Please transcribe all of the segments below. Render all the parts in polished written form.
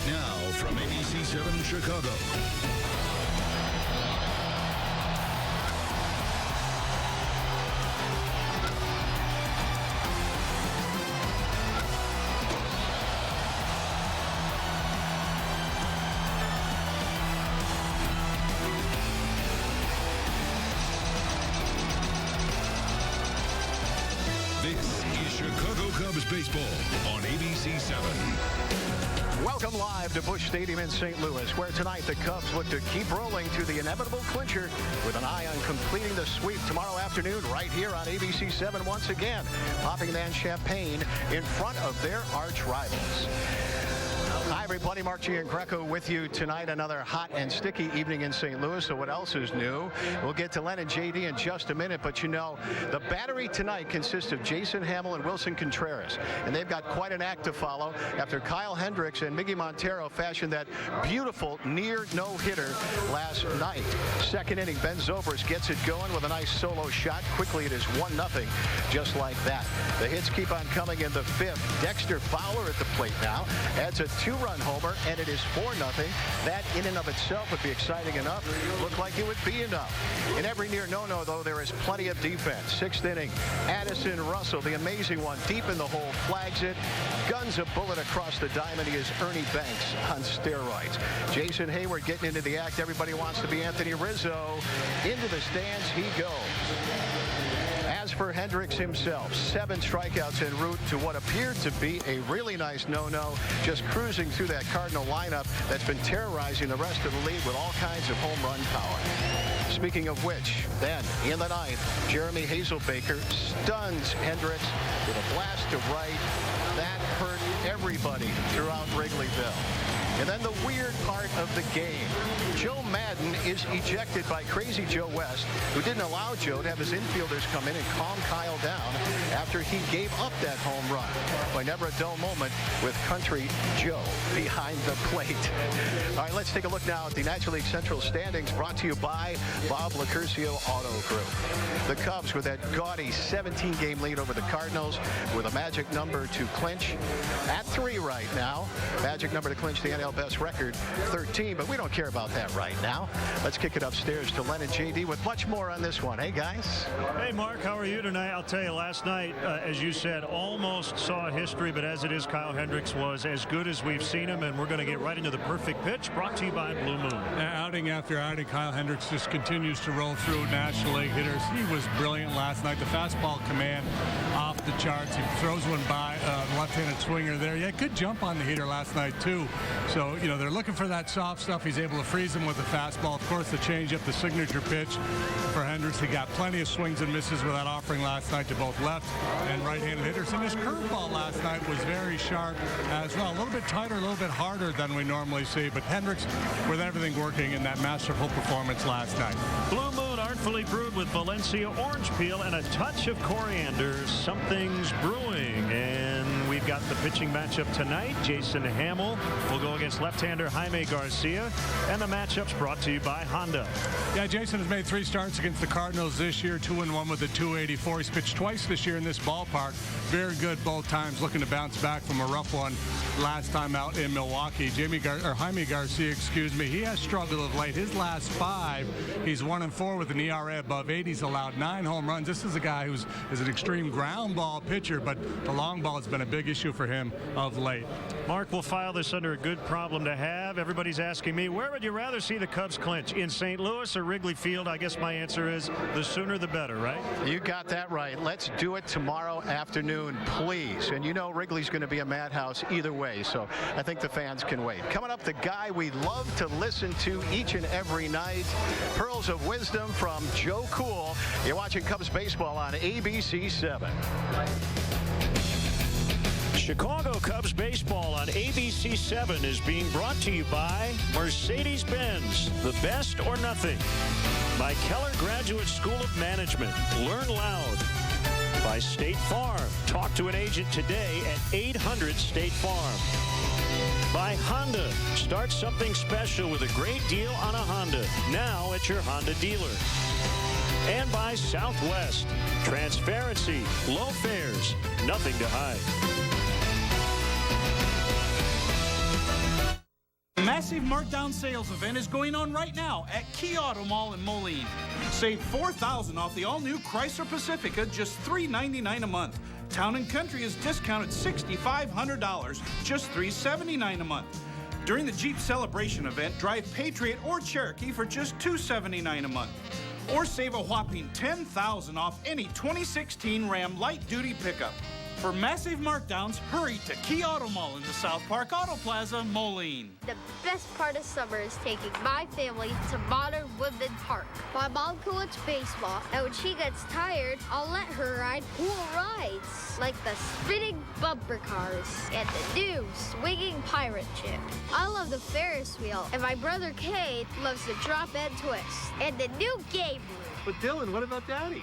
Right now from ABC 7 Chicago. This is Chicago Cubs baseball on ABC 7. Welcome live to Busch Stadium in St. Louis, where tonight the Cubs look to keep rolling to the inevitable clincher with an eye on completing the sweep tomorrow afternoon right here on ABC 7 once again, popping that champagne in front of their arch rivals. Hi, everybody. Mark Giangreco with you tonight. Another hot and sticky evening in St. Louis. So what else is new? We'll get to Len and JD in just a minute. But, you know, the battery tonight consists of Jason Hamill and Wilson Contreras. And they've got quite an act to follow after Kyle Hendricks and Miggy Montero fashioned that beautiful near no-hitter last night. Second inning, Ben Zobrist gets it going with a nice solo shot. Quickly, it is 1-0, just like that. The hits keep on coming in the fifth. Dexter Fowler at the plate now adds a two-run homer, and it is 4-0. That in and of itself would be exciting enough. Looked like it would be enough. In every near no-no, though, there is plenty of defense. Sixth inning, Addison Russell, the amazing one, deep in the hole, flags it, guns a bullet across the diamond. He is Ernie Banks on steroids. Jason Hayward getting into the act. Everybody wants to be Anthony Rizzo. Into the stands he goes. As for Hendricks himself, 7 strikeouts en route to what appeared to be a really nice no-no, just cruising through that Cardinal lineup that's been terrorizing the rest of the league with all kinds of home run power. Speaking of which, then in the ninth, Jeremy Hazelbaker stuns Hendricks with a blast to right. That hurt everybody throughout Wrigleyville. And then the weird part of the game. Joe Madden is ejected by Crazy Joe West, who didn't allow Joe to have his infielders come in and calm Kyle down after he gave up that home run. Boy, never a dull moment with Country Joe behind the plate. All right, let's take a look now at the National League Central standings, brought to you by Bob Lacurcio Auto Group. The Cubs with that gaudy 17-game lead over the Cardinals with a magic number to clinch at 3 right now. Magic number to clinch the NL best record, 13, but we don't care about that right now. Let's kick it upstairs to Len and JD with much more on this one. Hey, guys. Hey, Mark, how are you tonight? I'll tell you, last night, as you said, almost saw history, but as it is, Kyle Hendricks was as good as we've seen him, and we're going to get right into the perfect pitch, brought to you by Blue Moon. Outing after outing, Kyle Hendricks just continues to roll through National League hitters. He was brilliant last night. The fastball command off the charts. He throws one by left-handed swinger there. Yeah, good jump on the heater last night, too. So, you know, they're looking for that soft stuff. He's able to freeze him with the fastball. Of course, the changeup, the signature pitch for Hendricks. He got plenty of swings and misses with that offering last night to both left and right-handed hitters. And his curveball last night was very sharp as well. A little bit tighter, a little bit harder than we normally see. But Hendricks, with everything working in that masterful performance last night. Blue Moon, artfully brewed with Valencia orange peel and a touch of coriander. Something's brewing. And we've got the pitching matchup tonight. Jason Hamill will go against left-hander Jaime Garcia. And the matchup's brought to you by Honda. Yeah, Jason has made 3 starts against the Cardinals this year, 2-1 with a 284. He's pitched twice this year in this ballpark. Very good both times, looking to bounce back from a rough one last time out in Milwaukee. Jaime Garcia, excuse me, he has struggled of late. His last 5, he's 1-4 with an ERA above 8. He's allowed 9 home runs. This is a guy who's an extreme ground ball pitcher, but the long ball has been a big issue for him of late. Mark, will file this under a good problem to have. Everybody's asking me, where would you rather see the Cubs clinch, in St. Louis or Wrigley Field? I guess my answer is the sooner the better, right? You got that right. Let's do it tomorrow afternoon, please. And you know Wrigley's going to be a madhouse either way, so I think the fans can wait. Coming up, the guy we love to listen to each and every night. Pearls of wisdom from Joe Cool. You're watching Cubs baseball on ABC 7. Chicago Cubs baseball on ABC 7 is being brought to you by Mercedes-Benz, the best or nothing. By Keller Graduate School of Management, learn loud. By State Farm, talk to an agent today at 800-STATE-FARM. By Honda, start something special with a great deal on a Honda, now at your Honda dealer. And by Southwest, transparency, low fares, nothing to hide. massive markdown sales event is going on right now at Key Auto Mall in Moline. Save $4,000 off the all-new Chrysler Pacifica, just $399 a month. Town & Country is discounted $6,500, just $379 a month. During the Jeep Celebration event, drive Patriot or Cherokee for just $279 a month. Or save a whopping $10,000 off any 2016 Ram light-duty pickup. For massive markdowns, hurry to Key Auto Mall in the South Park Auto Plaza, Moline. The best part of summer is taking my family to Modern Woodland Park. My mom can watch baseball, and when she gets tired, I'll let her ride cool rides, like the spinning bumper cars and the new swinging pirate ship. I love the Ferris wheel, and my brother Kate loves the drop and twist, and the new game room. But Dylan, what about Daddy?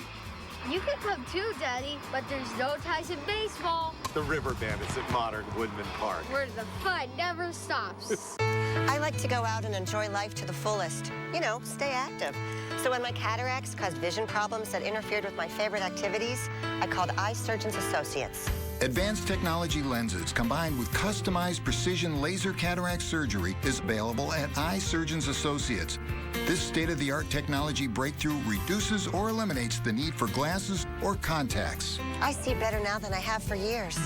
You can come too, Daddy, but there's no ties in baseball. The River Bandits at Modern Woodman Park. Where the fun never stops. I like to go out and enjoy life to the fullest. You know, stay active. So when my cataracts caused vision problems that interfered with my favorite activities, I called Eye Surgeons Associates. Advanced technology lenses combined with customized precision laser cataract surgery is available at Eye Surgeons Associates. This state-of-the-art technology breakthrough reduces or eliminates the need for glasses or contacts. I see better now than I have for years.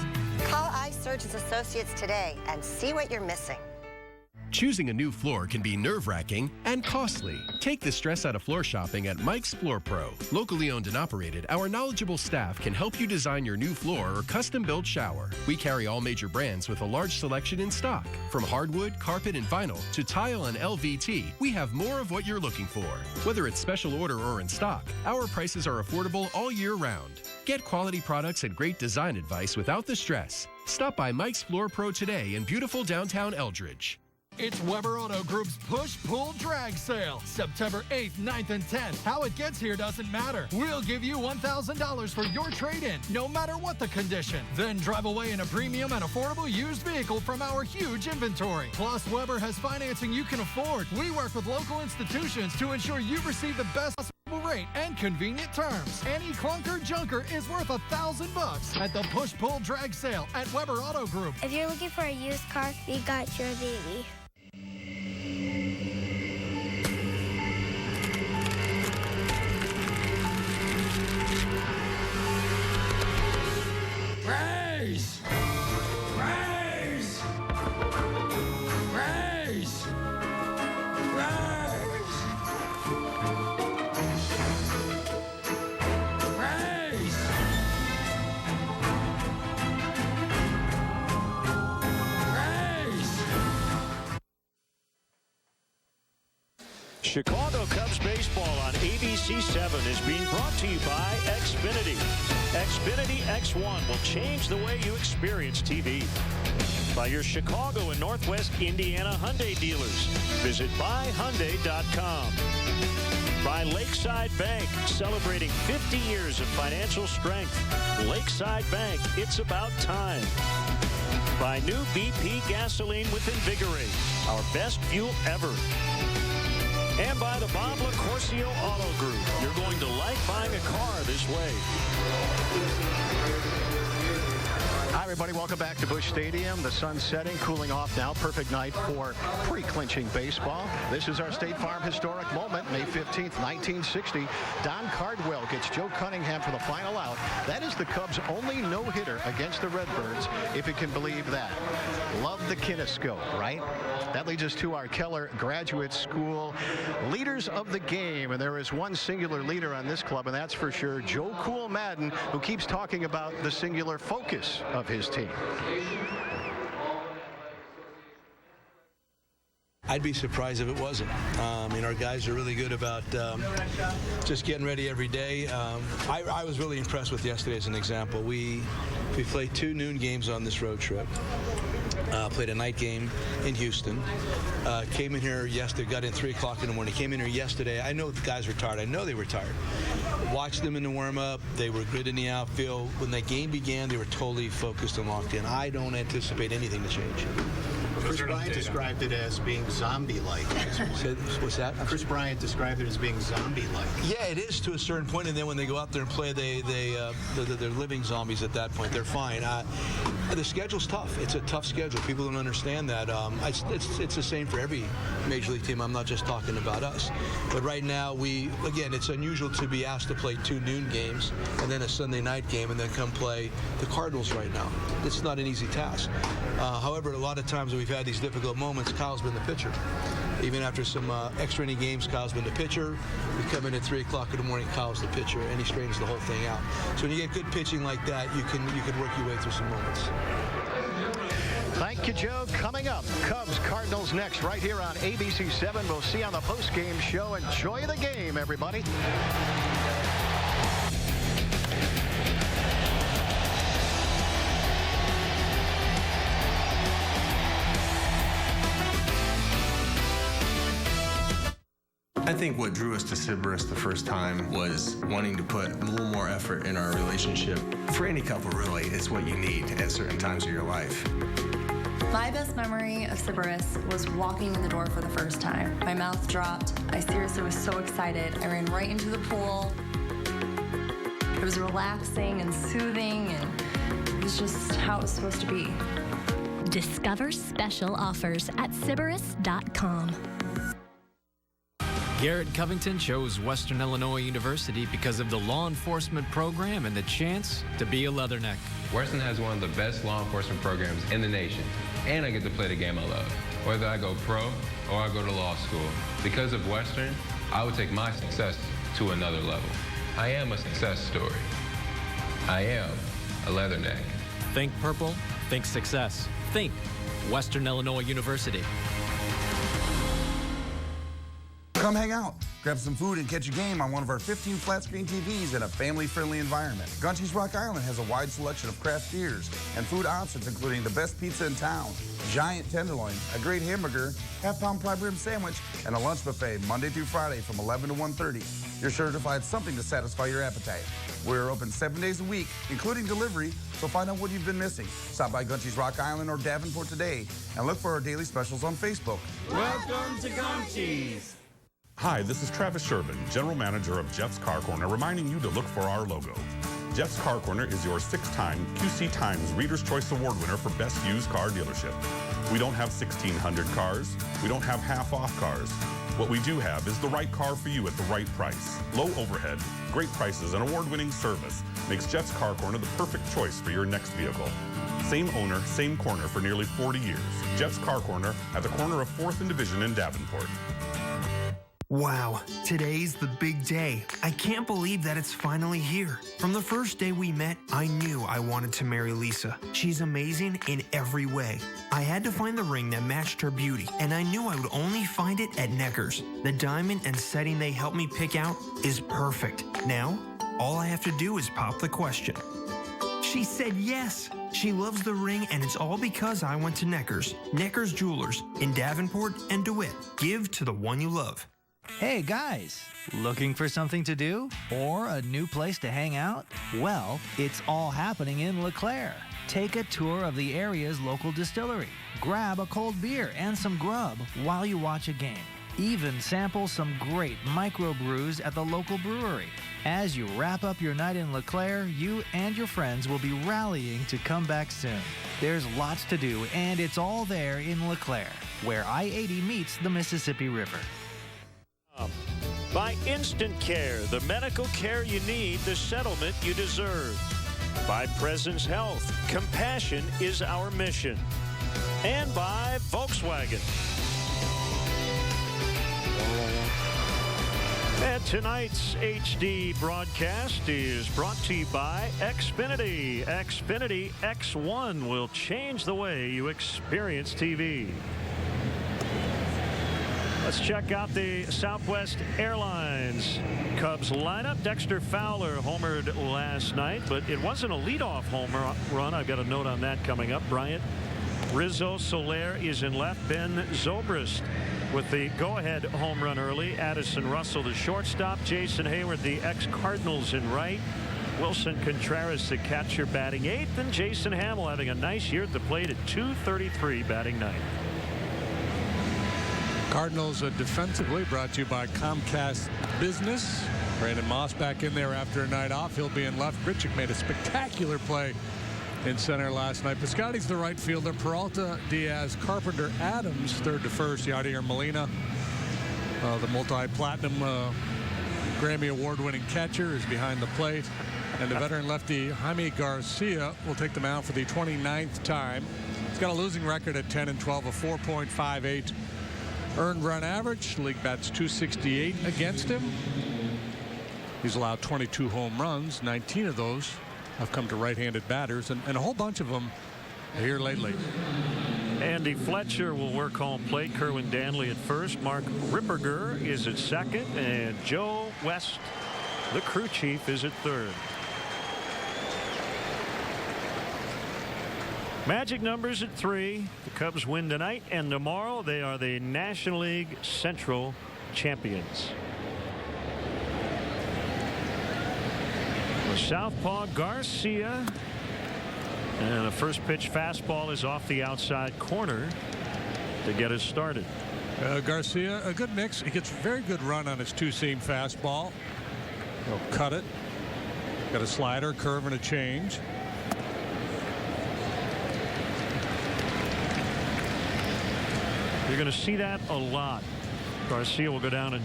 Call Eye Surgeons Associates today and see what you're missing. Choosing a new floor can be nerve-wracking and costly. Take the stress out of floor shopping at Mike's Floor Pro. Locally owned and operated, our knowledgeable staff can help you design your new floor or custom-built shower. We carry all major brands with a large selection in stock. From hardwood, carpet, and vinyl to tile and LVT, we have more of what you're looking for. Whether it's special order or in stock, our prices are affordable all year round. Get quality products and great design advice without the stress. Stop by Mike's Floor Pro today in beautiful downtown Eldridge. It's Weber Auto Group's Push-Pull-Drag Sale, September 8th, 9th, and 10th. How it gets here doesn't matter. We'll give you $1,000 for your trade-in, no matter what the condition. Then drive away in a premium and affordable used vehicle from our huge inventory. Plus, Weber has financing you can afford. We work with local institutions to ensure you receive the best possible rate and convenient terms. Any clunker junker is worth $1,000 at the Push-Pull-Drag Sale at Weber Auto Group. If you're looking for a used car, we got your baby. Raise! Raise! Raise! Raise! Raise! Raise! Chicago Cubs baseball on ABC 7 is being brought to you by Xfinity. Xfinity X1 will change the way you experience TV. By your Chicago and Northwest Indiana Hyundai dealers. Visit buyhyundai.com. By Lakeside Bank, celebrating 50 years of financial strength. Lakeside Bank, it's about time. By new BP gasoline with Invigorate, our best fuel ever. And by the Bob LaCourcio Auto Group. You're going to like buying a car this way. Hi, everybody. Welcome back to Busch Stadium. The sun's setting, cooling off now. Perfect night for pre-clinching baseball. This is our State Farm historic moment, May 15th, 1960. Don Cardwell gets Joe Cunningham for the final out. That is the Cubs' only no-hitter against the Redbirds, if you can believe that. Love the kinescope, right? That leads us to our Keller Graduate School leaders of the game. And there is one singular leader on this club, and that's for sure Joe Cool Madden, who keeps talking about the singular focus of his team. I'd be surprised if it wasn't. Our guys are really good about just getting ready every day. I was really impressed with yesterday as an example. We played 2 noon games on this road trip. Played a night game in Houston. Came in here yesterday, got in 3 o'clock in the morning. Came in here yesterday. I know the guys were tired. I know they were tired. Watched them in the warm-up. They were good in the outfield. When the game began, they were totally focused and locked in. I don't anticipate anything to change. Chris Bryant described it as being zombie-like. What's that? Chris Bryant described it as being zombie-like. Yeah, it is to a certain point, and then when they go out there and play, they're living zombies at that point. They're fine. The schedule's tough. It's a tough schedule. People don't understand that. It's the same for every Major League team. I'm not just talking about us. But right now, it's unusual to be asked to play 2 noon games and then a Sunday night game and then come play the Cardinals right now. It's not an easy task. However, a lot of times when we've had these difficult moments, Kyle's been the pitcher. Even after some extra inning games, Kyle's been the pitcher. We come in at 3 o'clock in the morning, Kyle's the pitcher, and he straightens the whole thing out. So when you get good pitching like that, you can work your way through some moments. Thank you, Joe. Coming up, Cubs Cardinals next, right here on ABC 7. We'll see you on the post-game show. Enjoy the game, everybody. I think what drew us to Sybaris the first time was wanting to put a little more effort in our relationship. For any couple, really, it's what you need at certain times of your life. My best memory of Sybaris was walking in the door for the first time. My mouth dropped. I seriously was so excited. I ran right into the pool. It was relaxing and soothing, and it was just how it was supposed to be. Discover special offers at Sybaris.com. Garrett Covington chose Western Illinois University because of the law enforcement program and the chance to be a Leatherneck. Western has one of the best law enforcement programs in the nation, and I get to play the game I love. Whether I go pro or I go to law school, because of Western, I would take my success to another level. I am a success story. I am a Leatherneck. Think purple, think success. Think Western Illinois University. Come hang out, grab some food, and catch a game on one of our 15 flat-screen TVs in a family-friendly environment. Gunty's Rock Island has a wide selection of craft beers and food options, including the best pizza in town, giant tenderloin, a great hamburger, half-pound prime rib sandwich, and a lunch buffet Monday through Friday from 11 to 1:30. You're sure to find something to satisfy your appetite. We're open 7 days a week, including delivery, so find out what you've been missing. Stop by Gunty's Rock Island or Davenport today, and look for our daily specials on Facebook. Welcome to Gunty's. Hi, this is Travis Shervin, General Manager of Jeff's Car Corner, reminding you to look for our logo. Jeff's Car Corner is your 6-time QC Times Reader's Choice Award winner for Best Used Car Dealership. We don't have 1,600 cars. We don't have half-off cars. What we do have is the right car for you at the right price. Low overhead, great prices, and award-winning service makes Jeff's Car Corner the perfect choice for your next vehicle. Same owner, same corner for nearly 40 years. Jeff's Car Corner at the corner of 4th and Division in Davenport. Wow, today's the big day. I can't believe that it's finally here. From the first day we met, I knew I wanted to marry Lisa. She's amazing in every way. I had to find the ring that matched her beauty, and I knew I would only find it at Necker's. The diamond and setting they helped me pick out is perfect. Now, all I have to do is pop the question. She said yes. She loves the ring, and it's all because I went to Necker's. Necker's Jewelers in Davenport and DeWitt. Give to the one you love. Hey guys, looking for something to do or a new place to hang out? Well, it's all happening in LeClaire. Take a tour of the area's local distillery. Grab a cold beer and some grub while you watch a game. Even sample some great microbrews at the local brewery. As you wrap up your night in LeClaire, you and your friends will be rallying to come back soon. There's lots to do, and it's all there in LeClaire, where I-80 meets the Mississippi River. By Instant Care, the medical care you need, the settlement you deserve. By Presence Health, compassion is our mission. And by Volkswagen. And tonight's HD broadcast is brought to you by Xfinity. Xfinity X1 will change the way you experience TV. Let's check out the Southwest Airlines Cubs lineup. Dexter Fowler homered last night, but it wasn't a leadoff home run. I've got a note on that coming up. Bryant Rizzo Soler is in left. Ben Zobrist with the go-ahead home run early. Addison Russell, the shortstop. Jason Hayward, the ex-Cardinals, in right. Wilson Contreras, the catcher, batting eighth. And Jason Hamill having a nice year at the plate at .233 batting ninth. Cardinals defensively brought to you by Comcast Business. Brandon Moss back in there after a night off. He'll be in left. Grichuk made a spectacular play in center last night. Piscotty's the right fielder. Peralta, Diaz, Carpenter, Adams, third to first. Yadier Molina, the multi-platinum Grammy Award-winning catcher, is behind the plate. And the veteran lefty Jaime Garcia will take the mound for the 29th time. He's got a losing record at 10 and 12, a 4.58 earned run average. League bats .268 against him. He's allowed 22 home runs. 19 of those have come to right-handed batters, and a whole bunch of them here lately. Andy Fletcher will work home plate. Kerwin Danley at first. Mark Ripperger is at second, and Joe West, the crew chief, is at third. Magic numbers at 3. The Cubs win tonight, and tomorrow they are the National League Central champions. The southpaw Garcia, and the first pitch fastball is off the outside corner to get us started. Garcia, a good mix. He gets a very good run on his two-seam fastball. He'll cut it. Got a slider, curve, and a change. You're going to see that a lot. Garcia will go down and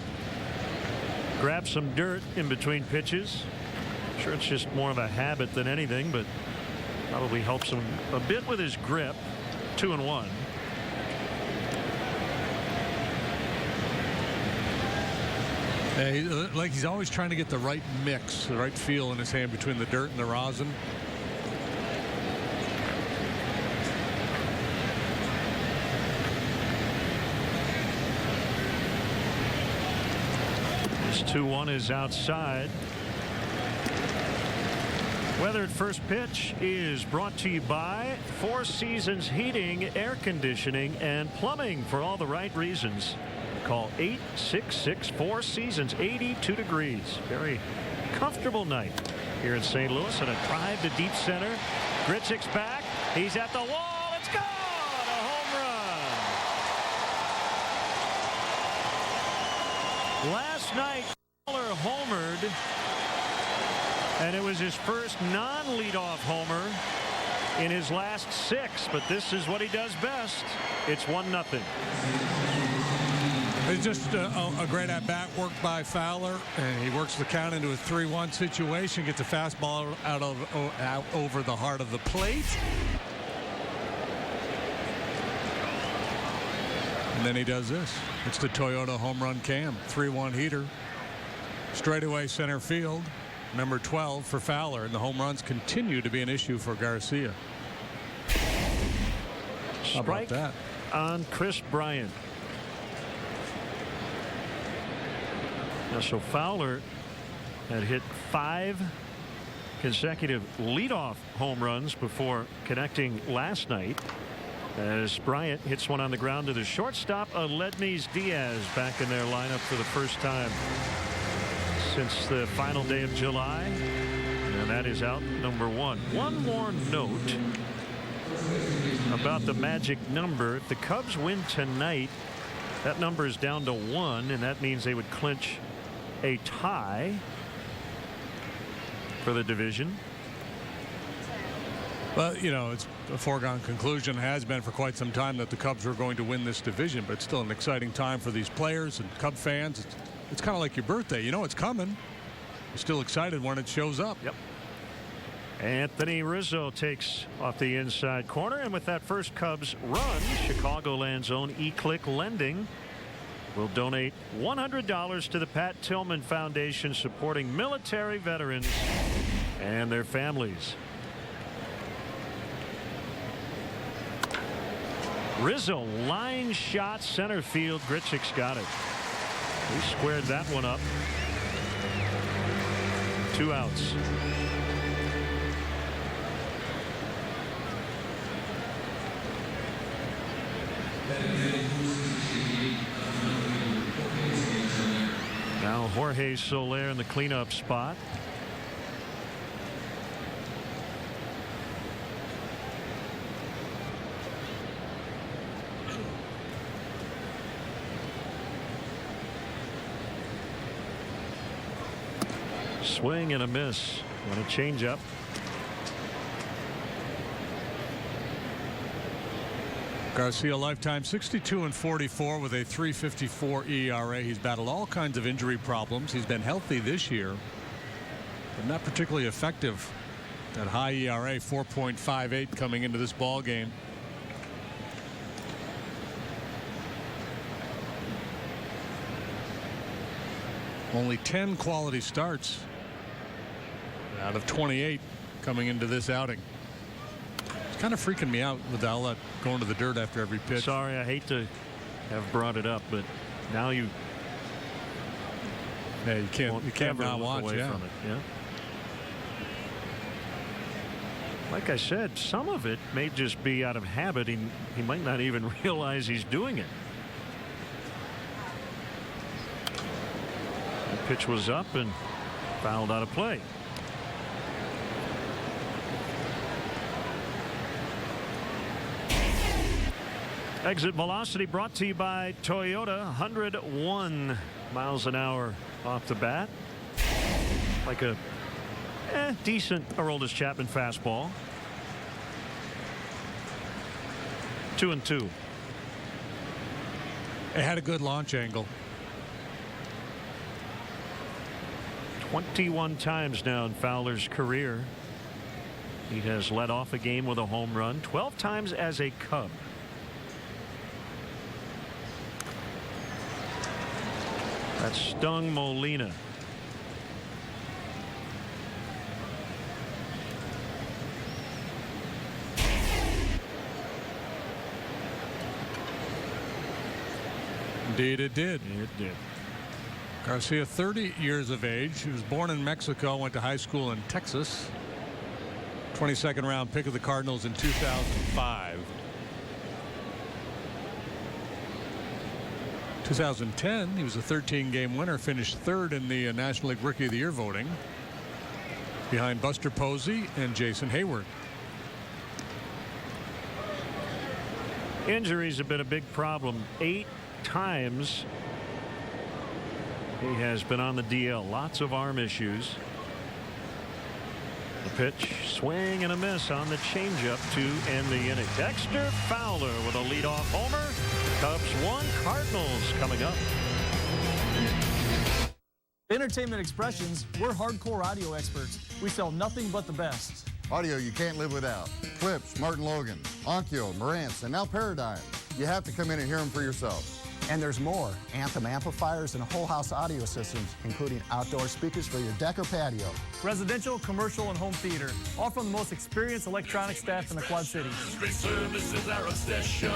grab some dirt in between pitches. I'm sure it's just more of a habit than anything, but probably helps him a bit with his grip. 2-1. Like he's always trying to get the right mix, the right feel in his hand between the dirt and the rosin. This 2-1 is outside. Weather at first pitch is brought to you by Four Seasons Heating, Air Conditioning, and Plumbing for all the right reasons. Call 866-4 Seasons. 82 degrees. Very comfortable night here in St. Louis, and a drive to deep center. Grichuk's back. He's at the wall. It's gone. A home run. Last night, Fowler homered, and it was his first non-leadoff homer in his last 6. But this is what he does best. It's 1-0. It's just a great at-bat work by Fowler, and he works the count into a 3-1 situation, gets a fastball out over the heart of the plate. And then he does this. It's the Toyota home run cam. 3-1 heater. Straightaway center field. Number 12 for Fowler, and the home runs continue to be an issue for Garcia. How about that? On Chris Bryant. Now, so Fowler had hit 5 consecutive leadoff home runs before connecting last night, as Bryant hits one on the ground to the shortstop. Aledmys Diaz back in their lineup for the first time since the final day of July, and that is out number 1. One more note about the magic number. If the Cubs win tonight, that number is down to 1, and that means they would clinch a tie for the division. Well, you know, it's a foregone conclusion, has been for quite some time, that the Cubs are going to win this division, but it's still an exciting time for these players and Cub fans. It's kind of like your birthday. You know it's coming. You're still excited when it shows up. Yep. Anthony Rizzo takes off the inside corner, and with that first Cubs run, Chicagoland's own eClick Lending will donate $100 to the Pat Tillman Foundation, supporting military veterans and their families. Rizzo line shot center field. Grichuk's got it. He squared that one up. 2 outs. Now Jorge Soler in the cleanup spot. Swing and a miss on a changeup. Garcia, lifetime 62-44 with a 3.54 ERA. He's battled all kinds of injury problems. He's been healthy this year, but not particularly effective. That high ERA, 4.58 coming into this ball game. Only 10 quality starts out of 28 coming into this outing. It's kind of freaking me out with all that going to the dirt after every pitch. Sorry, I hate to have brought it up, but now you can't not watch away from it. Yeah. Like I said, some of it may just be out of habit. He might not even realize he's doing it. The pitch was up and fouled out of play. Exit velocity brought to you by Toyota. 101 miles an hour off the bat. Like a decent Aroldis Chapman fastball. 2-2. It had a good launch angle. 21 times now in Fowler's career. He has led off a game with a home run 12 times as a Cub. That stung Molina. Indeed it did. It did. Garcia, 30 years of age. He was born in Mexico, went to high school in Texas. 22nd round pick of the Cardinals in 2005. 2010, he was a 13-game winner, finished third in the National League Rookie of the Year voting, behind Buster Posey and Jason Hayward. Injuries have been a big problem. 8 times he has been on the DL. Lots of arm issues. The pitch, swing and a miss on the changeup to end the inning. Dexter Fowler with a leadoff homer. Cubs 1, Cardinals coming up. Entertainment Expressions, we're hardcore audio experts. We sell nothing but the best. Audio you can't live without. Clips, Martin Logan, Onkyo, Marantz, and now Paradigm. You have to come in and hear them for yourself. And there's more. Anthem amplifiers and whole house audio systems, including outdoor speakers for your deck or patio. Residential, commercial, and home theater. All from the most experienced electronic staff in the Quad Cities. Great service is our obsession.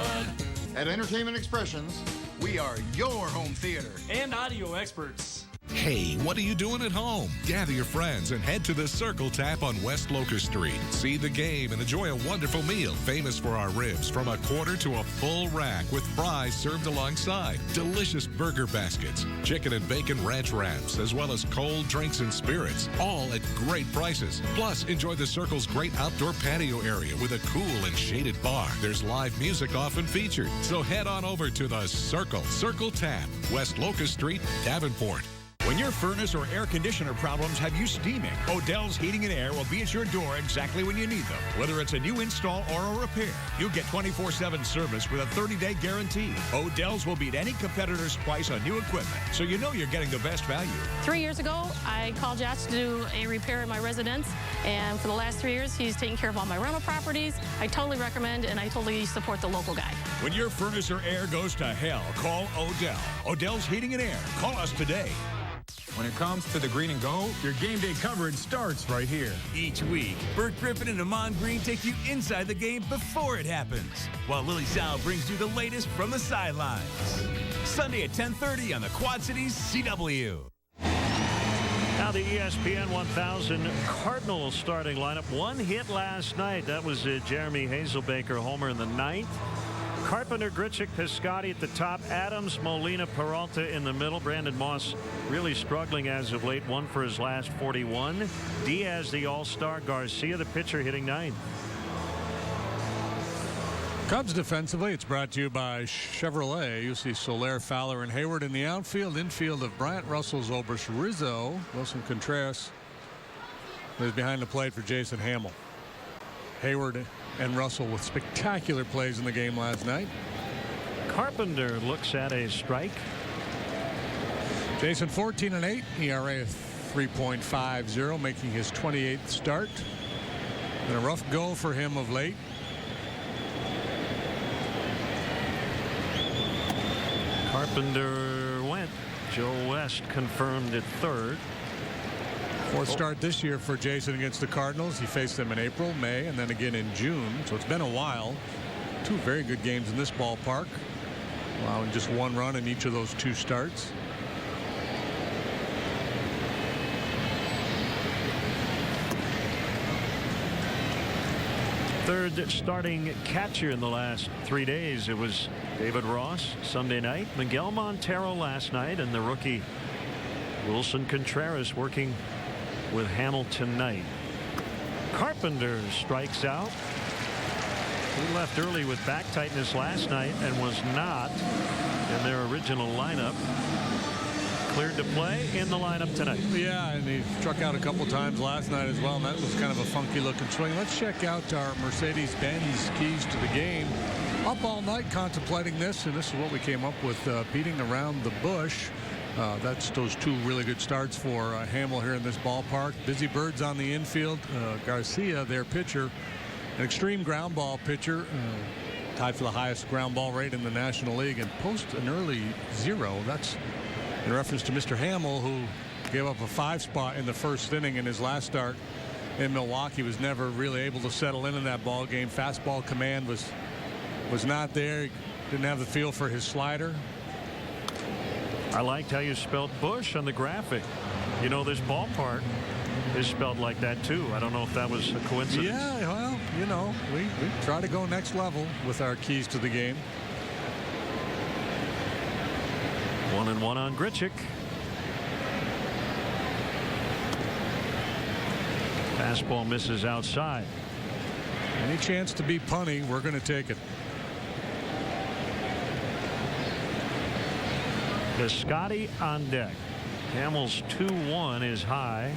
At Entertainment Expressions, we are your home theater and audio experts. Hey, what are you doing at home? Gather your friends and head to the Circle Tap on West Locust Street. See the game and enjoy a wonderful meal, famous for our ribs from a quarter to a full rack with fries served alongside, delicious burger baskets, chicken and bacon ranch wraps, as well as cold drinks and spirits, all at great prices. Plus, enjoy the Circle's great outdoor patio area with a cool and shaded bar. There's live music often featured. So head on over to the Circle Tap, West Locust Street, Davenport. When your furnace or air conditioner problems have you steaming, Odell's Heating and Air will be at your door exactly when you need them. Whether it's a new install or a repair, you'll get 24/7 service with a 30-day guarantee. Odell's will beat any competitor's price on new equipment, so you know you're getting the best value. 3 years ago, I called Josh to do a repair in my residence, and for the last 3 years, he's taken care of all my rental properties. I totally recommend, and I totally support the local guy. When your furnace or air goes to hell, call Odell. Odell's Heating and Air. Call us today. When it comes to the green and gold, your game day coverage starts right here. Each week, Bert Griffin and Amon Green take you inside the game before it happens, while Lily Sal brings you the latest from the sidelines. Sunday at 10:30 on the Quad Cities CW. Now the ESPN 1000 Cardinals starting lineup. One hit last night. That was Jeremy Hazelbaker homer in the 9th. Carpenter, Grichuk, Piscotty at the top. Adams, Molina, Peralta in the middle. Brandon Moss really struggling as of late. 1 for his last 41. Diaz, the all-star. Garcia, the pitcher, hitting 9th. Cubs defensively, it's brought to you by Chevrolet. You see Soler, Fowler, and Hayward in the outfield. Infield of Bryant, Russell, Zobrist, Rizzo, Wilson Contreras, is behind the plate for Jason Hamill. Hayward and Russell with spectacular plays in the game last night. Carpenter looks at a strike. Jason 14-8, ERA of 3.50, making his 28th start. Been a rough go for him of late. Carpenter went. Joe West confirmed at third. Fourth start this year for Jason against the Cardinals. He faced them in April, May, and then again in June. So it's been a while. Two very good games in this ballpark, allowing just one run in each of those two starts. Third starting catcher in the last 3 days. It was David Ross Sunday night, Miguel Montero last night, and the rookie Wilson Contreras working with Hamill tonight. Carpenter strikes out. He left early with back tightness last night and was not in their original lineup. Cleared to play in the lineup tonight. Yeah, and he struck out a couple times last night as well, and that was kind of a funky looking swing. Let's check out our Mercedes-Benz keys to the game. Up all night contemplating this, and this is what we came up with, beating around the bush. That's those two really good starts for Hamill here in this ballpark. Busy Birds on the infield. Garcia, their pitcher, an extreme ground ball pitcher, tied for the highest ground ball rate in the National League, and post an early 0. That's in reference to Mr. Hamill, who gave up a 5 spot in the first inning in his last start in Milwaukee. Was never really able to settle in that ball game. Fastball command was not there. He didn't have the feel for his slider. I liked how you spelled Bush on the graphic. You know, this ballpark is spelled like that too. I don't know if that was a coincidence. Yeah, well, you know, we try to go next level with our keys to the game. 1-1 on Grichuk. Fastball misses outside. Any chance to be punny, we're going to take it. Piscotty on deck. Hamill's 2-1 is high.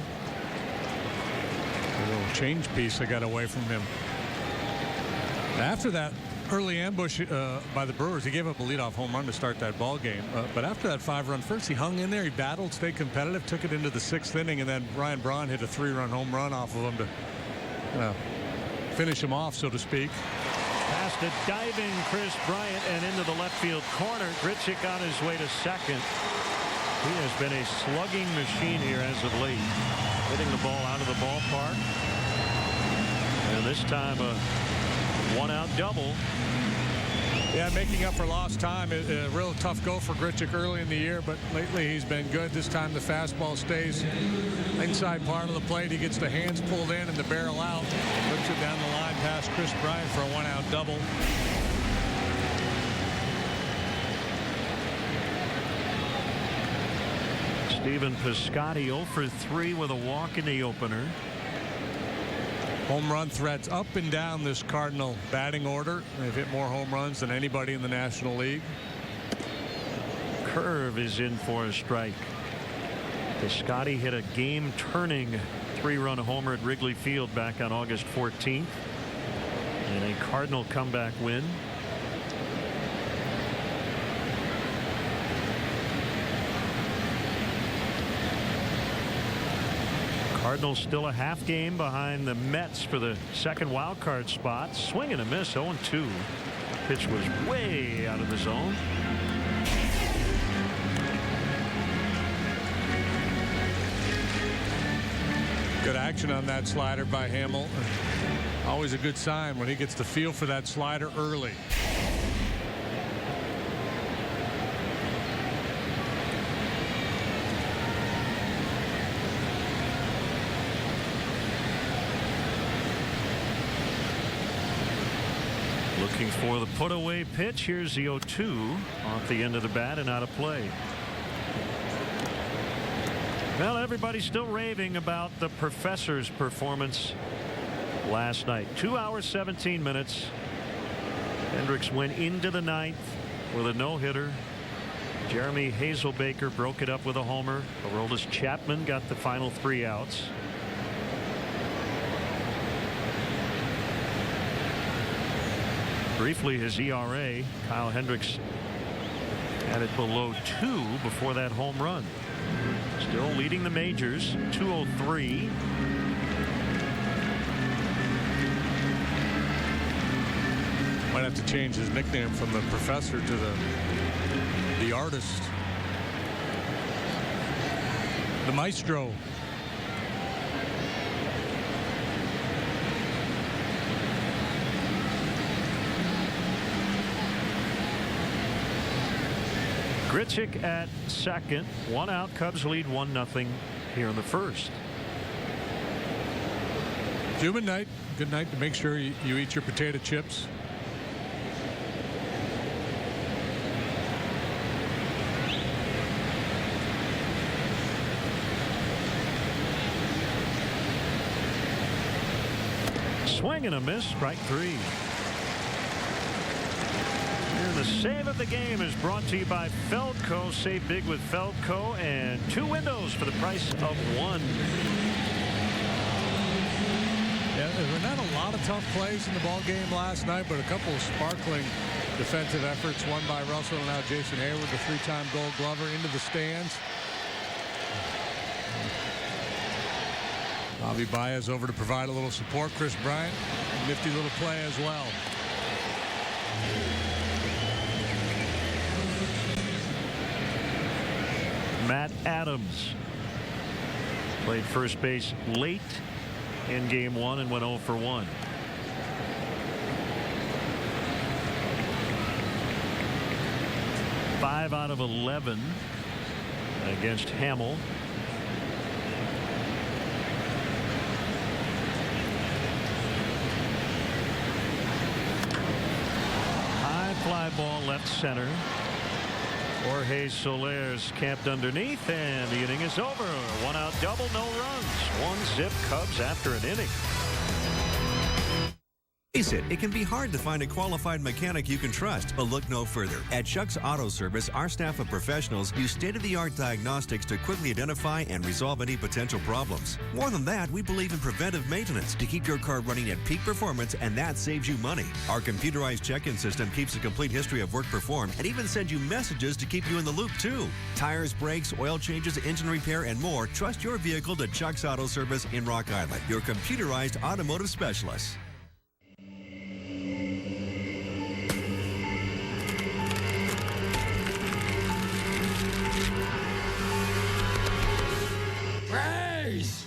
A little change piece that got away from him. After that early ambush by the Brewers, he gave up a leadoff home run to start that ball game. But after that 5-run first, he hung in there. He battled, stayed competitive, took it into the 6th inning, and then Ryan Braun hit a 3-run home run off of him to finish him off, so to speak. Past a diving Chris Bryant and into the left field corner. Grichuk on his way to second. He has been a slugging machine here as of late, hitting the ball out of the ballpark. And this time a 1-out double. Yeah, making up for lost time. A real tough go for Grichuk early in the year, but lately he's been good. This time the fastball stays inside part of the plate. He gets the hands pulled in and the barrel out. Puts it down the line past Chris Bryant for a 1-out double. Stephen Piscotty 0 for 3 with a walk in the opener. Home run threats up and down this Cardinal batting order. They've hit more home runs than anybody in the National League. Curve is in for a strike. Piscotty hit a game-turning 3-run homer at Wrigley Field back on August 14th in a Cardinal comeback win. Cardinals still a half game behind the Mets for the second wild card spot. Swing and a miss, 0-2. Pitch was way out of the zone. Good action on that slider by Hamill. Always a good sign when he gets the feel for that slider early. Looking for the put-away pitch. Here's the 0-2 off the end of the bat and out of play. Well, everybody's still raving about the Professor's performance last night. 2 hours, 17 minutes. Hendricks went into the 9th with a no-hitter. Jeremy Hazelbaker broke it up with a homer. Aroldis Chapman got the final 3 outs. Briefly, his ERA, Kyle Hendricks had it below 2 before that home run. Still leading the majors, 203. Might have to change his nickname from the professor to the artist. The maestro. Grichuk at second. 1 out. Cubs lead 1-0 here in the first. Human night. Good night to make sure you eat your potato chips. Swing and a miss. Strike 3. And the save of the game is brought to you by Feldco. Save big with Feldco, and 2 windows for the price of 1. Yeah, there were not a lot of tough plays in the ball game last night, but a couple of sparkling defensive efforts. One by Russell, and now Jason Hayward, the 3-time Gold Glover, into the stands. Bobby Baez over to provide a little support. Chris Bryant, nifty little play as well. Matt Adams played first base late in game 1 and went 0 for 1. Five out of 11 against Hamill. High fly ball left center. Jorge Soler's camped underneath, and the inning is over. 1 out double, no runs. 1-zip Cubs after an inning. Face it, it can be hard to find a qualified mechanic you can trust, but look no further. At Chuck's Auto Service, our staff of professionals use state-of-the-art diagnostics to quickly identify and resolve any potential problems. More than that, we believe in preventive maintenance to keep your car running at peak performance, and that saves you money. Our computerized check-in system keeps a complete history of work performed and even sends you messages to keep you in the loop, too. Tires, brakes, oil changes, engine repair, and more. Trust your vehicle to Chuck's Auto Service in Rock Island, your computerized automotive specialist. Raise!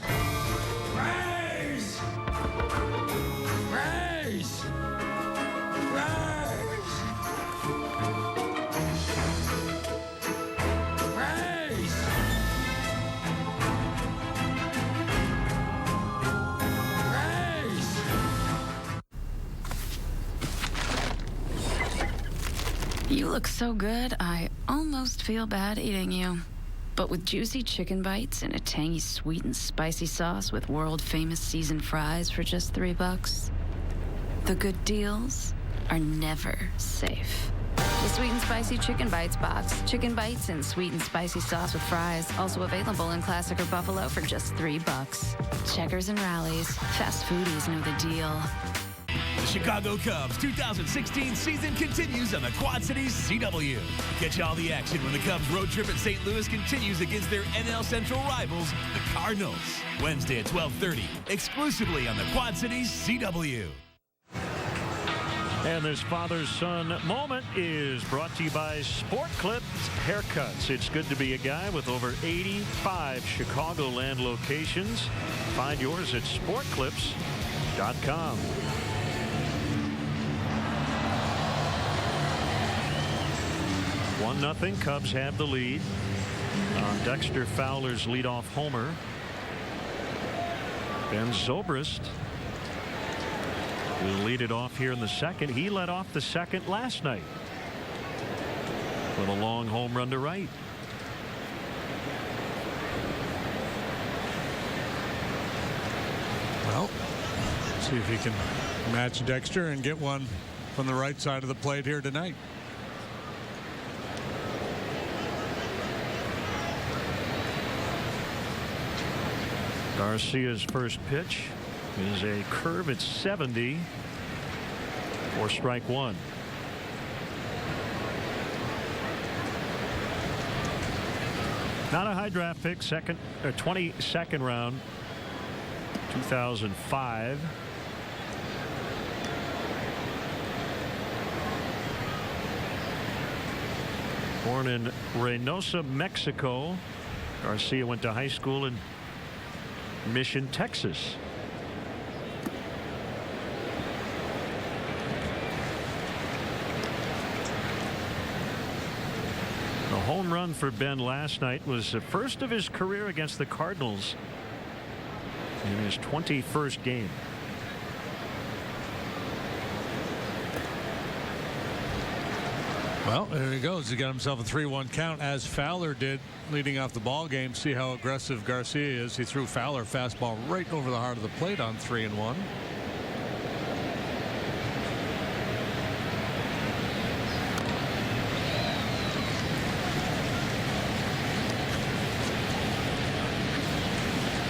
Raise! Raise! Raise! Raise! Raise! You look so good, I almost feel bad eating you. But with juicy chicken bites and a tangy sweet and spicy sauce with world-famous seasoned fries for just $3, the good deals are never safe. The Sweet and Spicy Chicken Bites box. Chicken bites and sweet and spicy sauce with fries. Also available in Classic or Buffalo for just $3. Checkers and Rallies. Fast foodies know the deal. The Chicago Cubs 2016 season continues on the Quad Cities CW. Catch all the action when the Cubs road trip at St. Louis continues against their NL Central rivals, the Cardinals. Wednesday at 12:30, exclusively on the Quad Cities CW. And this father-son moment is brought to you by Sport Clips Haircuts. It's good to be a guy with over 85 Chicagoland locations. Find yours at sportclips.com. 1-0. Cubs have the lead on Dexter Fowler's leadoff homer. Ben Zobrist will lead it off here in the second. He led off the second last night with a long home run to right. Well, see if he can match Dexter and get one from the right side of the plate here tonight. Garcia's first pitch is a curve at 70. for strike one. Not a high draft pick, 22nd round, 2005. Born in Reynosa, Mexico, Garcia went to high school in Mission, Texas. The home run for Ben last night was the first of his career against the Cardinals in his 21st game. Well, there he goes. He got himself a 3-1 count, as Fowler did leading off the ball game. See how aggressive Garcia is. He threw Fowler fastball right over the heart of the plate on 3-1.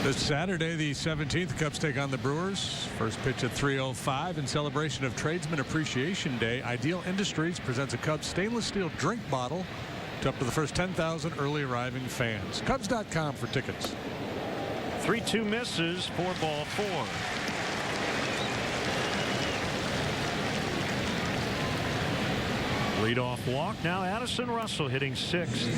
This Saturday, the 17th, Cubs take on the Brewers. First pitch at 3:05 in celebration of Tradesman Appreciation Day. Ideal Industries presents a Cubs stainless steel drink bottle to up to the first 10,000 early arriving fans. Cubs.com for tickets. 3-2 misses, 4-4. Leadoff walk. Now Addison Russell hitting 6th.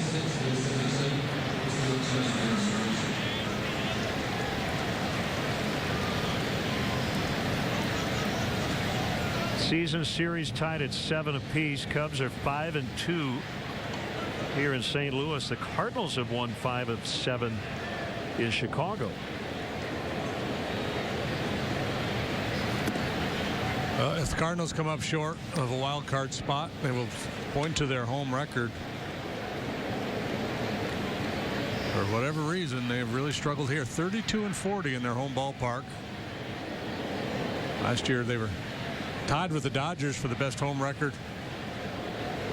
Season series tied at 7 apiece. Cubs are 5-2 here in St. Louis. The Cardinals have won 5 of 7 in Chicago. If the Cardinals come up short of a wild card spot, they will point to their home record. For whatever reason, they've really struggled here. 32-40 in their home ballpark. Last year they were tied with the Dodgers for the best home record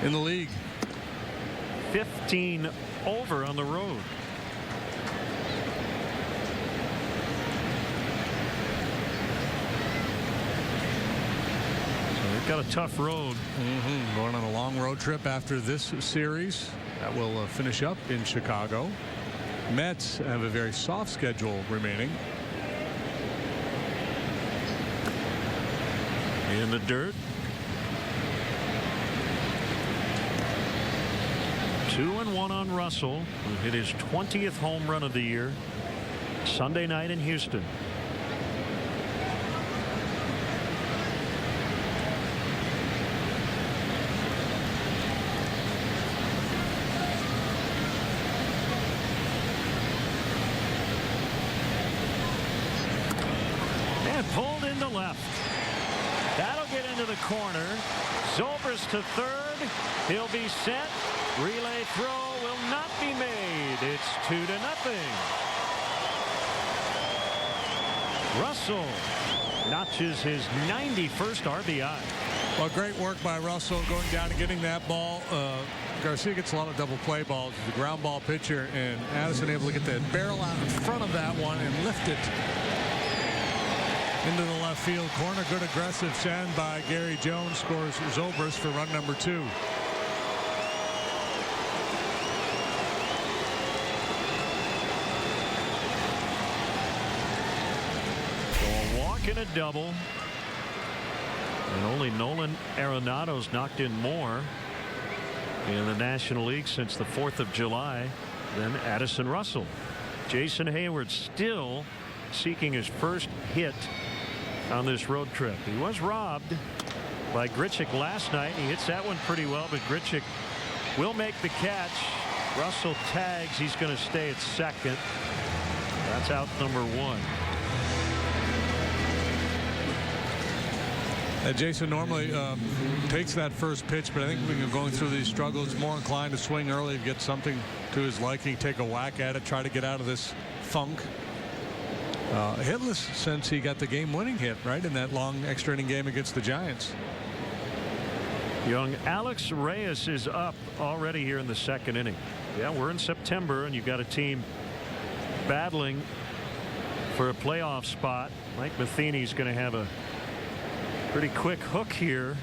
in the league. 15 over on the road. So they've got a tough road. Going on a long road trip after this series. That will finish up in Chicago. Mets have a very soft schedule remaining. In the dirt. 2-1 on Russell, who hit his 20th home run of the year Sunday night in Houston. And pulled into left. That'll get into the corner. Zobrist to third. He'll be set. Relay throw will not be made. It's 2-0. Russell notches his 91st RBI. Well, great work by Russell going down and getting that ball. Garcia gets a lot of double play balls. He's a ground ball pitcher, and Addison able to get the barrel out in front of that one and lift it into the left field corner. Good aggressive send by Gary Jones. Scores Zobrist for run number 2. So a walk and a double. And only Nolan Arenado's knocked in more in the National League since the 4th of July than Addison Russell. Jason Hayward still seeking his first hit on this road trip. He was robbed by Grichuk last night. He hits that one pretty well, but Grichuk will make the catch. Russell tags. He's going to stay at second. That's out number 1. Jason normally takes that first pitch, but I think when you're going through these struggles, more inclined to swing early to get something to his liking, take a whack at it, try to get out of this funk. Hitless since he got the game-winning hit right in that long extra inning game against the Giants. Young Alex Reyes is up already here in the 2nd inning. Yeah, we're in September, and you've got a team battling for a playoff spot. Mike Matheny's going to have a Pretty quick hook here.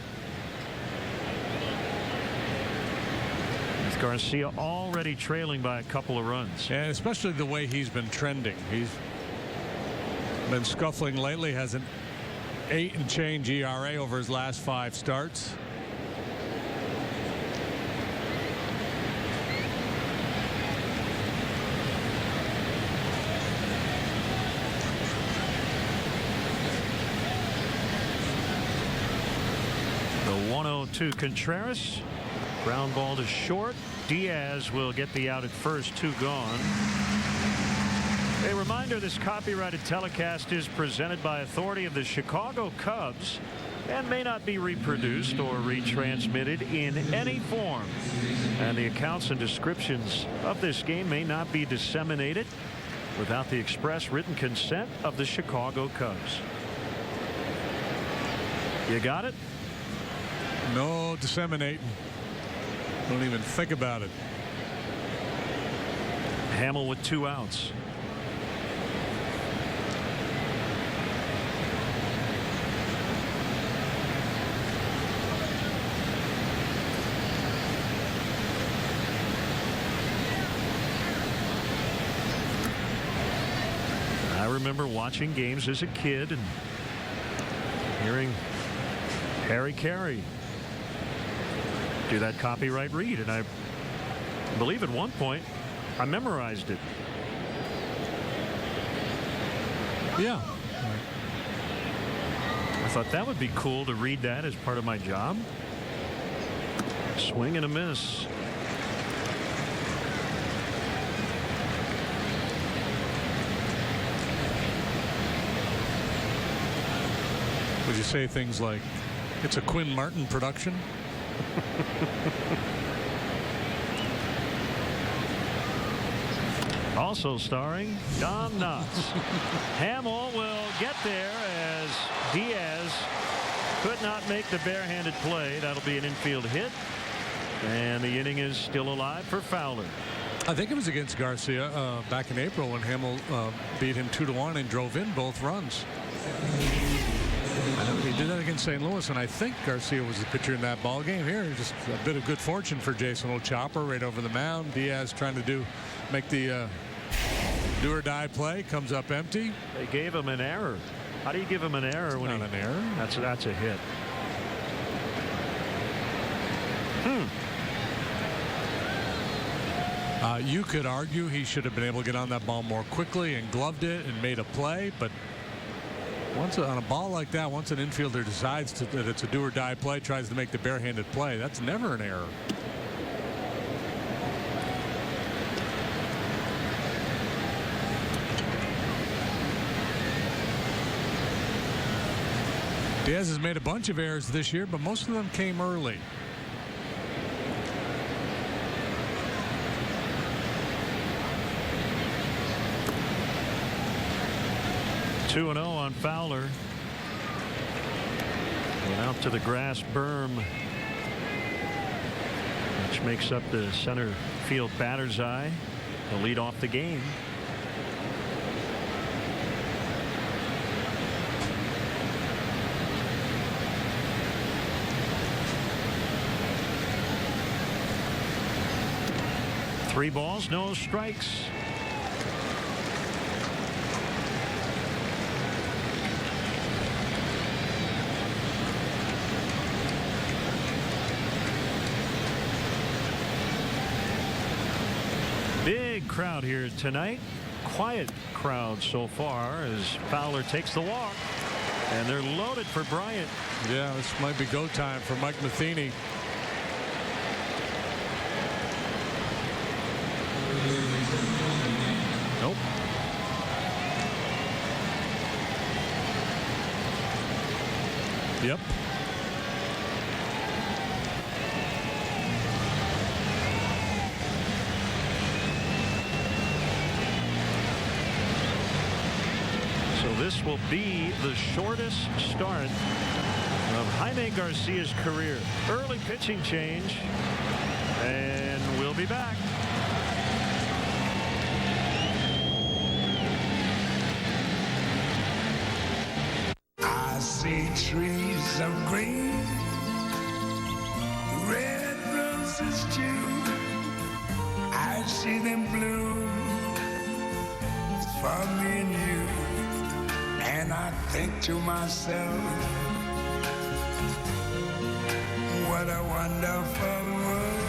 With Garcia already trailing by a couple of runs. And especially the way he's been trending. He's been scuffling lately, has an 8 and change ERA over his last 5 starts. The 1-0 to Contreras. Ground ball to short. Diaz will get the out at first. 2 gone. A reminder, this copyrighted telecast is presented by authority of the Chicago Cubs and may not be reproduced or retransmitted in any form. And the accounts and descriptions of this game may not be disseminated without the express written consent of the Chicago Cubs. You got it? No disseminating. Don't even think about it. Hamill with 2 outs. I remember watching games as a kid and hearing Harry Carey do that copyright read, and I believe at one point I memorized it. Yeah. I thought that would be cool to read that as part of my job. Swing and a miss. Would you say things like, it's a Quinn Martin production? Also starring Don Knotts. Hamill will get there as Diaz could not make the barehanded play. That'll be an infield hit. And the inning is still alive for Fowler. I think it was against Garcia back in April when Hamill beat him 2-1 and drove in both runs. I know he did that against St. Louis, and I think Garcia was the pitcher in that ball game. Here, just a bit of good fortune for Jason O'Chopper right over the mound. Diaz trying to make the do or die play, comes up empty. They gave him an error. How do you give him an error when not an error? That's a hit. You could argue he should have been able to get on that ball more quickly and gloved it and made a play, but once on a ball like that, once an infielder decides that it's a do or die play, tries to make the barehanded play, that's never an error. Diaz has made a bunch of errors this year, but most of them came early. Two 2-0 on Fowler. Went out to the grass berm, which makes up the center field batter's eye to lead off the game. Three balls, no strikes. Big crowd here tonight. Quiet crowd so far as Fowler takes the walk. And they're loaded for Bryant. Yeah, this might be go time for Mike Matheny. Nope. Yep. So this will be the shortest start of Jaime Garcia's career. Early pitching change, and we'll be back. I see trees of green, red roses too. I see them bloom for me and you, and I think to myself, what a wonderful world.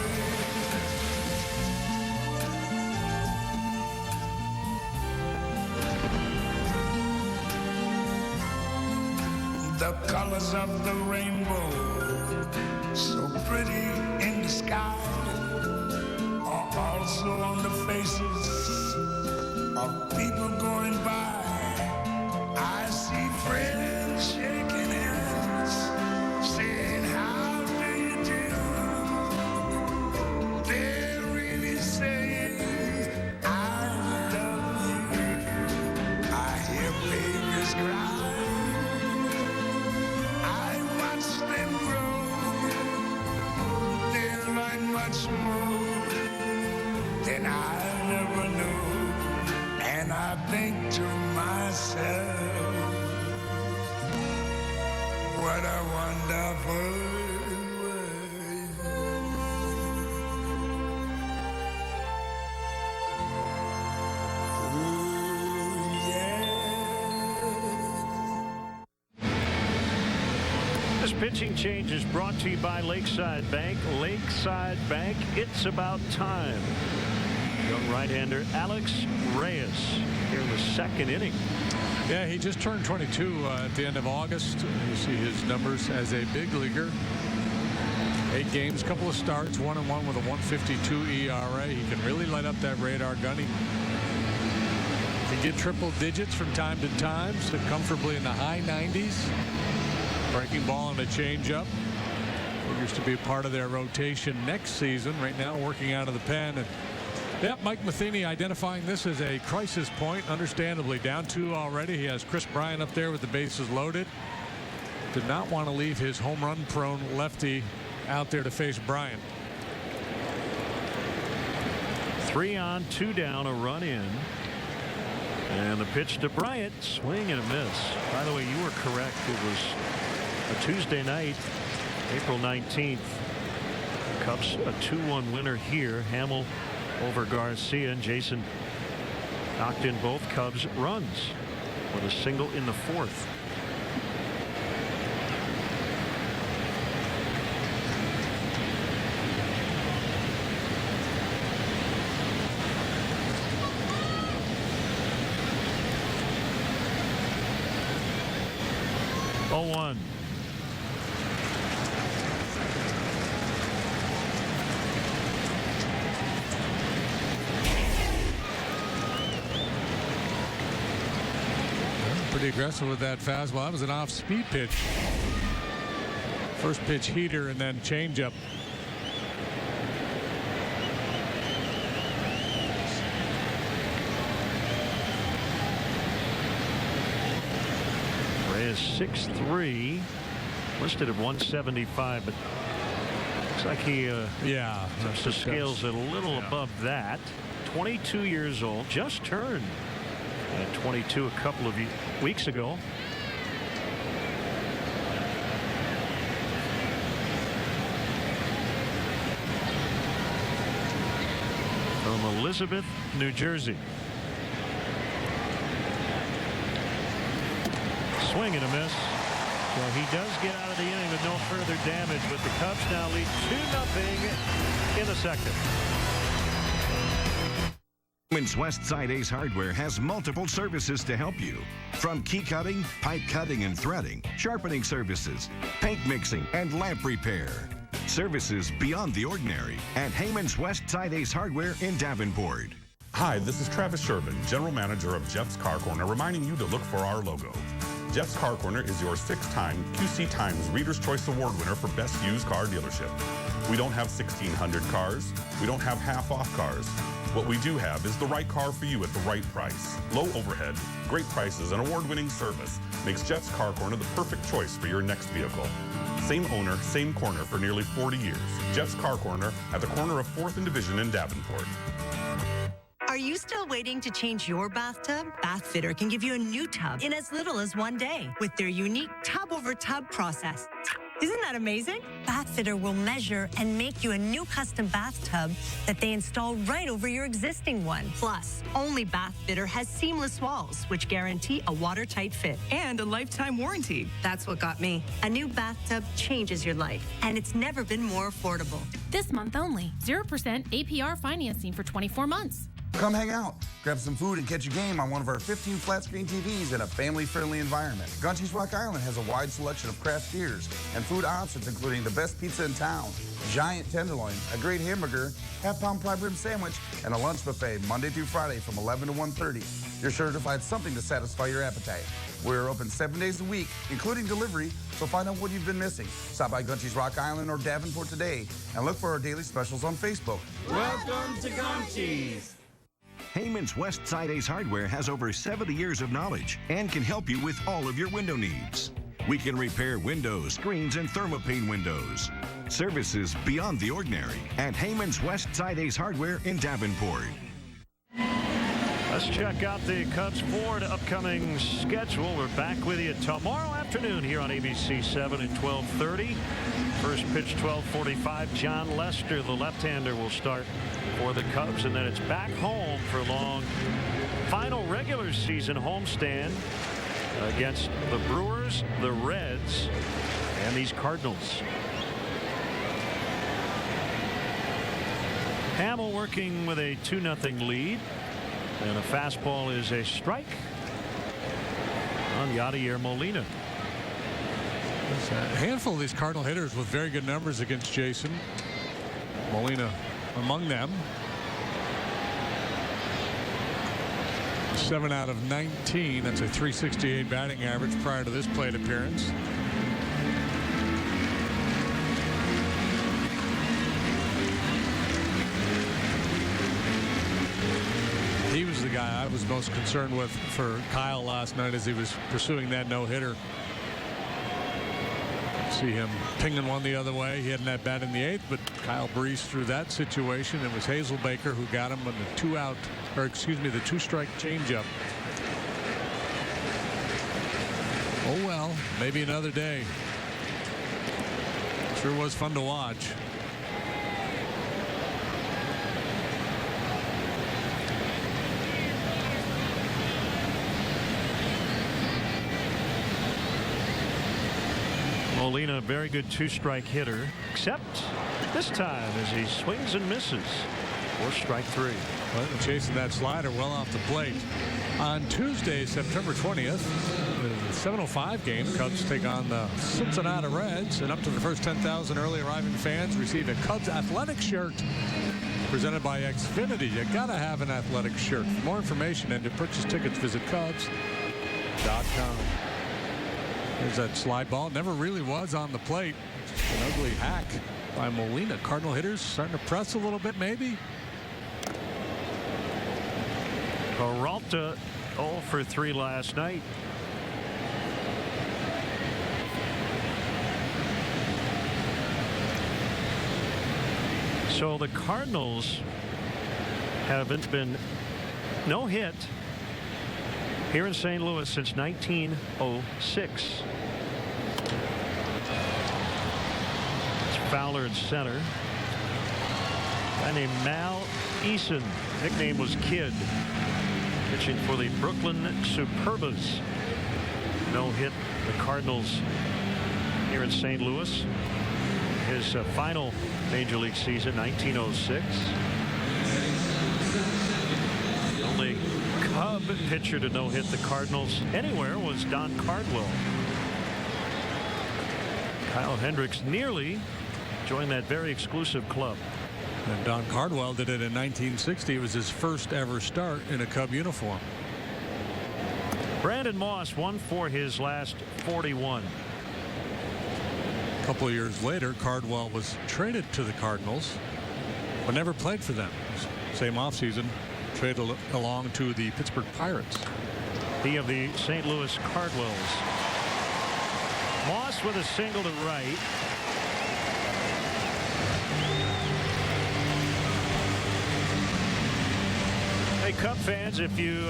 The colors of the rainbow, so pretty in the sky, are also on the faces of people going by. I see friends shaking hands, saying, how do you do? They're really saying, I love you. I hear babies cry. Much more than I never knew, and I think to myself, what a wonderful world. Ooh, yeah. This pitching change is brought to you by Lakeside Bank. Lakeside Bank, it's about time. Young right-hander Alex Reyes here in the second inning. Yeah, he just turned 22 at the end of August. You see his numbers as a big leaguer. 8 games, couple of starts, 1-1 with a 1.52 ERA. He can really light up that radar gun. He can get triple digits from time to time, so comfortably in the high 90s. Breaking ball and a changeup. Figures to be a part of their rotation next season. Right now, working out of the pen. And yep, Mike Matheny identifying this as a crisis point. Understandably, down 2 already. He has Chris Bryant up there with the bases loaded. Did not want to leave his home run prone lefty out there to face Bryant. 3 on, 2 down, a run in. And the pitch to Bryant, swing and a miss. By the way, you were correct. It was a Tuesday night, April 19th. Cubs a 2-1 winner here. Hamill over Garcia, and Jason knocked in both Cubs runs with a single in the 4th. One. Pretty aggressive with that fastball. That was an off-speed pitch. First pitch heater and then changeup. Reyes 6'3", listed at 175, but looks like he tips the scales a little above that. 22 years old, just turned 22 a couple of weeks ago. From Elizabeth, New Jersey. Swing and a miss. So he does get out of the inning with no further damage, but the Cubs now lead 2-0 in the second. Heyman's Westside Ace Hardware has multiple services to help you. From key cutting, pipe cutting and threading, sharpening services, paint mixing, and lamp repair. Services beyond the ordinary at Heyman's Westside Ace Hardware in Davenport. Hi, this is Travis Sherman, General Manager of Jeff's Car Corner, reminding you to look for our logo. Jeff's Car Corner is your 6-time QC Times Reader's Choice Award winner for Best Used Car Dealership. We don't have 1,600 cars. We don't have half-off cars. What we do have is the right car for you at the right price. Low overhead, great prices, and award-winning service makes Jeff's Car Corner the perfect choice for your next vehicle. Same owner, same corner for nearly 40 years. Jeff's Car Corner at the corner of 4th and Division in Davenport. Are you still waiting to change your bathtub? Bathfitter can give you a new tub in as little as 1 day with their unique tub-over-tub process. Isn't that amazing? Bathfitter will measure and make you a new custom bathtub that they install right over your existing one. Plus, only Bathfitter has seamless walls, which guarantee a watertight fit. And a lifetime warranty. That's what got me. A new bathtub changes your life, and it's never been more affordable. This month only. 0% APR financing for 24 months. Come hang out, grab some food, and catch a game on one of our 15 flat-screen TVs in a family-friendly environment. Gunty's Rock Island has a wide selection of craft beers and food options, including the best pizza in town, giant tenderloin, a great hamburger, half-pound prime rib sandwich, and a lunch buffet Monday through Friday from 11 to 1:30. You're sure to find something to satisfy your appetite. We're open 7 days a week, including delivery, so find out what you've been missing. Stop by Gunty's Rock Island or Davenport today and look for our daily specials on Facebook. Welcome to Gunty's. Heyman's West Side Ace Hardware has over 70 years of knowledge and can help you with all of your window needs. We can repair windows, screens, and thermopane windows. Services beyond the ordinary at Heyman's West Side Ace Hardware in Davenport. Let's check out the Cubs Ford upcoming schedule. We're back with you tomorrow afternoon here on ABC 7 at 12:30. First pitch 12:45. John Lester, the left-hander, will start for the Cubs, and then it's back home for a long final regular season homestand against the Brewers, the Reds, and these Cardinals. Hamill working with a 2-0 lead, and a fastball is a strike on Yadier Molina. There's a handful of these Cardinal hitters with very good numbers against Jason. Molina among them. 7 out of 19. That's a .368 batting average prior to this plate appearance. He was the guy I was most concerned with for Kyle last night as he was pursuing that no-hitter. See him pinging one the other way. He had an at-bat in the 8th, but Kyle breezed through that situation. It was Hazel Baker who got him on the the 2-strike changeup. Oh well, maybe another day. Sure was fun to watch. Molina, a very good 2-strike hitter, except this time as he swings and misses for strike 3. Well, chasing that slider well off the plate. On Tuesday, September 20th, the 7:05 game, Cubs take on the Cincinnati Reds, and up to the first 10,000 early arriving fans receive a Cubs athletic shirt presented by Xfinity. You gotta have an athletic shirt. For more information and to purchase tickets, visit Cubs.com. There's that slide ball. Never really was on the plate. An ugly hack by Molina. Cardinal hitters starting to press a little bit, maybe. Peralta 0 for 3 last night. So the Cardinals haven't been no hit here in St. Louis since 1906. It's Fowler at center. A guy named Mal Eason, nickname was Kid, pitching for the Brooklyn Superbas. No hit the Cardinals here in St. Louis. His final major league season, 1906. The only Cub pitcher to no hit the Cardinals anywhere was Don Cardwell. Kyle Hendricks nearly joined that very exclusive club. And Don Cardwell did it in 1960. It was his first ever start in a Cub uniform. Brandon Moss won for his last 41. A couple of years later, Cardwell was traded to the Cardinals, but never played for them. Same offseason, traded along to the Pittsburgh Pirates. He of the St. Louis Cardinals. Moss with a single to right. Hey, Cub fans, if you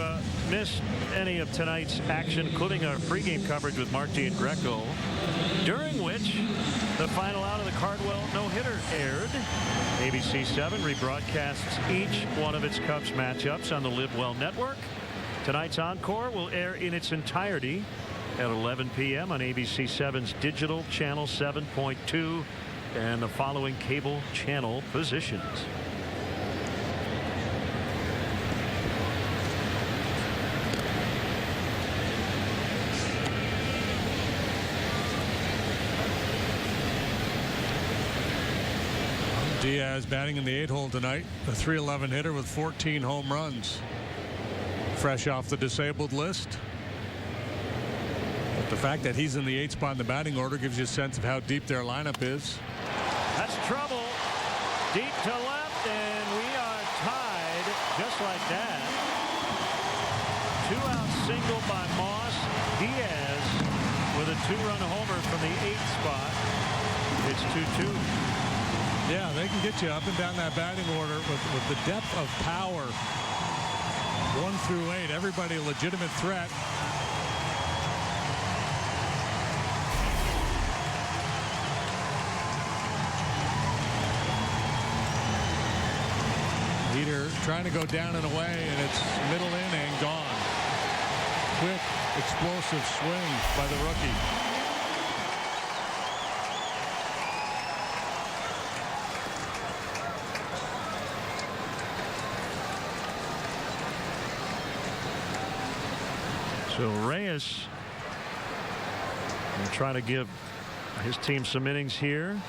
missed any of tonight's action, including our pregame coverage with Mark G and Greco, during which the final out of the Cardwell no-hitter aired, ABC 7 rebroadcasts each one of its Cubs matchups on the Live Well Network. Tonight's encore will air in its entirety at 11 p.m. on ABC 7's digital channel 7.2 and the following cable channel positions. Diaz batting in the 8-hole tonight, a .311 hitter with 14 home runs. Fresh off the disabled list. But the fact that he's in the 8th spot in the batting order gives you a sense of how deep their lineup is. That's trouble. Deep to left, and we are tied just like that. 2-out single by Moss. Diaz with a 2-run homer from the 8th spot. It's 2-2. Yeah, they can get you up and down that batting order with the depth of power. 1 through 8, everybody a legitimate threat. Heater trying to go down and away, and it's middle inning, gone. Quick, explosive swing by the rookie. So Reyes will try to give his team some innings here.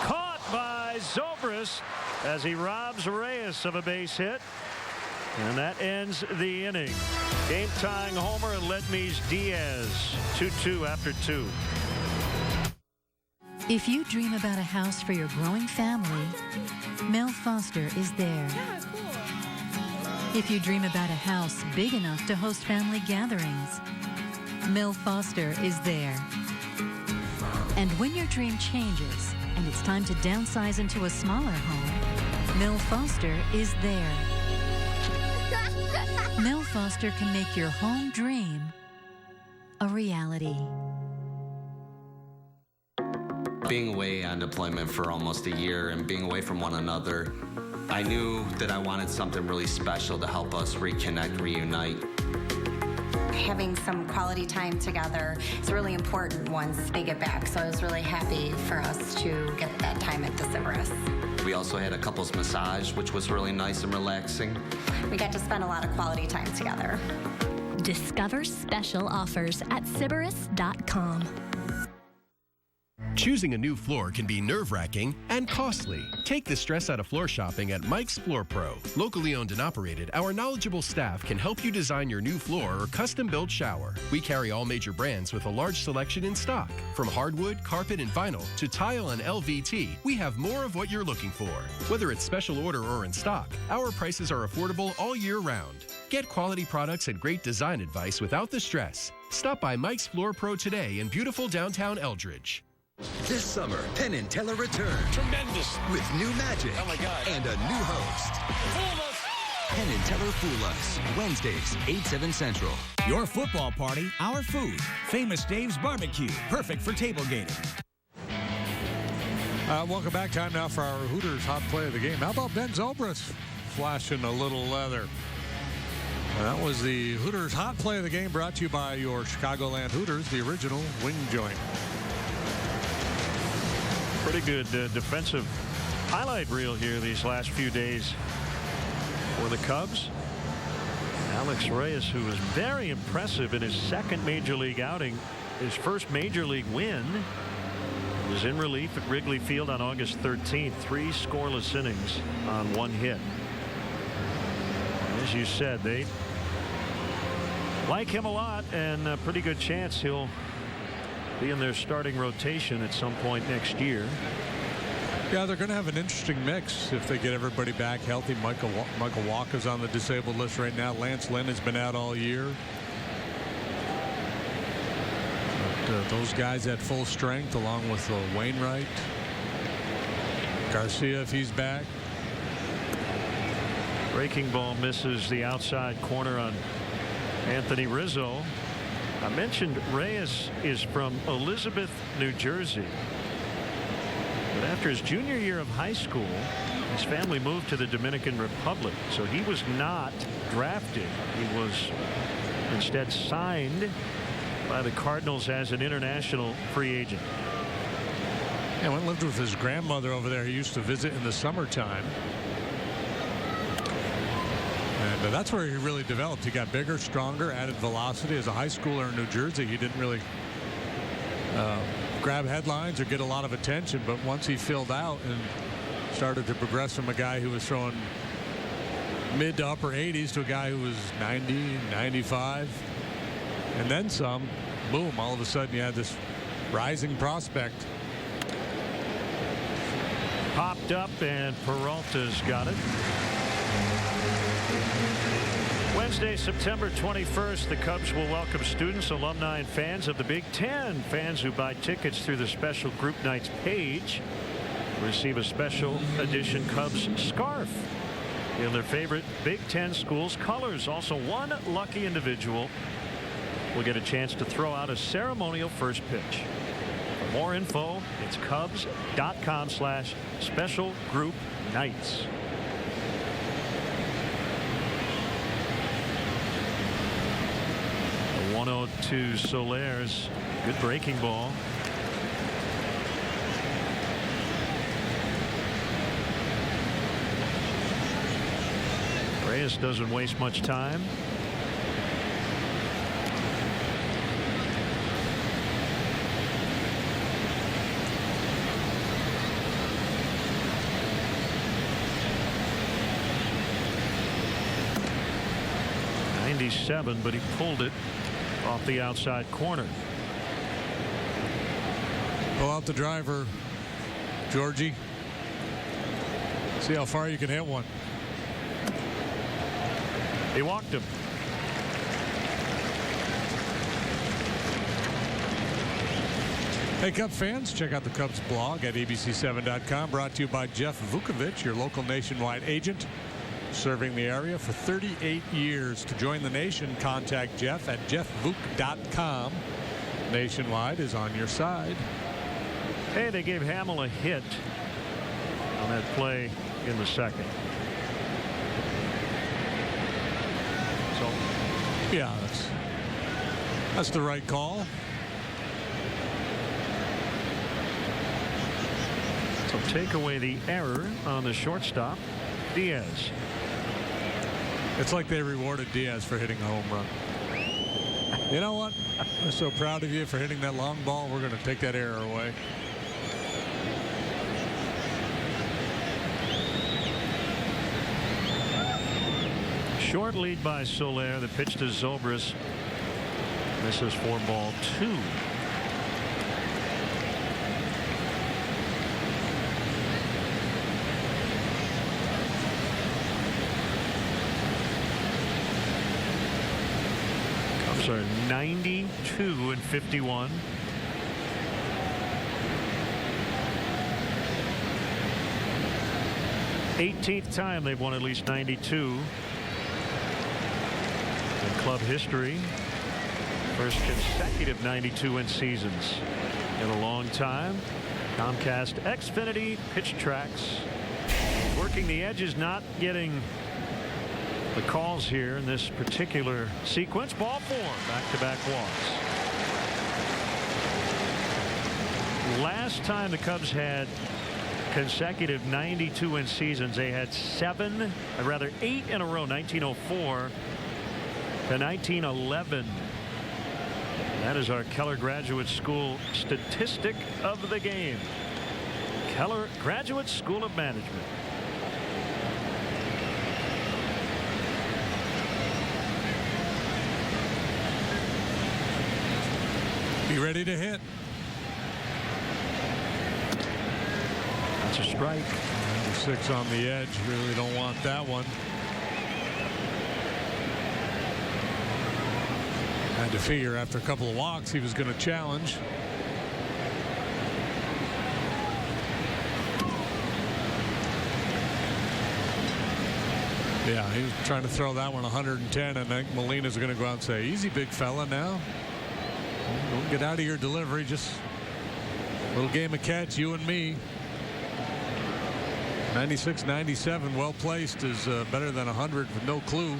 Caught by Zobrist as he robs Reyes of a base hit. And that ends the inning. Game-tying homer and led me's Diaz. 2-2 after 2. If you dream about a house for your growing family, Mel Foster is there. If you dream about a house big enough to host family gatherings, Mel Foster is there. And when your dream changes and it's time to downsize into a smaller home, Mel Foster is there. Mel Foster can make your home dream a reality. Being away on deployment for almost a year and being away from one another, I knew that I wanted something really special to help us reconnect, reunite. Having some quality time together is really important once they get back, so I was really happy for us to get that time at the Sybaris. We also had a couples massage, which was really nice and relaxing. We got to spend a lot of quality time together. Discover special offers at Sybaris.com. Choosing a new floor can be nerve-wracking and costly. Take the stress out of floor shopping at Mike's Floor Pro. Locally owned and operated, our knowledgeable staff can help you design your new floor or custom-built shower. We carry all major brands with a large selection in stock. From hardwood, carpet, and vinyl to tile and LVT, we have more of what you're looking for. Whether it's special order or in stock, our prices are affordable all year round. Get quality products and great design advice without the stress. Stop by Mike's Floor Pro today in beautiful downtown Eldridge. This summer, Penn and Teller return. Tremendous. With new magic. Oh my God. And a new host. Fool us. Penn and Teller Fool Us. Wednesdays, 8, 7 Central. Your football party, our food. Famous Dave's Barbecue. Perfect for tailgating. Welcome back. Time now for our Hooters hot play of the game. How about Ben Zobrist flashing a little leather? That was the Hooters hot play of the game, brought to you by your Chicagoland Hooters, the original wing joint. Pretty good defensive highlight reel here these last few days for the Cubs. Alex Reyes, who was very impressive in his second major league outing, his first major league win, was in relief at Wrigley Field on August 13th. 3 scoreless innings on 1 hit. As you said, they like him a lot, and a pretty good chance he'll be in their starting rotation at some point next year. Yeah, they're going to have an interesting mix if they get everybody back healthy. Michael Walker's on the disabled list right now. Lance Lynn has been out all year. But, those guys at full strength, along with Wainwright, Garcia, if he's back. Breaking ball misses the outside corner on Anthony Rizzo. I mentioned Reyes is from Elizabeth, New Jersey. But after his junior year of high school, his family moved to the Dominican Republic. So he was not drafted. He was instead signed by the Cardinals as an international free agent. Yeah, went and lived with his grandmother over there. He used to visit in the summertime. And that's where he really developed. He got bigger, stronger, added velocity. As a high schooler in New Jersey, he didn't really grab headlines or get a lot of attention. But once he filled out and started to progress from a guy who was throwing mid to upper 80s to a guy who was 90, 95, and then some, boom, all of a sudden you had this rising prospect. Popped up, and Peralta's got it. Wednesday, September 21st, the Cubs will welcome students, alumni, and fans of the Big Ten. Fans who buy tickets through the special Group Nights page receive a special edition Cubs scarf in their favorite Big Ten schools' colors. Also, one lucky individual will get a chance to throw out a ceremonial first pitch. For more info, it's Cubs.com/special group nights. The 102 Solaire's good breaking ball. Reyes doesn't waste much time. But he pulled it off the outside corner. Pull out the driver, Georgie. See how far you can hit one. He walked him. Hey, Cub fans, check out the Cubs blog at abc7.com. Brought to you by Jeff Vukovich, your local nationwide agent, serving the area for 38 years. To join the nation, contact Jeff at jeffvuk.com. Nationwide is on your side. Hey, they gave Hamill a hit on that play in the second. So, yeah, that's the right call. So take away the error on the shortstop, Diaz. It's like they rewarded Diaz for hitting a home run. You know what? We're so proud of you for hitting that long ball. We're going to take that error away. Short lead by Soler. The pitch to Zobrist. This is for ball 2. Are 92-51. Eighteenth time they've won at least 92 in club history. First consecutive 92-win seasons in a long time. Comcast Xfinity pitch tracks. Working the edges, not getting the calls here in this particular sequence. Ball 4, back-to-back walks. Last time the Cubs had consecutive 92-win seasons, they had 8 in a row, 1904 to 1911. That is our Keller Graduate School statistic of the game. Keller Graduate School of Management. Be ready to hit. That's a strike. 6 on the edge. Really don't want that one. Had to figure after a couple of walks he was going to challenge. Yeah, he was trying to throw that one 110, and I think Molina's going to go out and say, easy, big fella, now. Don't get out of your delivery. Just a little game of catch, you and me. 96, 97, well placed, is better than 100 with no clue.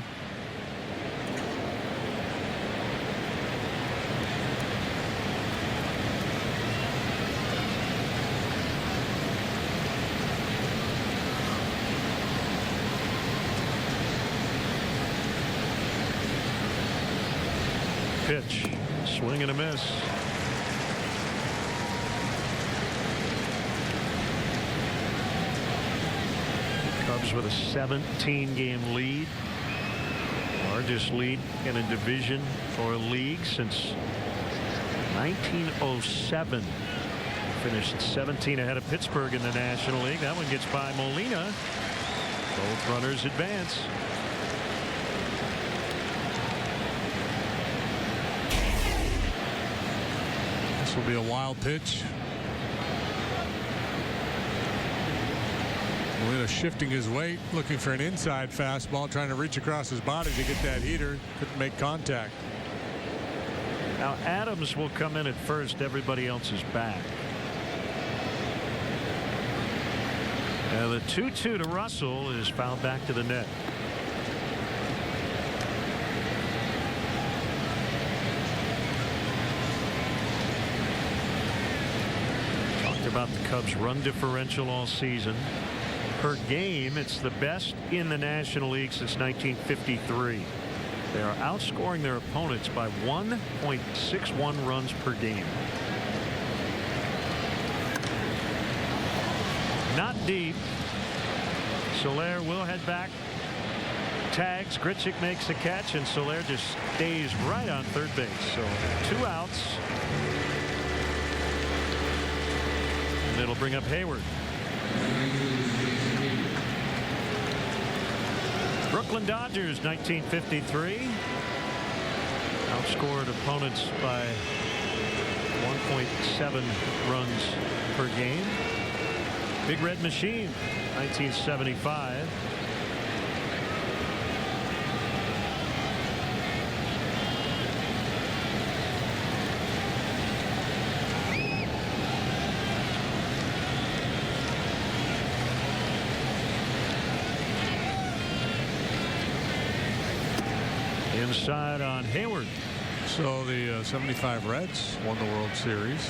Pitch, swing and a miss. Cubs with a 17-game lead. Largest lead in a division or a league since 1907. Finished 17 ahead of Pittsburgh in the National League. That one gets by Molina. Both runners advance. This will be a wild pitch. Molina shifting his weight, looking for an inside fastball, trying to reach across his body to get that heater. Couldn't make contact. Now Adams will come in at first. Everybody else is back. And the 2-2 to Russell is fouled back to the net. Talked about the Cubs' run differential all season. Per game, it's the best in the National League since 1953. They are outscoring their opponents by 1.61 runs per game. Not deep. Soler will head back. Tags. Grichuk makes the catch, and Soler just stays right on third base. So 2 outs. And it'll bring up Hayward. Brooklyn Dodgers, 1953. Outscored opponents by 1.7 runs per game. Big Red Machine, 1975. Inside on Hayward. So the 75 Reds won the World Series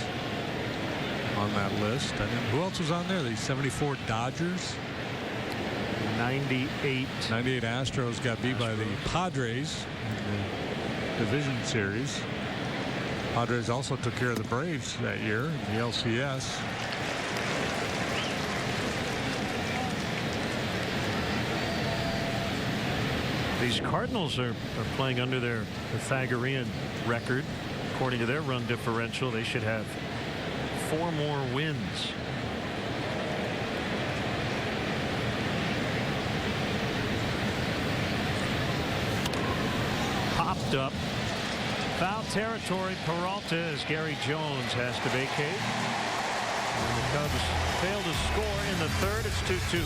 on that list. And then who else was on there? The 74 Dodgers. 98 Astros got beat by the Padres in the division series. Padres also took care of the Braves that year in the LCS. These Cardinals are playing under their Pythagorean record. According to their run differential, they should have 4 more wins. Popped up. Foul territory. Peralta as Gary Jones has to vacate. And the Cubs fail to score in the third. It's 2-2.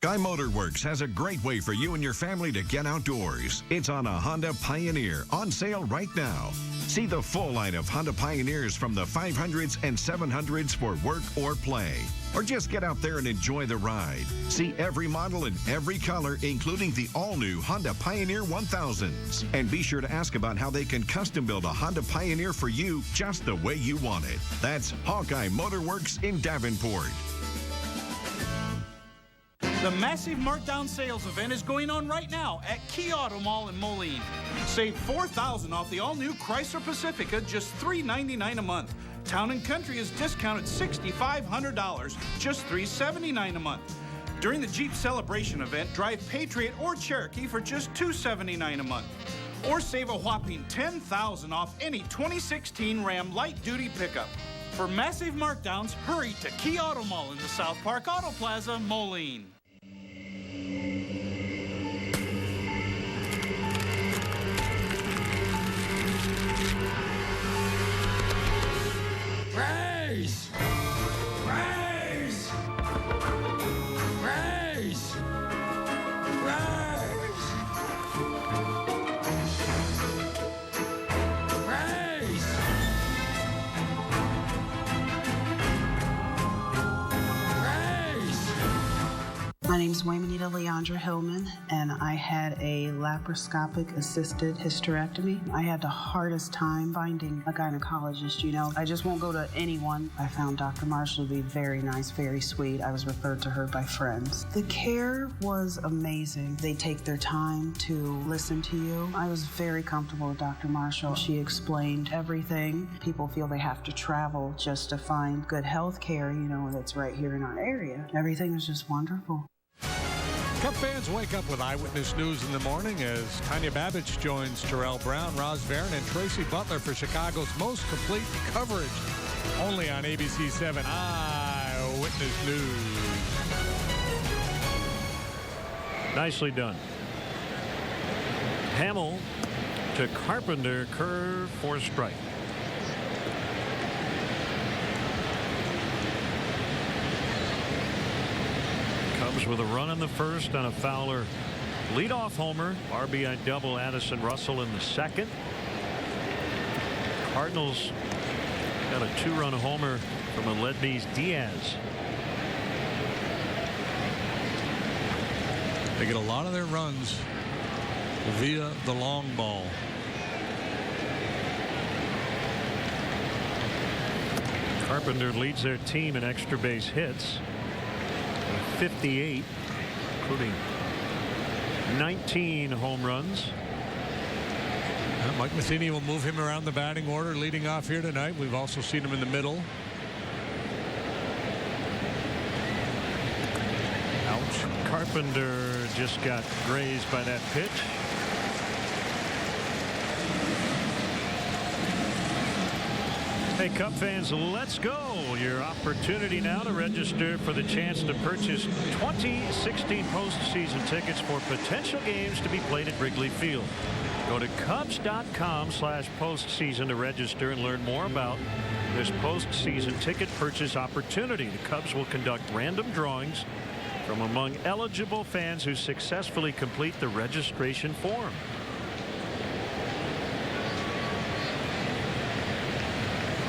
Guy Motor Works has a great way for you and your family to get outdoors. It's on a Honda Pioneer, on sale right now. See the full line of Honda Pioneers from the 500s and 700s for work or play. Or just get out there and enjoy the ride. See every model in every color, including the all-new Honda Pioneer 1000s. And be sure to ask about how they can custom build a Honda Pioneer for you just the way you want it. That's Hawkeye Motor Works in Davenport. The massive markdown sales event is going on right now at Key Auto Mall in Moline. Save $4,000 off the all-new Chrysler Pacifica, just $399 a month. Town & Country is discounted $6,500, just $379 a month. During the Jeep Celebration event, drive Patriot or Cherokee for just $279 a month. Or save a whopping $10,000 off any 2016 Ram light-duty pickup. For massive markdowns, hurry to Key Auto Mall in the South Park Auto Plaza, Moline. Raise! Raise! My name is Waymanita Leandra Hillman, and I had a laparoscopic assisted hysterectomy. I had the hardest time finding a gynecologist, you know. I just won't go to anyone. I found Dr. Marshall to be very nice, very sweet. I was referred to her by friends. The care was amazing. They take their time to listen to you. I was very comfortable with Dr. Marshall. She explained everything. People feel they have to travel just to find good health care, you know, that's right here in our area. Everything was just wonderful. Cub fans wake up with eyewitness news in the morning as Tanya Babich joins Terrell Brown, Roz Varon, and Tracy Butler for Chicago's most complete coverage. Only on ABC 7 Eyewitness News. Nicely done. Hamill to Carpenter, curve for strike. Cubs with a run in the first on a Fowler leadoff homer. RBI double Addison Russell in the second. Cardinals got a 2-run homer from Aledmys Diaz. They get a lot of their runs via the long ball. Carpenter leads their team in extra base hits. 58, including 19 home runs. Mike Matheny will move him around the batting order leading off here tonight. We've also seen him in the middle. Ouch. Carpenter just got grazed by that pitch. Hey, Cub fans, let's go. Your opportunity now to register for the chance to purchase 2016 postseason tickets for potential games to be played at Wrigley Field. Go to Cubs.com/postseason to register and learn more about this postseason ticket purchase opportunity. The Cubs will conduct random drawings from among eligible fans who successfully complete the registration form.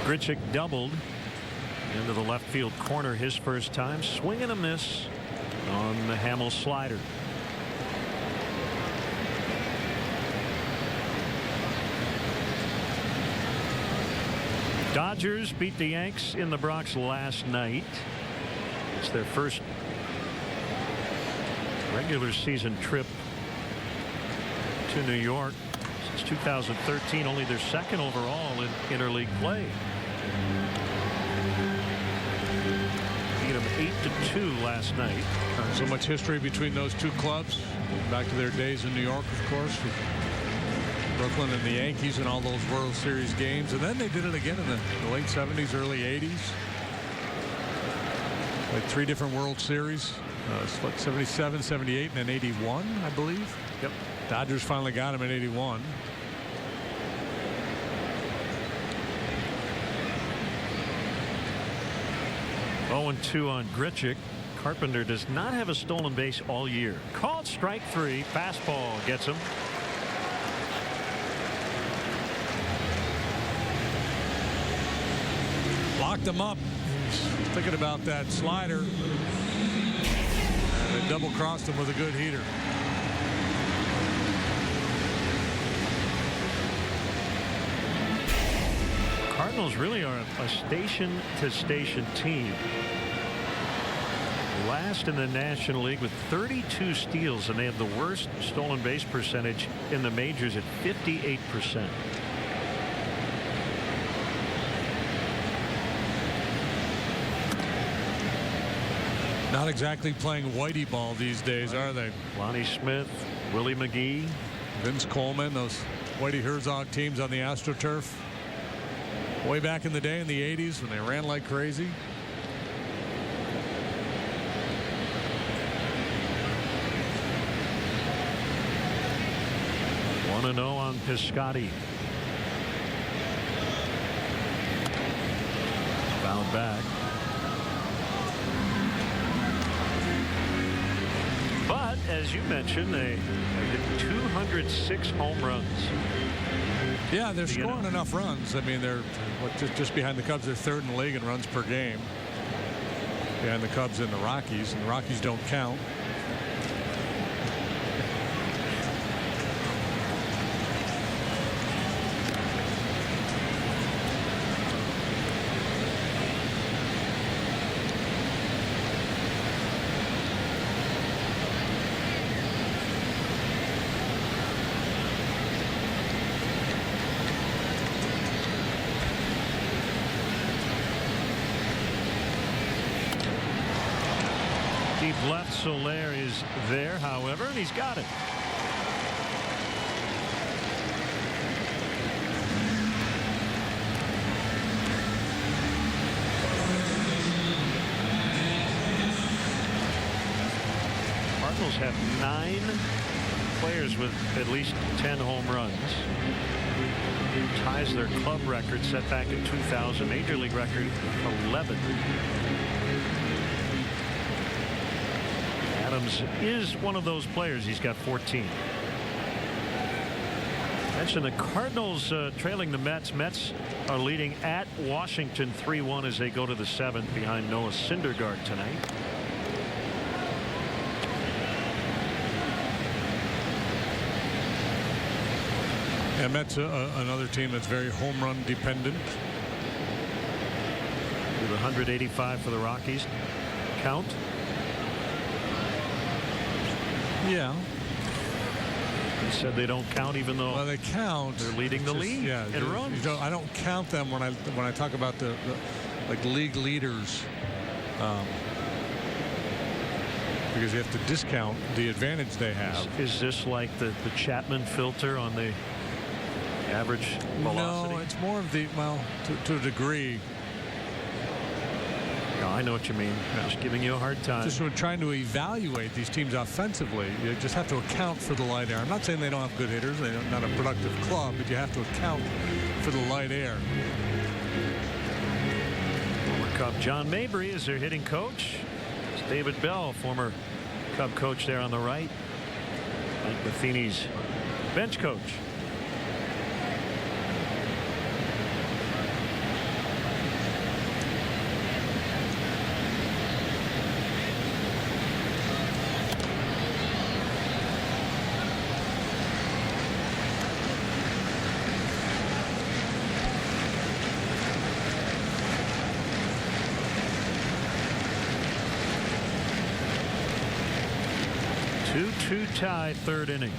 Grichuk doubled into the left field corner his first time, swing and a miss on the Hamill slider. Dodgers beat the Yanks in the Bronx last night. It's their first regular season trip to New York since 2013, only their second overall in interleague play. Beat them 8-2 last night. So much history between those two clubs. Back to their days in New York, of course, with Brooklyn and the Yankees and all those World Series games. And then they did it again in the late 70s, early 80s. Like 3 different World Series. 77, 78, and then 81, I believe. Yep. Dodgers finally got him in 81. Oh, 2 on Grichuk. Carpenter does not have a stolen base all year. Called strike 3. Fastball gets him. Locked him up. He's thinking about that slider. And it double crossed him with a good heater. Cardinals really are a station-to-station team. Last in the National League with 32 steals, and they have the worst stolen base percentage in the majors at 58%. Not exactly playing whitey ball these days, are they? Lonnie Smith, Willie McGee, Vince Coleman, those Whitey Herzog teams on the AstroTurf. Way back in the day in the 80s when they ran like crazy. One 1-0 on Piscotty. Fouled back. But as you mentioned, they hit 206 home runs. Yeah, they're scoring enough runs. I mean, they're just behind the Cubs. They're 3rd in the league in runs per game. Behind the Cubs and the Rockies don't count. Deep left, Soler is there, however, and he's got it. Cardinals have 9 players with at least 10 home runs. Ties their club record set back in 2000. Major League record 11. Adams is one of those players. He's got 14. Mentioned the Cardinals trailing the Mets. Mets are leading at Washington 3-1 as they go to the 7th behind Noah Syndergaard tonight. And Mets another team that's very home run dependent. With 185 for the Rockies. Count. Yeah. He said they don't count, even though they count. They're leading the league in runs. I don't count them when I talk about the like league leaders, because you have to discount the advantage they have. Is this like the Chapman filter on the average velocity? No, it's more of the, well, to a degree. No, I know what you mean. Just giving you a hard time. Just when trying to evaluate these teams offensively, you just have to account for the light air. I'm not saying they don't have good hitters. They're not a productive club, but you have to account for the light air. Former Cub John Mabry is their hitting coach. It's David Bell, former Cub coach there on the right. Mike Matheny's bench coach. Tie, 3rd inning.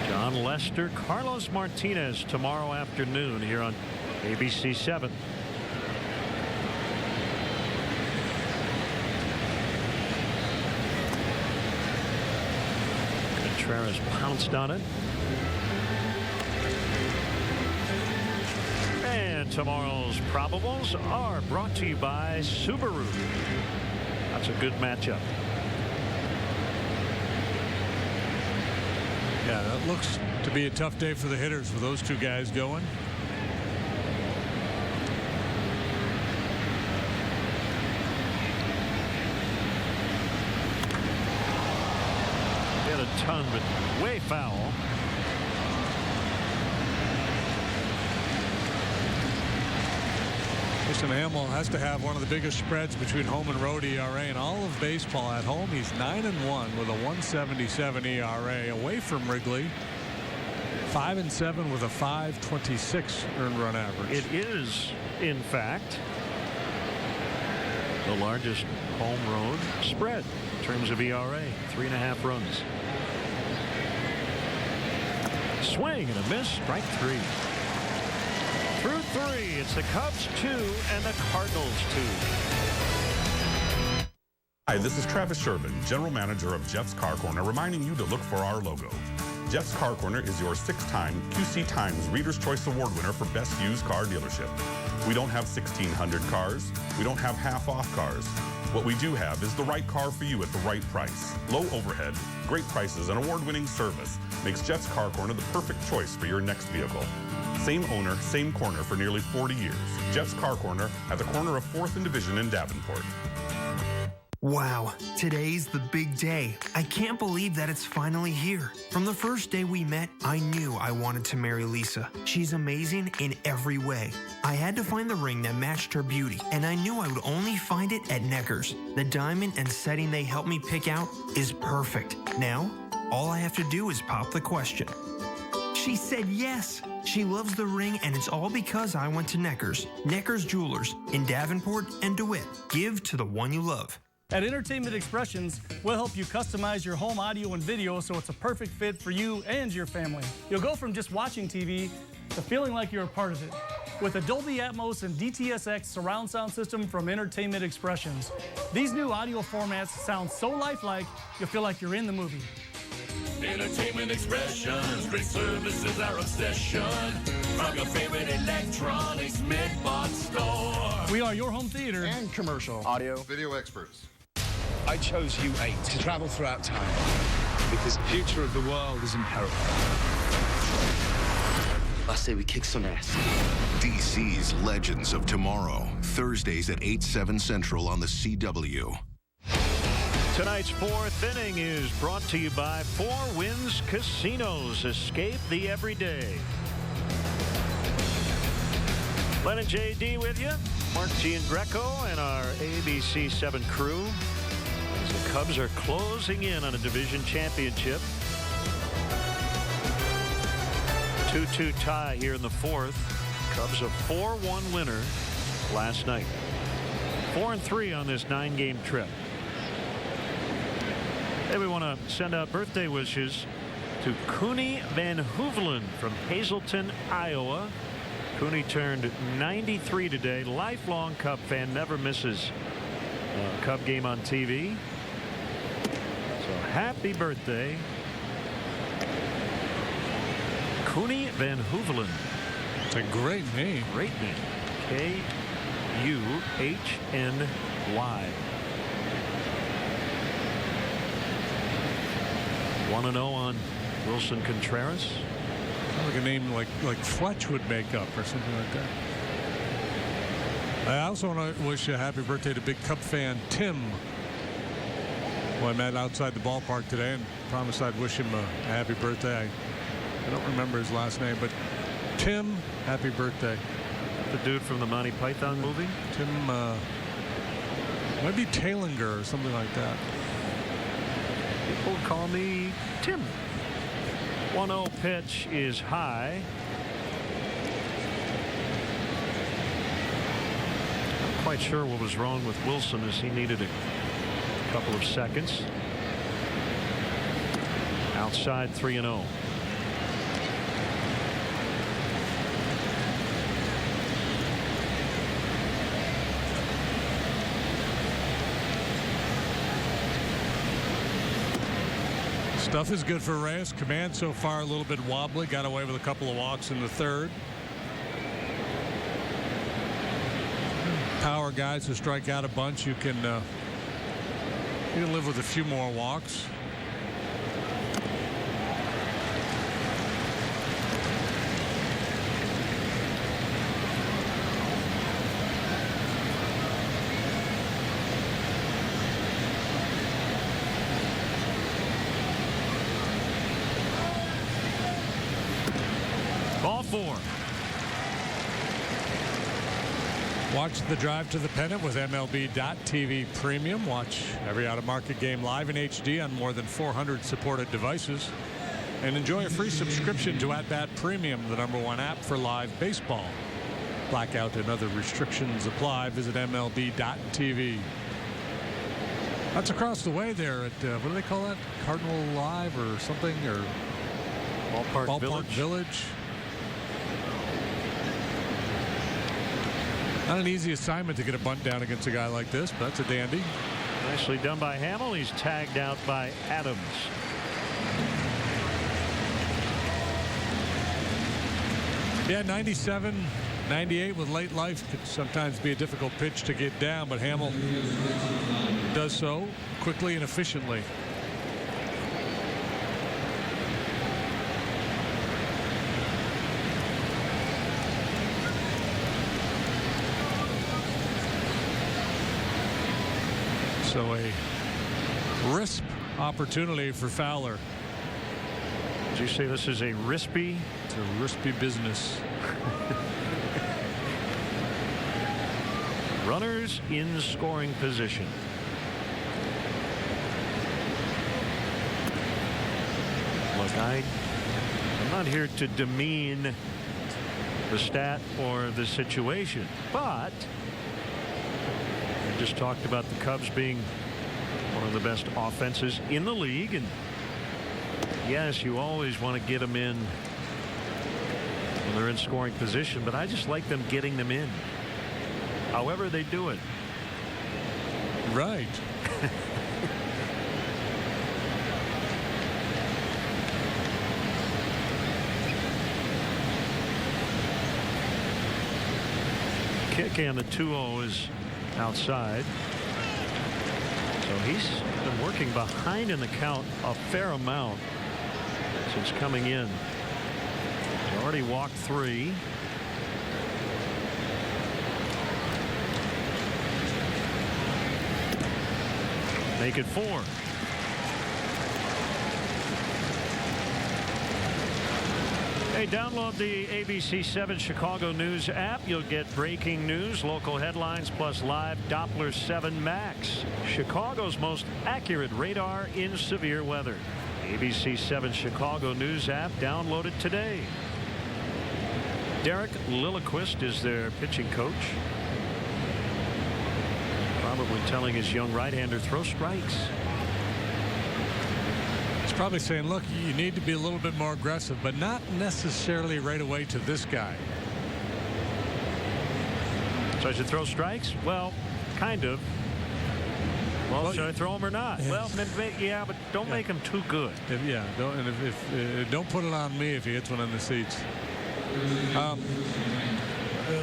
John Lester, Carlos Martinez tomorrow afternoon here on ABC 7. Contreras pounced on it. And tomorrow's probables are brought to you by Subaru. That's a good matchup. Yeah, that looks to be a tough day for the hitters with those two guys going. Hit a ton, but way foul. Listen, Hamill has to have one of the biggest spreads between home and road ERA in all of baseball. At home, he's 9-1 with a 1.77 ERA. Away from Wrigley, 5-7 with a 5.26 earned run average. It is, in fact, the largest home road spread in terms of ERA. 3.5 runs. Swing and a miss. Strike 3. Through 3, it's the Cubs 2 and the Cardinals 2. Hi, this is Travis Shervin, General Manager of Jeff's Car Corner, reminding you to look for our logo. Jeff's Car Corner is your 6-time QC Times Reader's Choice Award winner for Best Used Car Dealership. We don't have 1,600 cars. We don't have half-off cars. What we do have is the right car for you at the right price. Low overhead, great prices, and award-winning service makes Jeff's Car Corner the perfect choice for your next vehicle. Same owner, same corner for nearly 40 years. Jeff's Car Corner at the corner of 4th and Division in Davenport. Wow, today's the big day. I can't believe that it's finally here. From the first day we met, I knew I wanted to marry Lisa. She's amazing in every way. I had to find the ring that matched her beauty, and I knew I would only find it at Necker's. The diamond and setting they helped me pick out is perfect. Now, all I have to do is pop the question. She said yes. She loves the ring, and it's all because I went to Necker's. Necker's Jewelers in Davenport and DeWitt. Give to the one you love. At Entertainment Expressions, we'll help you customize your home audio and video so it's a perfect fit for you and your family. You'll go from just watching TV to feeling like you're a part of it. with a Dolby Atmos and DTS:X surround sound system from Entertainment Expressions. These new audio formats sound so lifelike, you'll feel like you're in the movie. Entertainment Expressions, great services, our obsession. From your favorite electronics mid-box store. We are your home theater and commercial audio video experts. I chose U8 to travel throughout time because the future of the world is in peril. I say we kick some ass. DC's Legends of Tomorrow, Thursdays at 8/7 Central on the CW. Tonight's fourth inning is brought to you by Four Winds Casinos. Escape the everyday. Len and JD with you. Mark G and Greco and our ABC 7 crew. As the Cubs are closing in on a division championship. 2-2 tie here in the fourth. Cubs a 4-1 winner last night. 4-3 on this 9-game trip. Hey, we want to send out birthday wishes to Cooney Van Hoevelen from Hazleton, Iowa. Cooney turned 93 today. Lifelong Cub fan, never misses a Cub game on TV. So happy birthday, Cooney Van Hoevelen. It's a great name. Great name. K-U-H-N-Y. 1-0 on Wilson Contreras. Sounds like a name like Fletch would make up or something like that. I also want to wish a happy birthday to big Cub fan Tim, who I met outside the ballpark today and promised I'd wish him a happy birthday. I don't remember his last name, but Tim, happy birthday. The dude from the Monty Python movie? Tim, maybe Tailinger or something like that. People call me Tim. 1-0 pitch is high. Not quite sure what was wrong with Wilson as he needed a couple of seconds. Outside 3-0. Stuff is good for Reyes. Command so far a little bit wobbly. Got away with a couple of walks in the third. Power guys who strike out a bunch. You can live with a few more walks. Ball four. Watch the drive to the pennant with MLB.TV Premium. Watch every out-of-market game live in HD on more than 400 supported devices. And enjoy a free subscription to @Bat Premium, the #1 app for live baseball. Blackout and other restrictions apply. Visit MLB.TV. That's across the way there at, what do they call that? Cardinal Live or something? Or Ballpark Village. Not an easy assignment to get a bunt down against a guy like this, but that's a dandy. Nicely done by Hamill. He's tagged out by Adams. Yeah, 97, 98 with late life could sometimes be a difficult pitch to get down, but Hamill does so quickly and efficiently. So a risp opportunity for Fowler. Did you say this is a rispy? It's a rispy business. Runners in scoring position. Look, I'm not here to demean the stat or the situation, but we just talked about the Cubs being one of the best offenses in the league, and yes, you always want to get them in when they're in scoring position, but I just like them getting them in. However they do it. Right. Kick and the 2-0 is outside. So he's been working behind in the count a fair amount since coming in. He's already walked 3. Make it 4. Hey, download the ABC 7 Chicago News app. You'll get breaking news, local headlines, plus live Doppler 7 Max. Chicago's most accurate radar in severe weather. ABC 7 Chicago News app. Download it today. Derek Lilliquist is their pitching coach. Probably telling his young right-hander throw strikes. He's probably saying, look, you need to be a little bit more aggressive, but not necessarily right away to this guy. So I should throw strikes? Well, kind of. Well, should I throw them or not? Yeah. Well, yeah, but don't make them too good. Don't put it on me if he hits one in the seats.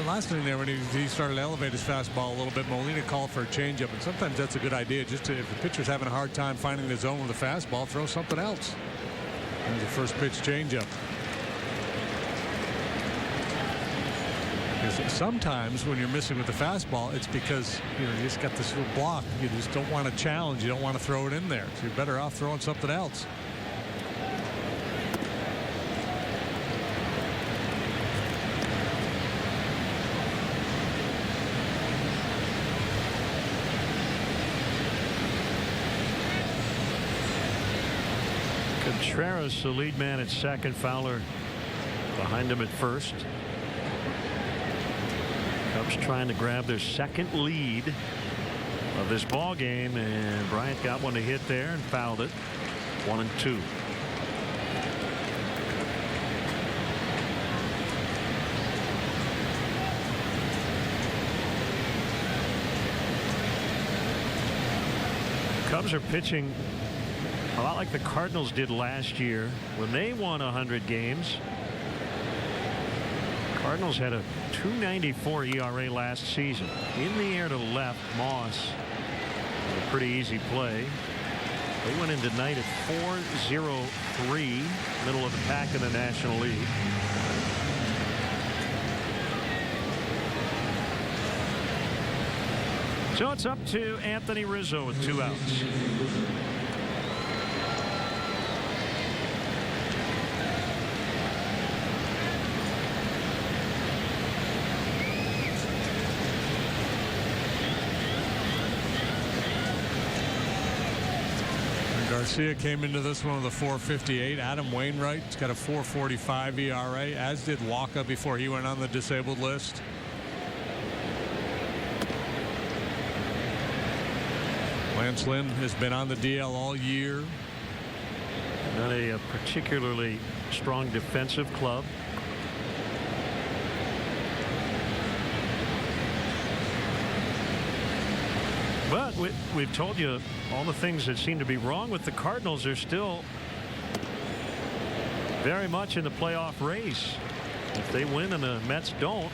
Last inning there, when he started to elevate his fastball a little bit, Molina called for a changeup, and sometimes that's a good idea. Just to, if the pitcher's having a hard time finding the zone with the fastball, throw something else. There's the first pitch changeup. Because sometimes when you're missing with the fastball, it's because you just got this little block. You just don't want to challenge. You don't want to throw it in there. So you're better off throwing something else. Contreras, the lead man at second. Fowler behind him at first. Cubs trying to grab their second lead of this ball game, and Bryant got one to hit there and fouled it. 1-2. Cubs are pitching a lot like the Cardinals did last year when they won 100 games. Cardinals had a 2.94 ERA last season. In the air to left, Moss, a pretty easy play. They went into tonight at 4.03, middle of the pack in the National League. So it's up to Anthony Rizzo with 2 outs. Garcia came into this one with a 4.58. Adam Wainwright's got a 4.45 ERA, as did Waka before he went on the disabled list. Lance Lynn has been on the DL all year. Not a particularly strong defensive club. But we've told you all the things that seem to be wrong with the Cardinals. They're still very much in the playoff race. If they win and the Mets don't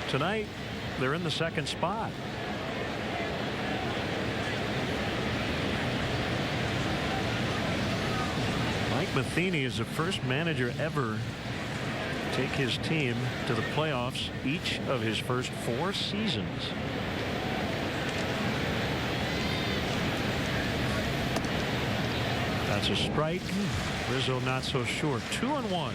tonight, they're in the second spot. Mike Matheny is the first manager ever to take his team to the playoffs each of his first 4 seasons. That's a strike. Rizzo not so sure. 2-1.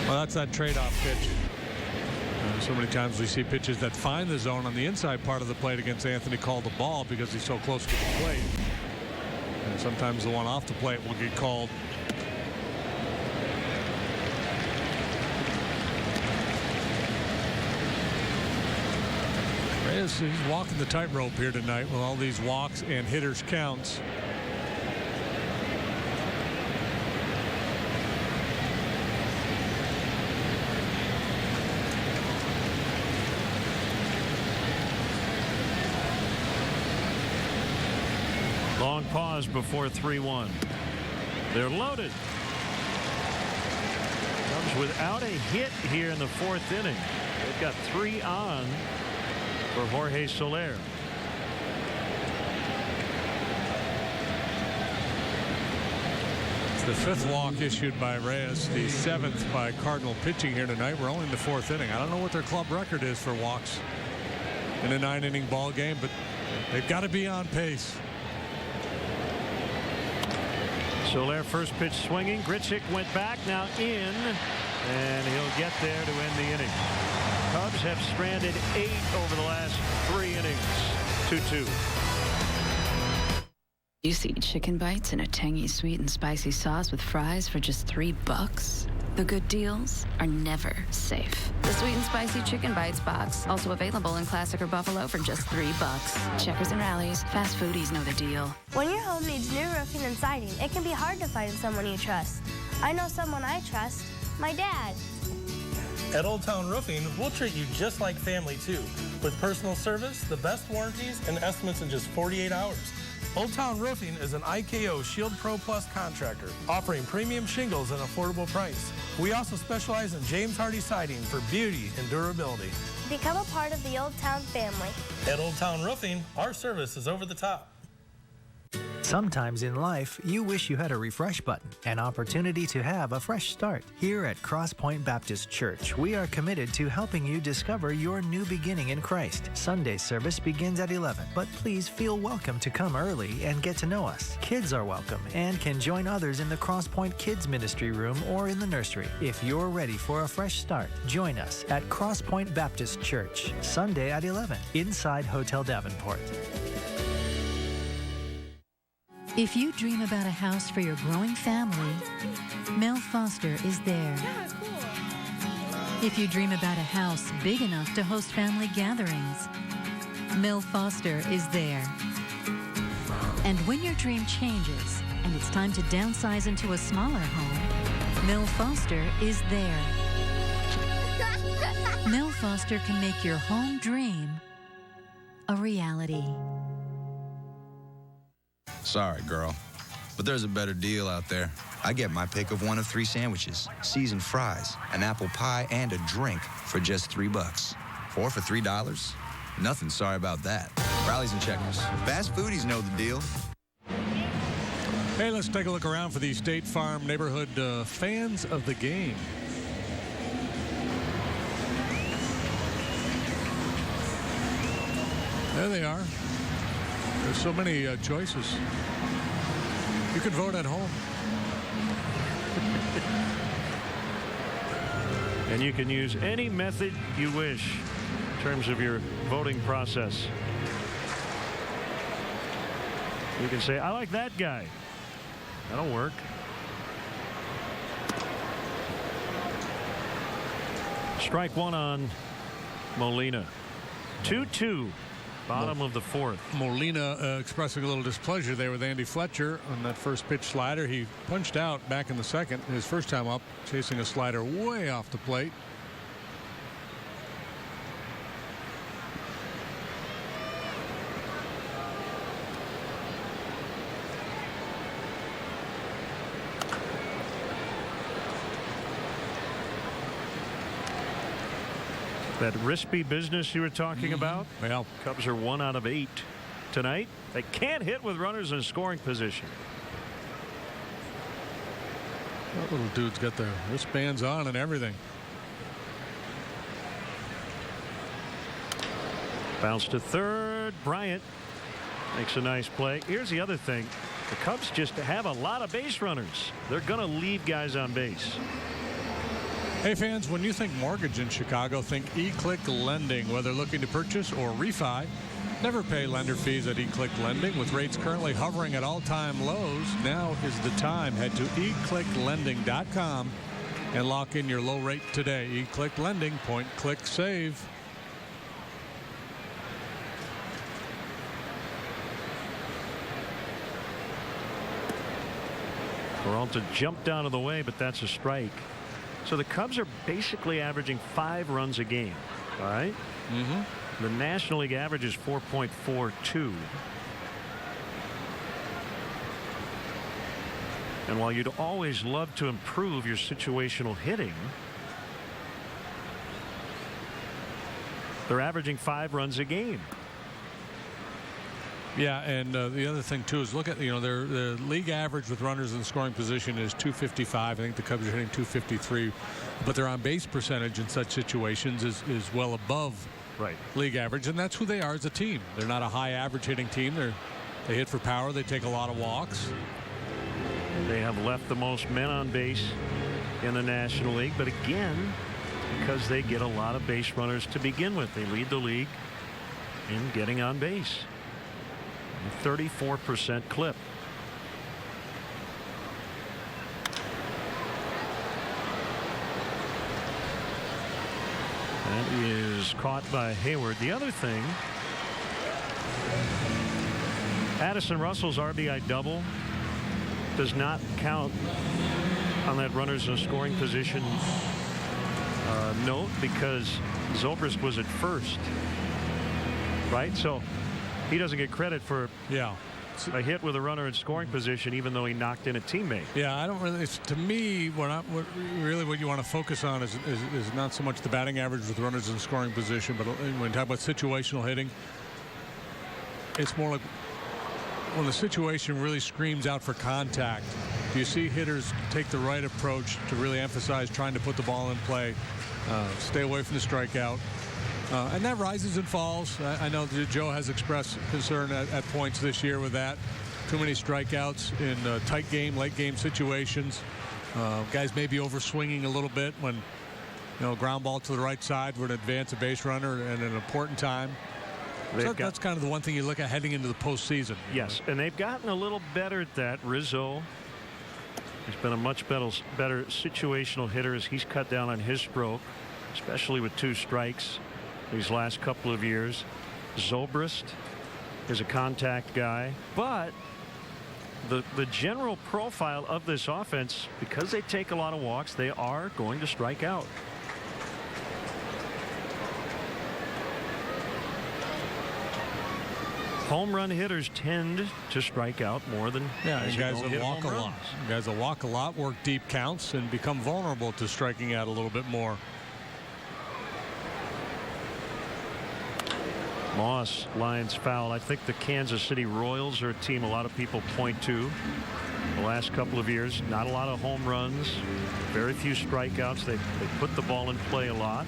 Well, that's that trade-off pitch. So many times we see pitches that find the zone on the inside part of the plate against Anthony called the ball because he's so close to the plate. And sometimes the one off the plate will get called. Reyes, he's walking the tightrope here tonight with all these walks and hitters counts. Long pause before 3-1. They're loaded. Cubs without a hit here in the 4th inning. They've got 3 on for Jorge Soler. It's the 5th walk issued by Reyes, the 7th by Cardinal pitching here tonight. We're only in the 4th inning. I don't know what their club record is for walks in a 9-inning ball game, but they've got to be on pace. Soler first pitch swinging. Grichuk went back, now in, and he'll get there to end the inning. Cubs have stranded 8 over the last 3 innings. 2-2. You see chicken bites in a tangy, sweet, and spicy sauce with fries for just $3? The good deals are never safe. The sweet and spicy chicken bites box, also available in classic or buffalo for just $3. Checkers and Rallies, fast foodies know the deal. When your home needs new roofing and siding, it can be hard to find someone you trust. I know someone I trust, my dad. At Old Town Roofing, we'll treat you just like family too, with personal service, the best warranties, and estimates in just 48 hours. Old Town Roofing is an IKO Shield Pro Plus contractor, offering premium shingles at an affordable price. We also specialize in James Hardy siding for beauty and durability. Become a part of the Old Town family. At Old Town Roofing, our service is over the top. Sometimes in life, you wish you had a refresh button, an opportunity to have a fresh start. Here at Crosspoint Baptist Church, we are committed to helping you discover your new beginning in Christ. Sunday service begins at 11, but please feel welcome to come early and get to know us. Kids are welcome and can join others in the Crosspoint Kids Ministry Room or in the nursery. If you're ready for a fresh start, join us at Crosspoint Baptist Church, Sunday at 11, inside Hotel Davenport. If you dream about a house for your growing family, Mel Foster is there. If you dream about a house big enough to host family gatherings, Mel Foster is there. And when your dream changes and it's time to downsize into a smaller home, Mel Foster is there. Mel Foster can make your home dream a reality. Sorry, girl, but there's a better deal out there. I get my pick of one of 3 sandwiches, seasoned fries, an apple pie, and a drink for just $3. 4 for $3? Nothing sorry about that. Rallies and Checkers. Fast foodies know the deal. Hey, let's take a look around for the State Farm neighborhood fans of the game. There they are. There's so many choices. You can vote at home. And you can use any method you wish in terms of your voting process. You can say, I like that guy. That'll work. Strike 1 on Molina. 2-2. Bottom of the 4th. Molina expressing a little displeasure there with Andy Fletcher on that first pitch slider. He punched out back in the 2nd, his first time up, chasing a slider way off the plate. That rispy business you were talking about. Well, Cubs are 1 out of 8 tonight. They can't hit with runners in scoring position. That little dude's got the wristbands on and everything. Bounce to third. Bryant makes a nice play. Here's the other thing. The Cubs just have a lot of base runners. They're going to leave guys on base. Hey fans, when you think mortgage in Chicago, think eClick Lending. Whether looking to purchase or refi, never pay lender fees at eClick Lending. With rates currently hovering at all-time lows, now is the time. Head to eclicklending.com and lock in your low rate today. eClick Lending, point, click, save. Peralta jumped out of the way, but that's a strike. So the Cubs are basically averaging 5 runs a game. All right. The National League average is 4.42. And while you'd always love to improve your situational hitting, they're averaging 5 runs a game. Yeah, and the other thing too is look at their league average with runners in scoring position is 255. I think the Cubs are hitting 253, but their on base percentage in such situations is well above league average, and that's who they are as a team. They're not a high average hitting team. They hit for power. They take a lot of walks. They have left the most men on base in the National League, but again, because they get a lot of base runners to begin with, they lead the league in getting on base. 34% clip. That is caught by Hayward. The other thing, Addison Russell's RBI double does not count on that runners in scoring position note because Zobrist was at first, right? So he doesn't get credit for a hit with a runner in scoring position, even though he knocked in a teammate. Yeah, I don't really. To me, what you want to focus on is not so much the batting average with runners in scoring position, but when you talk about situational hitting, it's more like when the situation really screams out for contact. Do you see hitters take the right approach to really emphasize trying to put the ball in play, stay away from the strikeout? And that rises and falls. I know that Joe has expressed concern at points this year with that. Too many strikeouts in tight game, late game situations. Guys may be overswinging a little bit when, ground ball to the right side would advance a base runner at an important time. So that's kind of the one thing you look at heading into the postseason. Yes, and they've gotten a little better at that. Rizzo has been a much better situational hitter as he's cut down on his stroke, especially with 2 strikes these last couple of years. Zobrist is a contact guy, but the general profile of this offense, because they take a lot of walks, they are going to strike out. Home run hitters tend to strike out more than guys that walk a lot. Guys that walk a lot, work deep counts, and become vulnerable to striking out a little bit more. Moss lines foul. I think the Kansas City Royals are a team a lot of people point to the last couple of years. Not a lot of home runs, very few strikeouts. They put the ball in play a lot.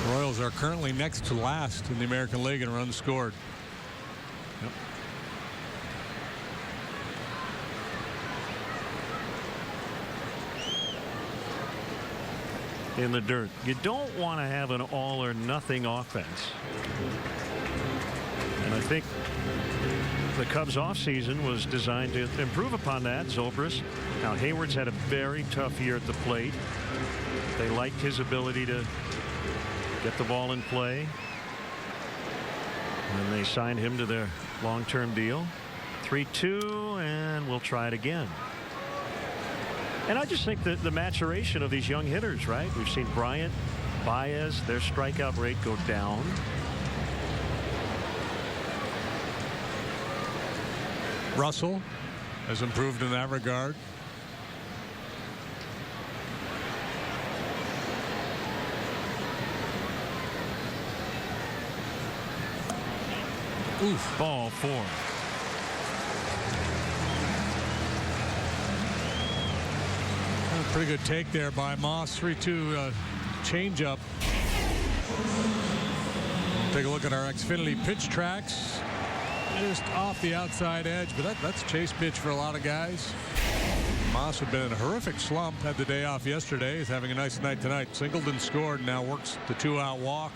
Royals are currently next to last in the American League in runs scored. In the dirt. You don't want to have an all or nothing offense. And I think the Cubs offseason was designed to improve upon that. Zobrist. Now Hayward's had a very tough year at the plate. They liked his ability to get the ball in play. And they signed him to their long-term deal. 3-2, and we'll try it again. And I just think that the maturation of these young hitters, right? We've seen Bryant, Baez, their strikeout rate go down. Russell has improved in that regard. Oof. Ball 4. Pretty good take there by Moss. 3-2 changeup. Take a look at our Xfinity pitch tracks. Just off the outside edge, but that's a chase pitch for a lot of guys. Moss had been in a horrific slump. Had the day off yesterday. He's having a nice night tonight. Singleton scored, now works the 2-out walk.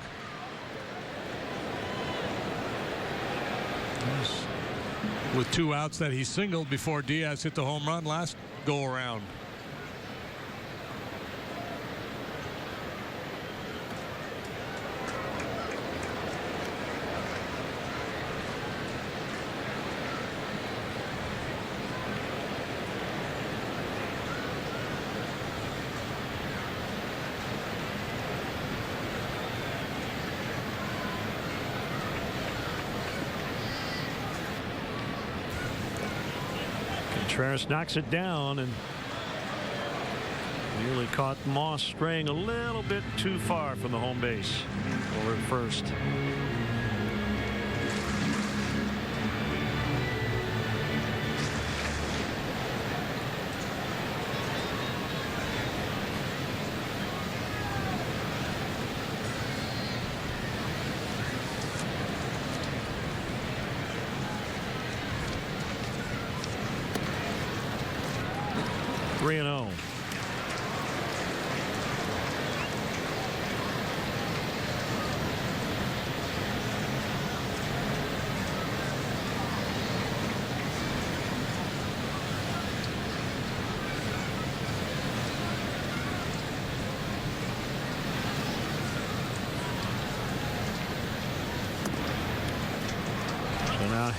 With 2 outs that he singled before Diaz hit the home run last go around. Contreras knocks it down and nearly caught Moss straying a little bit too far from the home base over at first.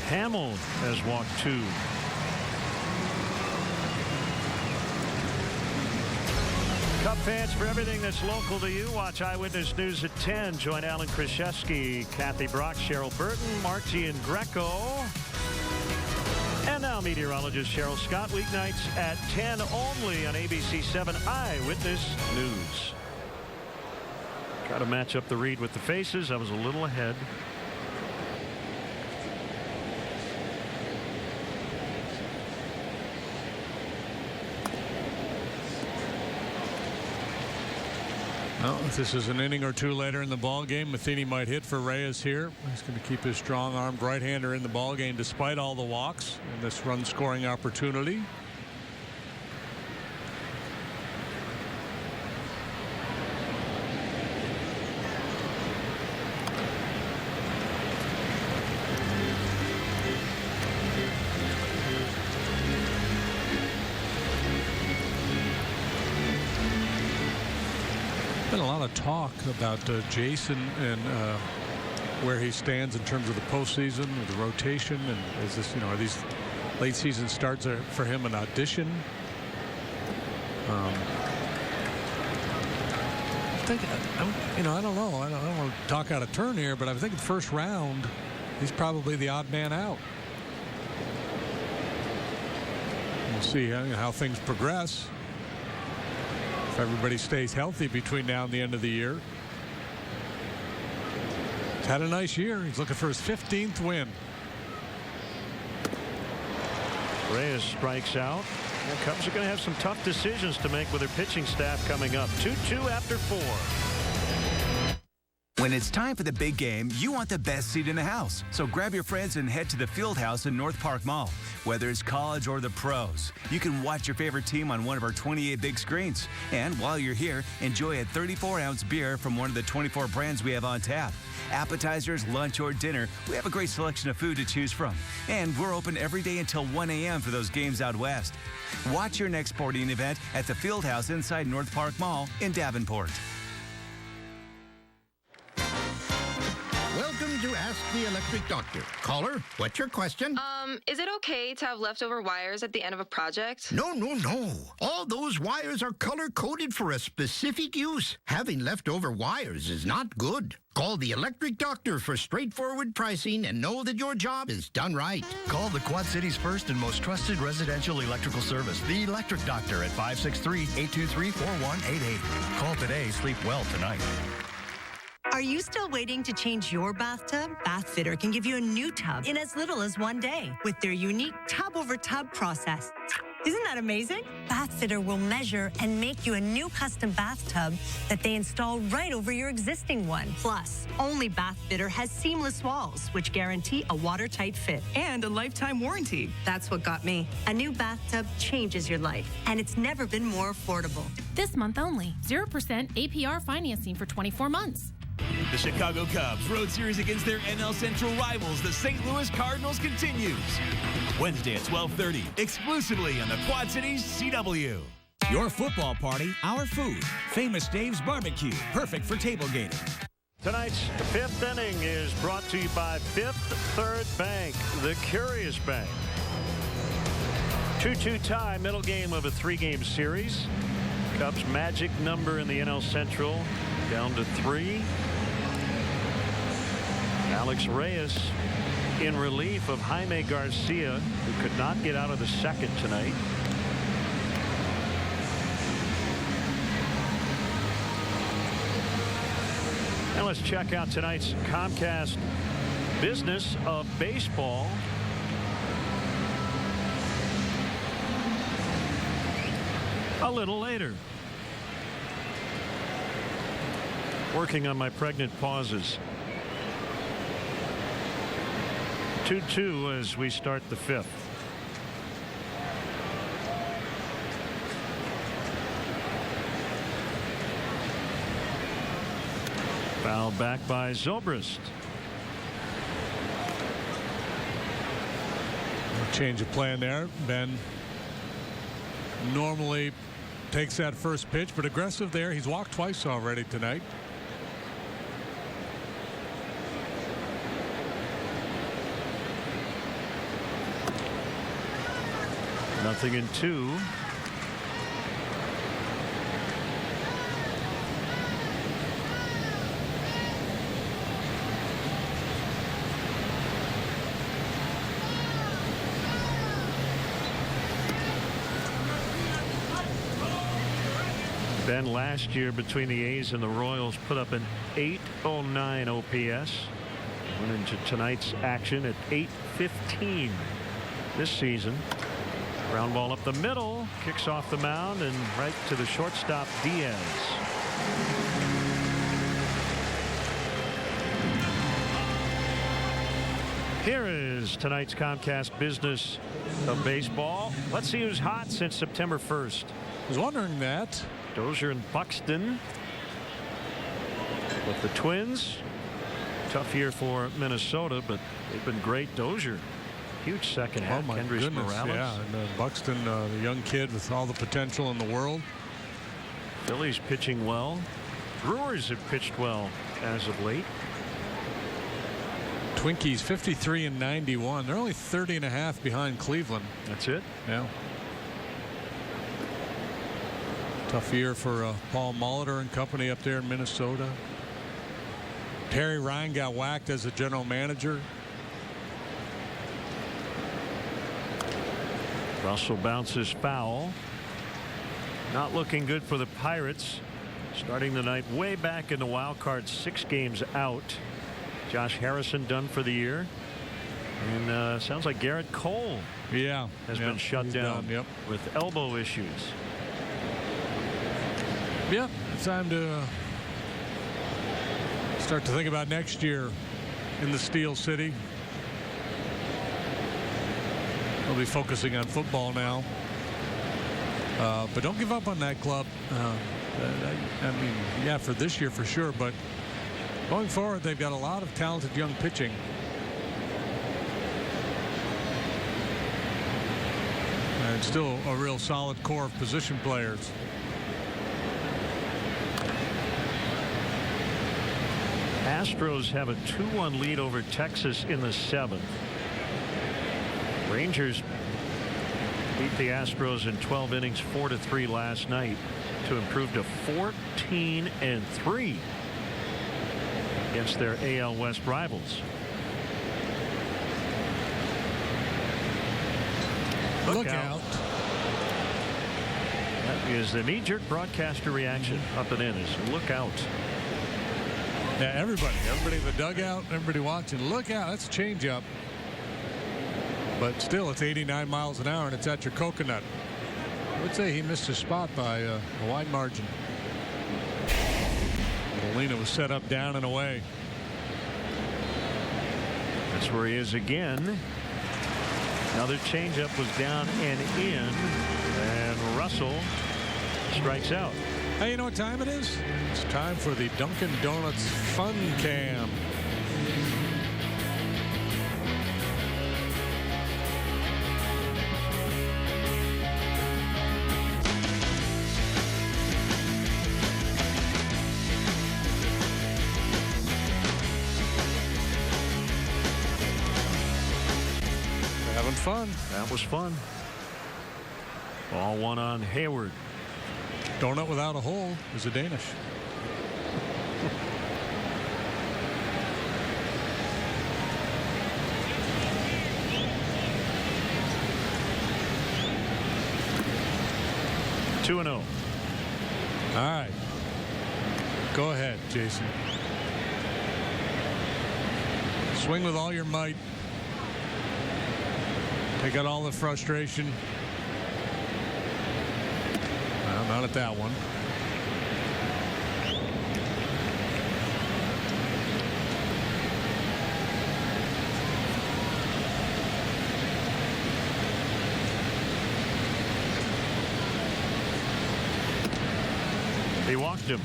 Hamill has walked 2. Cub fans, for everything that's local to you, watch Eyewitness News at 10. Join Alan Krzyzewski, Kathy Brock, Cheryl Burton, Marty and Greco. And now meteorologist Cheryl Scott, weeknights at 10 only on ABC 7 Eyewitness News. Try to match up the read with the faces. I was a little ahead. Well, if this is an inning or two later in the ball game, Matheny might hit for Reyes here. He's going to keep his strong-armed right-hander in the ball game despite all the walks and this run-scoring opportunity. Been a lot of talk about Jason and where he stands in terms of the postseason, or the rotation, and is this, are these late season starts for him an audition? I think I don't know. I don't want to talk out of turn here, but I think the first round, he's probably the odd man out. We'll see how things progress. If everybody stays healthy between now and the end of the year. He's had a nice year. He's looking for his 15th win. Reyes strikes out. The Cubs are going to have some tough decisions to make with their pitching staff coming up. 2-2 after 4. When it's time for the big game, you want the best seat in the house. So grab your friends and head to the Field House in North Park Mall. Whether it's college or the pros, you can watch your favorite team on one of our 28 big screens. And while you're here, enjoy a 34-ounce beer from one of the 24 brands we have on tap. Appetizers, lunch, or dinner, we have a great selection of food to choose from. And we're open every day until 1 a.m. for those games out west. Watch your next sporting event at the Field House inside North Park Mall in Davenport. Welcome to Ask the Electric Doctor. Caller, what's your question? Is it okay to have leftover wires at the end of a project? No. All those wires are color-coded for a specific use. Having leftover wires is not good. Call the Electric Doctor for straightforward pricing and know that your job is done right. Call the Quad City's first and most trusted residential electrical service, the Electric Doctor, at 563-823-4188. Call today. Sleep well tonight. Are you still waiting to change your bathtub? Bathfitter can give you a new tub in as little as 1 day with their unique tub-over-tub process. Isn't that amazing? Bathfitter will measure and make you a new custom bathtub that they install right over your existing one. Plus, only Bathfitter has seamless walls, which guarantee a watertight fit. And a lifetime warranty. That's what got me. A new bathtub changes your life, and it's never been more affordable. This month only, 0% APR financing for 24 months. The Chicago Cubs road series against their NL Central rivals, the St. Louis Cardinals, continues. Wednesday at 12:30, exclusively on the Quad Cities CW. Your football party, our food. Famous Dave's Barbecue, perfect for tailgating. Tonight's fifth inning is brought to you by Fifth Third Bank, the Curious Bank. 2-2 tie, middle game of a 3-game series. Cubs' magic number in the NL Central down to 3. Alex Reyes in relief of Jaime Garcia, who could not get out of the second tonight. And let's check out tonight's Comcast Business of Baseball. A little later. Working on my pregnant pauses. 2-2 as we start the fifth. Foul back by Zobrist. Change of plan there. Ben normally takes that first pitch, but aggressive there. He's walked twice already tonight. Nothing in 2. Ben last year between the A's and the Royals put up an 809 OPS. Went into tonight's action at 815 this season. Ground ball up the middle, kicks off the mound and right to the shortstop Diaz. Here is tonight's Comcast Business of Baseball. Let's see who's hot since September 1st. I was wondering that. Dozier and Buxton with the Twins. Tough year for Minnesota, but they've been great. Dozier, huge second half. Oh my Kendrys goodness, Morales. yeah. And Buxton, the young kid with all the potential in the world. Phillies pitching well. Brewers have pitched well as of late. Twinkies 53 and 91. They're only 30 and a half behind Cleveland. That's it. Yeah. Tough year for Paul Molitor and company up there in Minnesota. Terry Ryan got whacked as a general manager. Russell bounces foul. Not looking good for the Pirates. Starting the night way back in the wild card, 6 games out. Josh Harrison done for the year. And sounds like Garrett Cole has been shut down with elbow issues. Yeah, it's time to start to think about next year in the Steel City. We'll be focusing on football now. But don't give up on that club. I mean, yeah, for this year for sure, but going forward, they've got a lot of talented young pitching. And still a real solid core of position players. Astros have a 2-1 lead over Texas in the 7th. Rangers beat the Astros in 12 innings 4-3 last night to improve to 14-3 against their AL West rivals. Look out. That is the knee-jerk broadcaster reaction up and in is look out. Yeah, everybody in the dugout, everybody watching, look out, that's a changeup. But still, it's 89 miles an hour and it's at your coconut. I would say he missed his spot by a wide margin. Molina was set up down and away. That's where he is again. Another changeup was down and in, and Russell strikes out. Hey, you know what time it is? It's time for the Dunkin' Donuts Fun Cam. Having fun. That was fun. Ball one on Hayward. Donut without a hole is a Danish. 2-0. All right. Go ahead, Jason. Swing with all your might. Take out all the frustration. Well, not at that one. He walked him.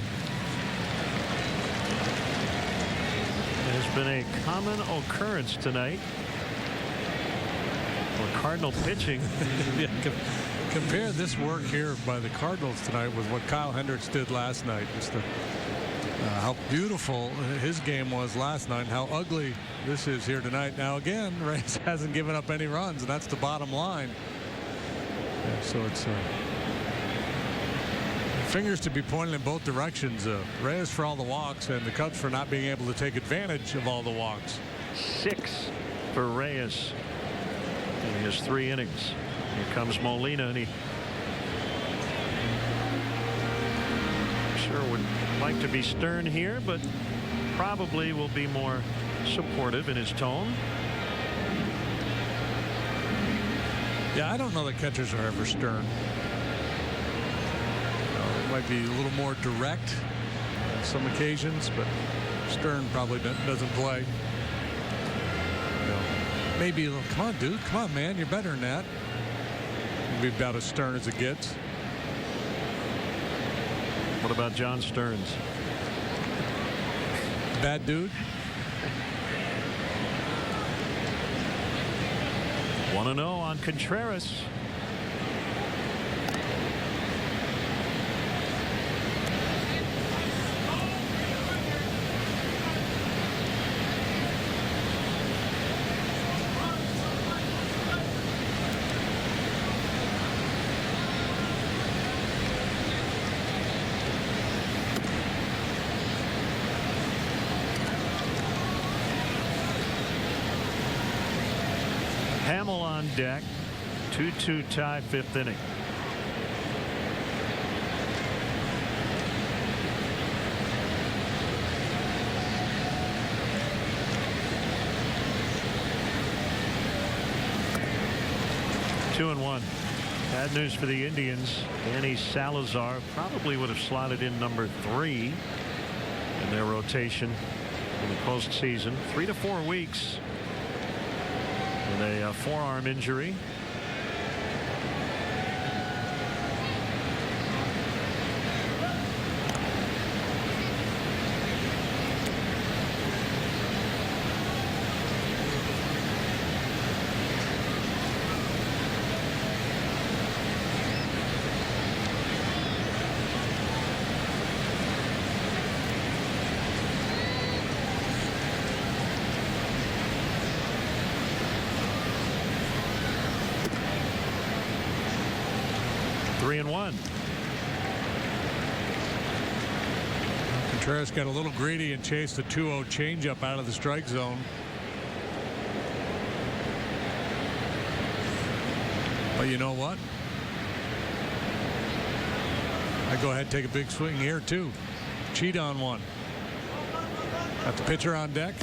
It has been a common occurrence tonight for Cardinal pitching. Yeah, compare this work here by the Cardinals tonight with what Kyle Hendricks did last night. Just how beautiful his game was last night and how ugly this is here tonight. Now again, Reyes hasn't given up any runs, and that's the bottom line. Yeah, so it's fingers to be pointed in both directions. Reyes for all the walks and the Cubs for not being able to take advantage of all the walks. 6 for Reyes in his 3 innings. Here comes Molina, and he sure would like to be stern here, but probably will be more supportive in his tone. Yeah, I don't know that catchers are ever stern. Might be a little more direct on some occasions, but stern probably doesn't play. Maybe a little, come on, dude, come on, man, you're better than that. Maybe about as stern as it gets. What about John Stearns? Bad dude. 1-0 on Contreras. Hamill on deck. 2-2 tie, 5th inning. Two and 1. Bad news for the Indians. Danny Salazar probably would have slotted in number 3 in their rotation in the postseason. 3 to 4 weeks. With a forearm injury. Three and 1. Contreras got a little greedy and chased a 2-0 changeup out of the strike zone. But you know what? I go ahead and take a big swing here too. Cheat on one. Got the pitcher on deck.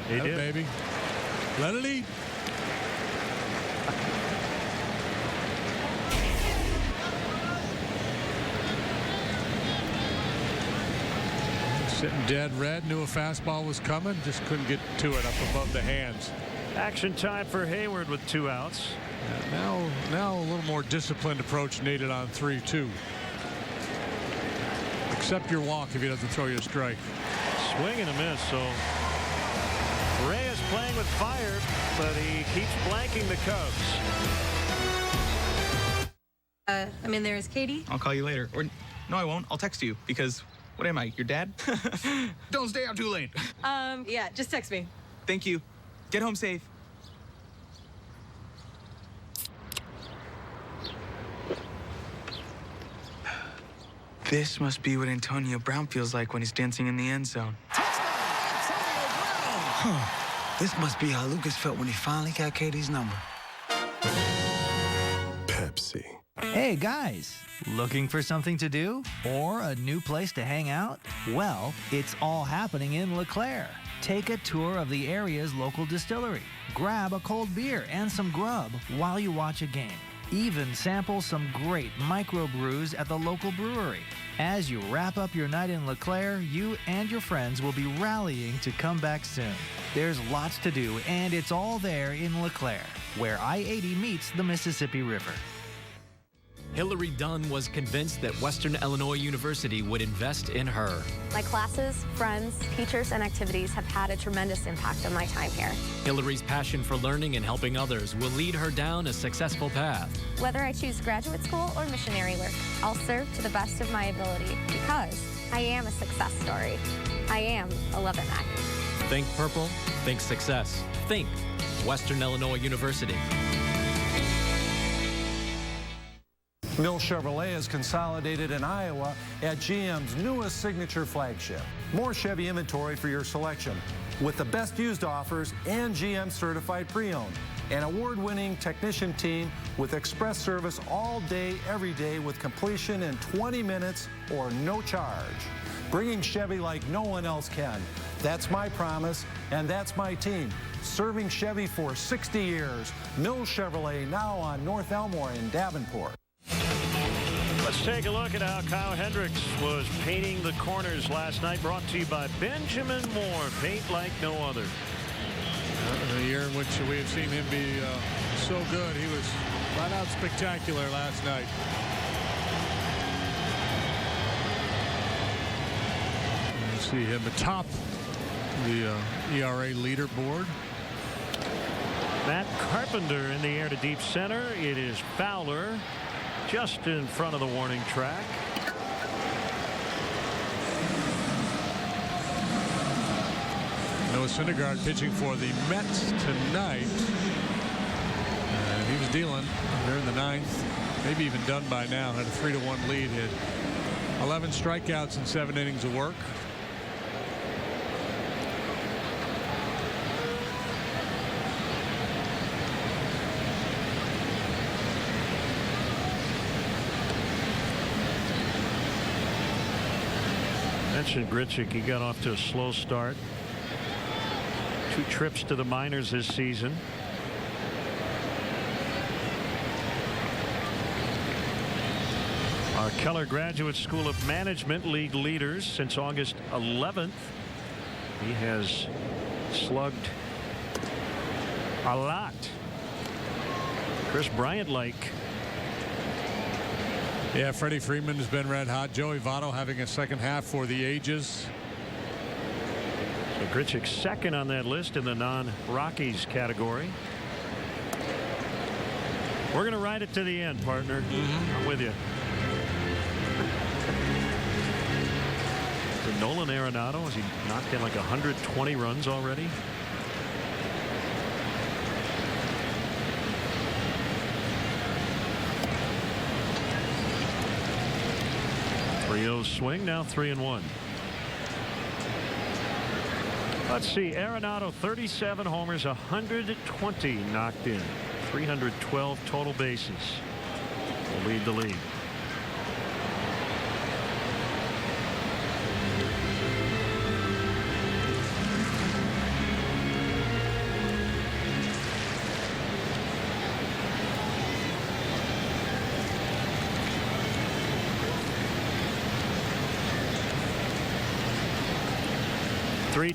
He did, baby. Let it eat. Sitting dead red, knew a fastball was coming, just couldn't get to it up above the hands. Action time for Hayward with 2 outs. Now a little more disciplined approach needed on 3-2. Accept your walk if he doesn't throw you a strike. Swing and a miss. So Reyes playing with fire, but he keeps blanking the Cubs. I'm in there as Katie. I'll call you later. Or no, I won't. I'll text you because what am I, your dad? Don't stay out too late. Yeah, just text me. Thank you. Get home safe. This must be what Antonio Brown feels like when he's dancing in the end zone. Huh. This must be how Lucas felt when he finally got Katie's number. Pepsi. Hey guys, looking for something to do or a new place to hang out? Well, it's all happening in LeClaire. Take a tour of the area's local distillery. Grab a cold beer and some grub while you watch a game. Even sample some great microbrews at the local brewery. As you wrap up your night in LeClaire, you and your friends will be rallying to come back soon. There's lots to do, and it's all there in LeClaire, where I-80 meets the Mississippi River. Hillary Dunn was convinced that Western Illinois University would invest in her. My classes, friends, teachers, and activities have had a tremendous impact on my time here. Hillary's passion for learning and helping others will lead her down a successful path. Whether I choose graduate school or missionary work, I'll serve to the best of my ability because I am a success story. I am a Leatherneck. Think purple, think success. Think Western Illinois University. Mill Chevrolet is consolidated in Iowa at GM's newest signature flagship. More Chevy inventory for your selection with the best used offers and GM certified pre-owned. An award-winning technician team with express service all day, every day with completion in 20 minutes or no charge. Bringing Chevy like no one else can. That's my promise, and that's my team. Serving Chevy for 60 years. Mill Chevrolet now on North Elmore in Davenport. Let's take a look at how Kyle Hendricks was painting the corners last night. Brought to you by Benjamin Moore. Paint like no other. The year in which we have seen him be so good, he was flat out spectacular last night. You see him atop the ERA leaderboard. Matt Carpenter in the air to deep center. It is Fowler just in front of the warning track. Noah Syndergaard pitching for the Mets tonight. And he was dealing there in the ninth. Maybe even done by now. Had a 3-1 lead. Had 11 strikeouts in 7 innings of work. Mentioned Grichuk. He got off to a slow start. 2 trips to the minors this season. Our Keller Graduate School of Management League leaders since August 11th. He has slugged a lot. Chris Bryant-like. Yeah, Freddie Freeman has been red hot. Joey Votto having a second half for the ages. So Grichuk second on that list in the non-Rockies category. We're going to ride it to the end, partner. I'm with you. For Nolan Arenado, has he knocked in like 120 runs already? Swing now 3-1. Let's see. Arenado 37 homers, 120 knocked in, 312 total bases. Will lead the league.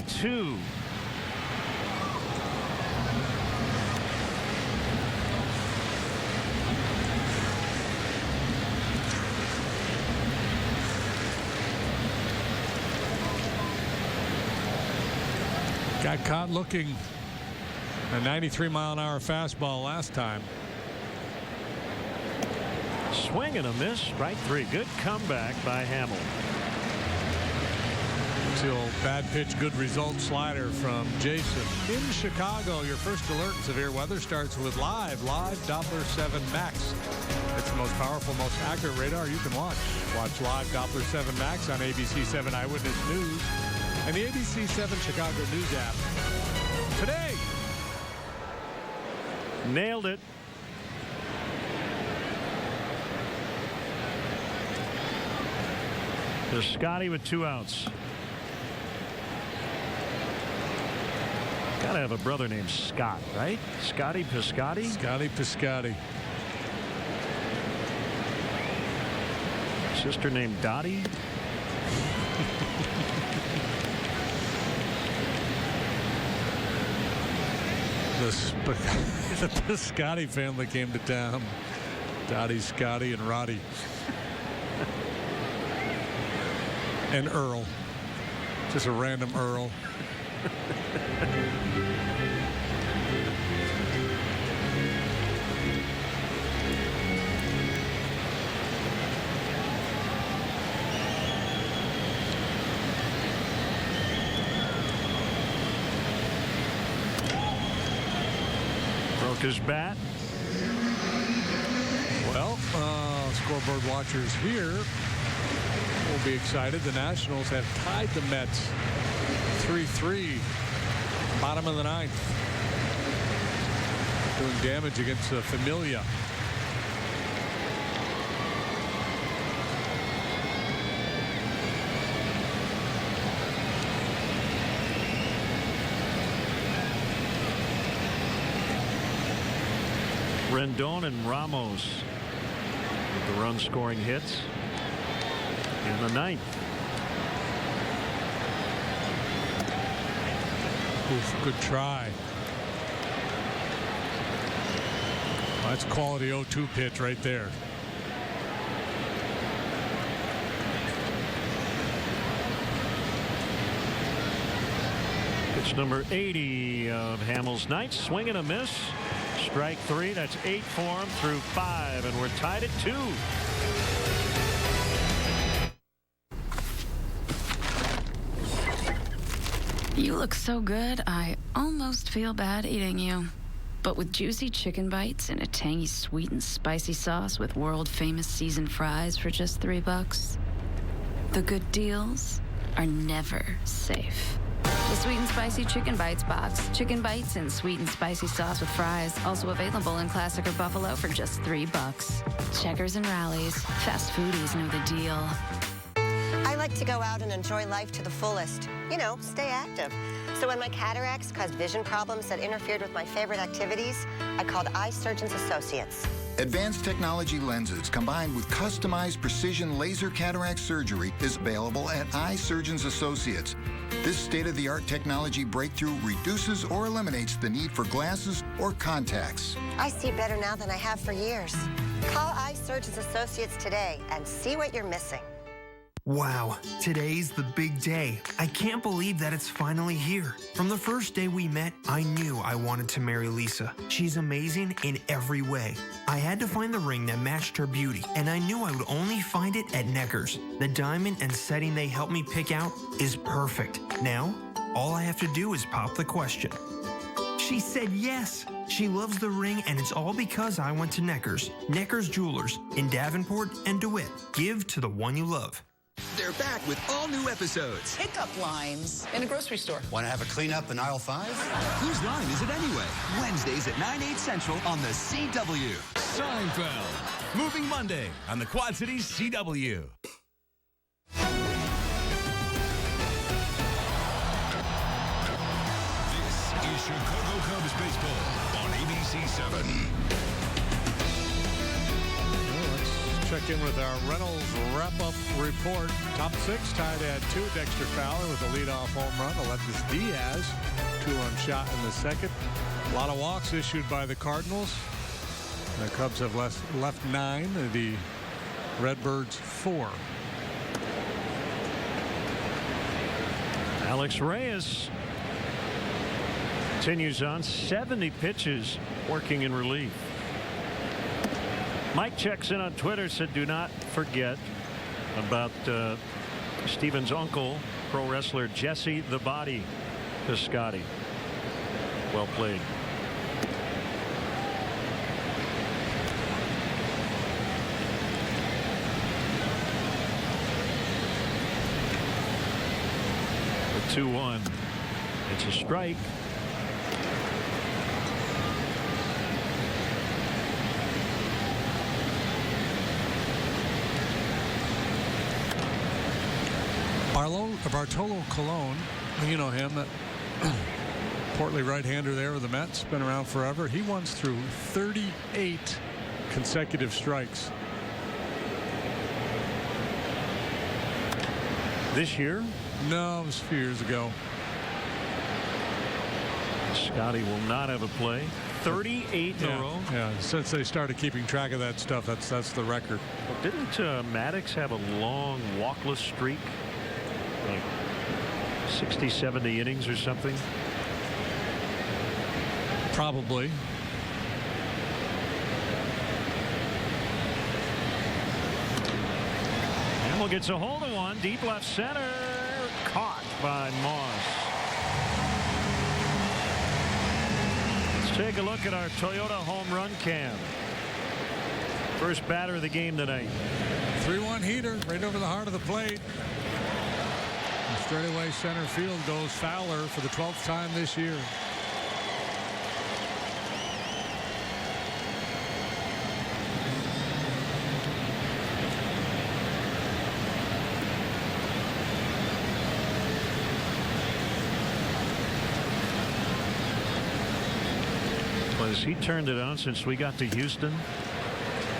Two. Got caught looking a 93-mile-an-hour fastball last time. Swing and a miss. Strike 3. Good comeback by Hamill. Bad pitch, good result slider from Jason. In Chicago, your first alert severe weather starts with live Doppler 7 Max. It's the most powerful, most accurate radar you can watch. Watch live Doppler 7 Max on ABC 7 Eyewitness News and the ABC 7 Chicago News app. Today. Nailed it. Piscotti with 2 outs. Gotta have a brother named Scott, right? Scotty Piscotti? Scotty Piscotti. Sister named Dottie? The Piscotti family came to town. Dottie, Scotty, and Roddy. And Earl. Just a random Earl. Broke his bat. Well, scoreboard watchers here will be excited. The Nationals have tied the Mets 3-3, bottom of the 9th. Doing damage against Familia. Rendon and Ramos with the run-scoring hits in the 9th. Oof, good try. Well, that's quality 0-2 pitch right there. Pitch number 80 of Hamels' night. Swing and a miss. Strike 3. That's 8 for him through 5, and we're tied at 2. You look so good, I almost feel bad eating you. But with juicy chicken bites and a tangy sweet and spicy sauce with world-famous seasoned fries for just $3, the good deals are never safe. The Sweet and Spicy Chicken Bites box. Chicken bites and sweet and spicy sauce with fries. Also available in Classic or Buffalo for just $3. Checkers and Rallies. Fast foodies know the deal. I like to go out and enjoy life to the fullest. You know, stay active. So when my cataracts caused vision problems that interfered with my favorite activities, I called Eye Surgeons Associates. Advanced technology lenses combined with customized precision laser cataract surgery is available at Eye Surgeons Associates. This state-of-the-art technology breakthrough reduces or eliminates the need for glasses or contacts. I see better now than I have for years. Call Eye Surgeons Associates today and see what you're missing. Wow, today's the big day. I can't believe that it's finally here. From the first day we met, I knew I wanted to marry Lisa. She's amazing in every way. I had to find the ring that matched her beauty, and I knew I would only find it at Necker's. The diamond and setting they helped me pick out is perfect. Now, all I have to do is pop the question. She said yes. She loves the ring, and it's all because I went to Necker's. Necker's Jewelers in Davenport and DeWitt. Give to the one you love. They're back with all new episodes. Pickup lines in a grocery store. Want to have a cleanup in aisle 5? Whose line is it anyway? Wednesdays at 9/8 Central on the CW. Seinfeld. Moving Monday on the Quad Cities CW. This is Chicago Cubs baseball on ABC 7. Check in with our Reynolds wrap-up report. Top 6 tied at 2. Dexter Fowler with a leadoff home run. Alexis Diaz, 2-run shot in the second. A lot of walks issued by the Cardinals. The Cubs have left 9. The Redbirds 4. Alex Reyes continues on. 70 pitches working in relief. Mike checks in on Twitter, said do not forget about Steven's uncle, pro wrestler Jesse the Body Piscotti. Well played. The 2-1. It's a strike. Bartolo Colon, you know him, that portly right-hander there with the Mets, been around forever. He once threw 38 consecutive strikes. This year? No, it was a few years ago. Scotty will not have a play. 38 in a row. Yeah, since they started keeping track of that stuff, that's the record. Well, didn't Maddox have a long walkless streak? Like 60, 70 innings or something? Probably. Hamill gets a hold of one. Deep left center. Caught by Moss. Let's take a look at our Toyota home run cam. First batter of the game tonight. 3-1 heater right over the heart of the plate. And straightaway center field goes Fowler for the 12th time this year. He turned it on since we got to Houston.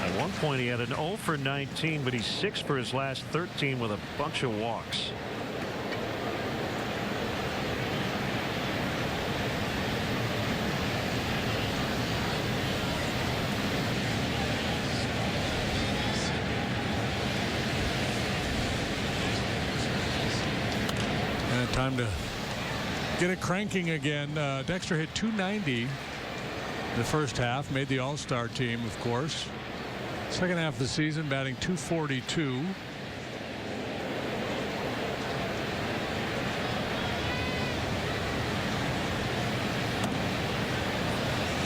At one point he had an 0 for 19, but he's 6 for his last 13 with a bunch of walks. And time to get it cranking again. Dexter hit 290 the first half, made the All-Star team, of course. Second half of the season, batting .242.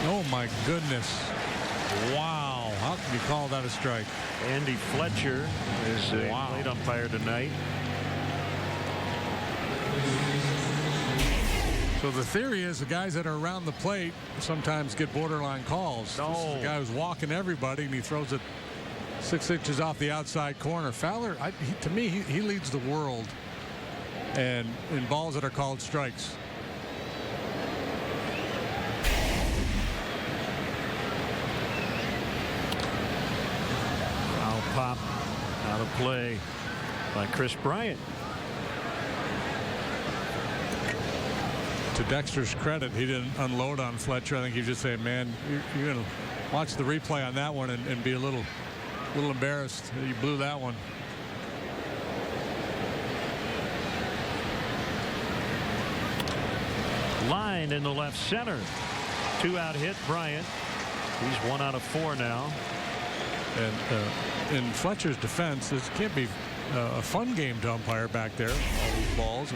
Oh my goodness. Wow. How can you call that a strike? Andy Fletcher is a plate umpire tonight. So the theory is the guys that are around the plate sometimes get borderline calls. This is the guy who's walking everybody, and he throws it 6 inches off the outside corner. Fowler, to me, he leads the world and in balls that are called strikes. Foul pop out of play by Chris Bryant. To Dexter's credit, he didn't unload on Fletcher. I think he just said, man, you're going to watch the replay on that one and be a little embarrassed that you blew that one. Line in the left center. 2-out hit Bryant. He's 1 out of 4 now. And in Fletcher's defense, this can't be a fun game to umpire back there. All these balls.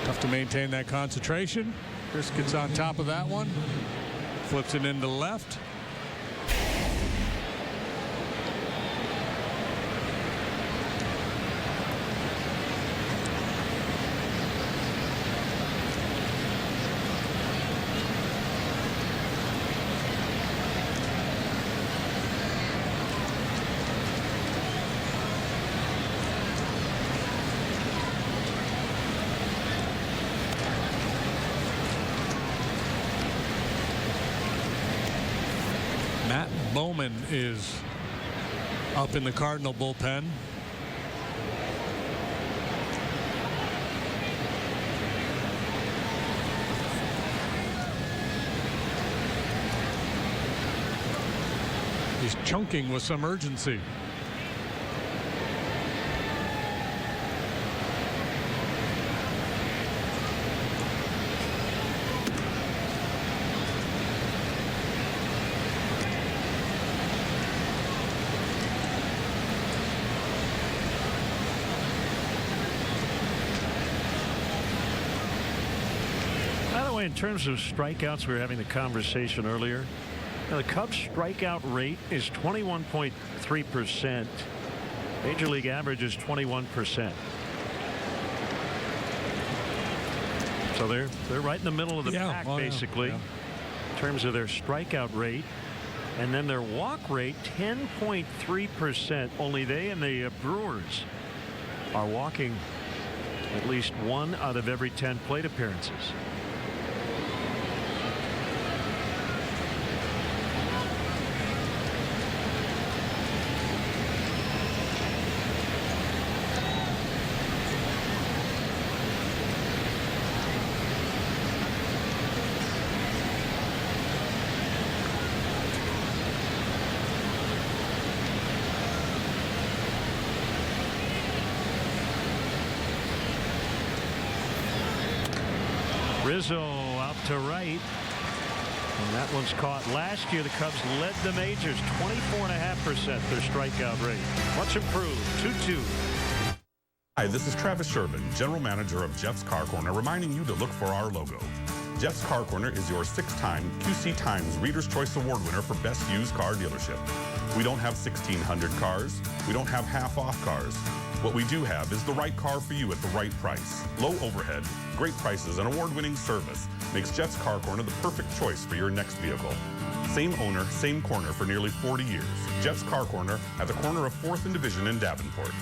Tough to maintain that concentration. Chris gets on top of that one. Flips it into left. Bowman is up in the Cardinal bullpen. He's chunking with some urgency. In terms of strikeouts, we were having the conversation earlier. Now, the Cubs strikeout rate is 21.3%. Major League average is 21%. So they're right in the middle of the pack, basically, in terms of their strikeout rate. And then their walk rate, 10.3%. Only they and the Brewers are walking at least 1 out of every 10 plate appearances. Rizzo out to right. And that one's caught. Last year, the Cubs led the majors, 24.5% their strikeout rate. Much improved, 2-2. Hi, this is Travis Sherman, General Manager of Jeff's Car Corner, reminding you to look for our logo. Jeff's Car Corner is your 6-time QC Times Reader's Choice Award winner for Best Used Car Dealership. We don't have 1,600 cars. We don't have half-off cars. What we do have is the right car for you at the right price. Low overhead, great prices, and award-winning service makes Jeff's Car Corner the perfect choice for your next vehicle. Same owner, same corner for nearly 40 years. Jeff's Car Corner at the corner of 4th and Division in Davenport.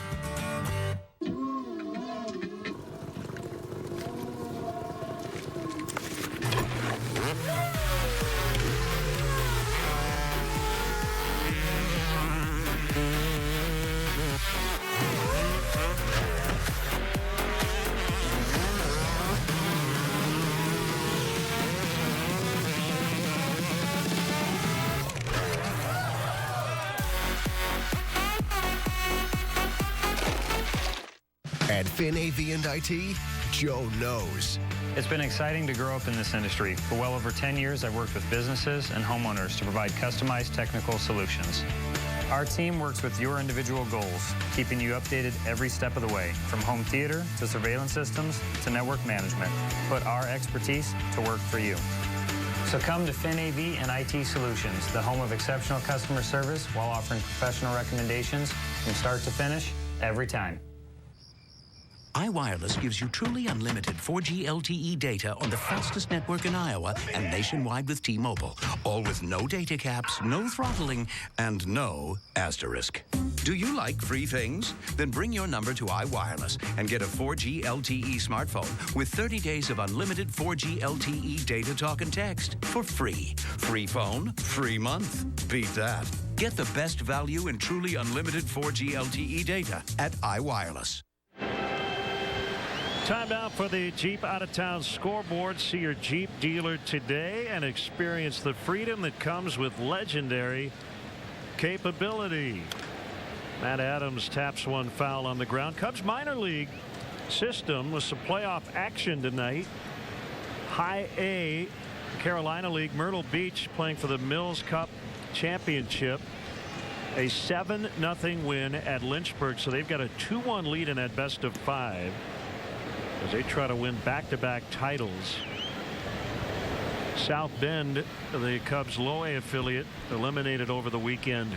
At FinAV and IT, Joe knows. It's been exciting to grow up in this industry. For well over 10 years, I've worked with businesses and homeowners to provide customized technical solutions. Our team works with your individual goals, keeping you updated every step of the way, from home theater to surveillance systems to network management. Put our expertise to work for you. So come to FinAV and IT Solutions, the home of exceptional customer service while offering professional recommendations from start to finish every time. iWireless gives you truly unlimited 4G LTE data on the fastest network in Iowa and nationwide with T-Mobile. All with no data caps, no throttling, and no asterisk. Do you like free things? Then bring your number to iWireless and get a 4G LTE smartphone with 30 days of unlimited 4G LTE data, talk, and text for free. Free phone, free month. Beat that. Get the best value in truly unlimited 4G LTE data at iWireless. Time now for the Jeep Out of Town scoreboard. See your Jeep dealer today and experience the freedom that comes with legendary capability. Matt Adams taps one foul on the ground. Cubs minor league system with some playoff action tonight. High A Carolina League, Myrtle Beach playing for the Mills Cup Championship. A 7-0 win at Lynchburg, so they've got a 2-1 lead in that best of 5 as they try to win back-to-back titles. South Bend, the Cubs low A affiliate, eliminated over the weekend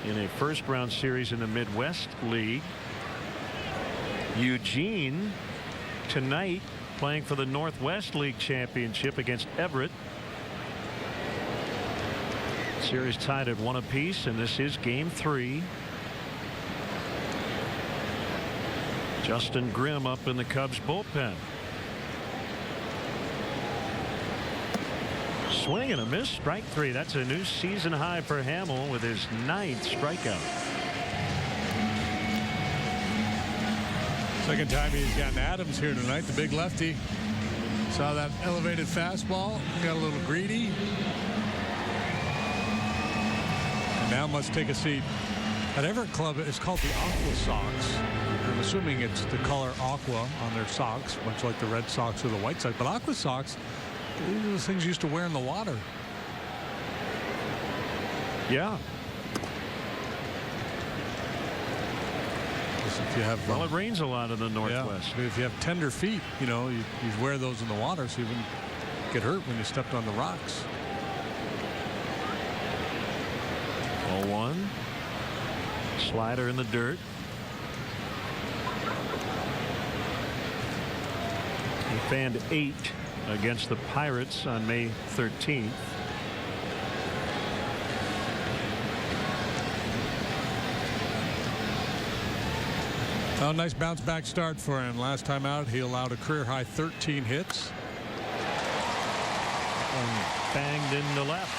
in a first-round series in the Midwest League. Eugene tonight playing for the Northwest League Championship against Everett. Series tied at 1 apiece, and this is game 3. Justin Grimm up in the Cubs bullpen. Swing and a miss, strike 3. That's a new season high for Hamill with his 9th strikeout. Second time he's gotten Adams here tonight, the big lefty. Saw that elevated fastball, got a little greedy. And now must take a seat. At Everett Club, it's called the Aqua Sox. I'm assuming it's the color aqua on their socks, much like the Red Sox or the White Sox. But Aqua Sox, these are the things you used to wear in the water. Yeah. If you have, well, it rains a lot in the Northwest. Yeah, if you have tender feet, you know, you wear those in the water so you wouldn't get hurt when you stepped on the rocks. 0-1. Slider in the dirt. He fanned 8 against the Pirates on May 13th. Oh, nice bounce back start for him. Last time out, he allowed a career high 13 hits. And banged into left.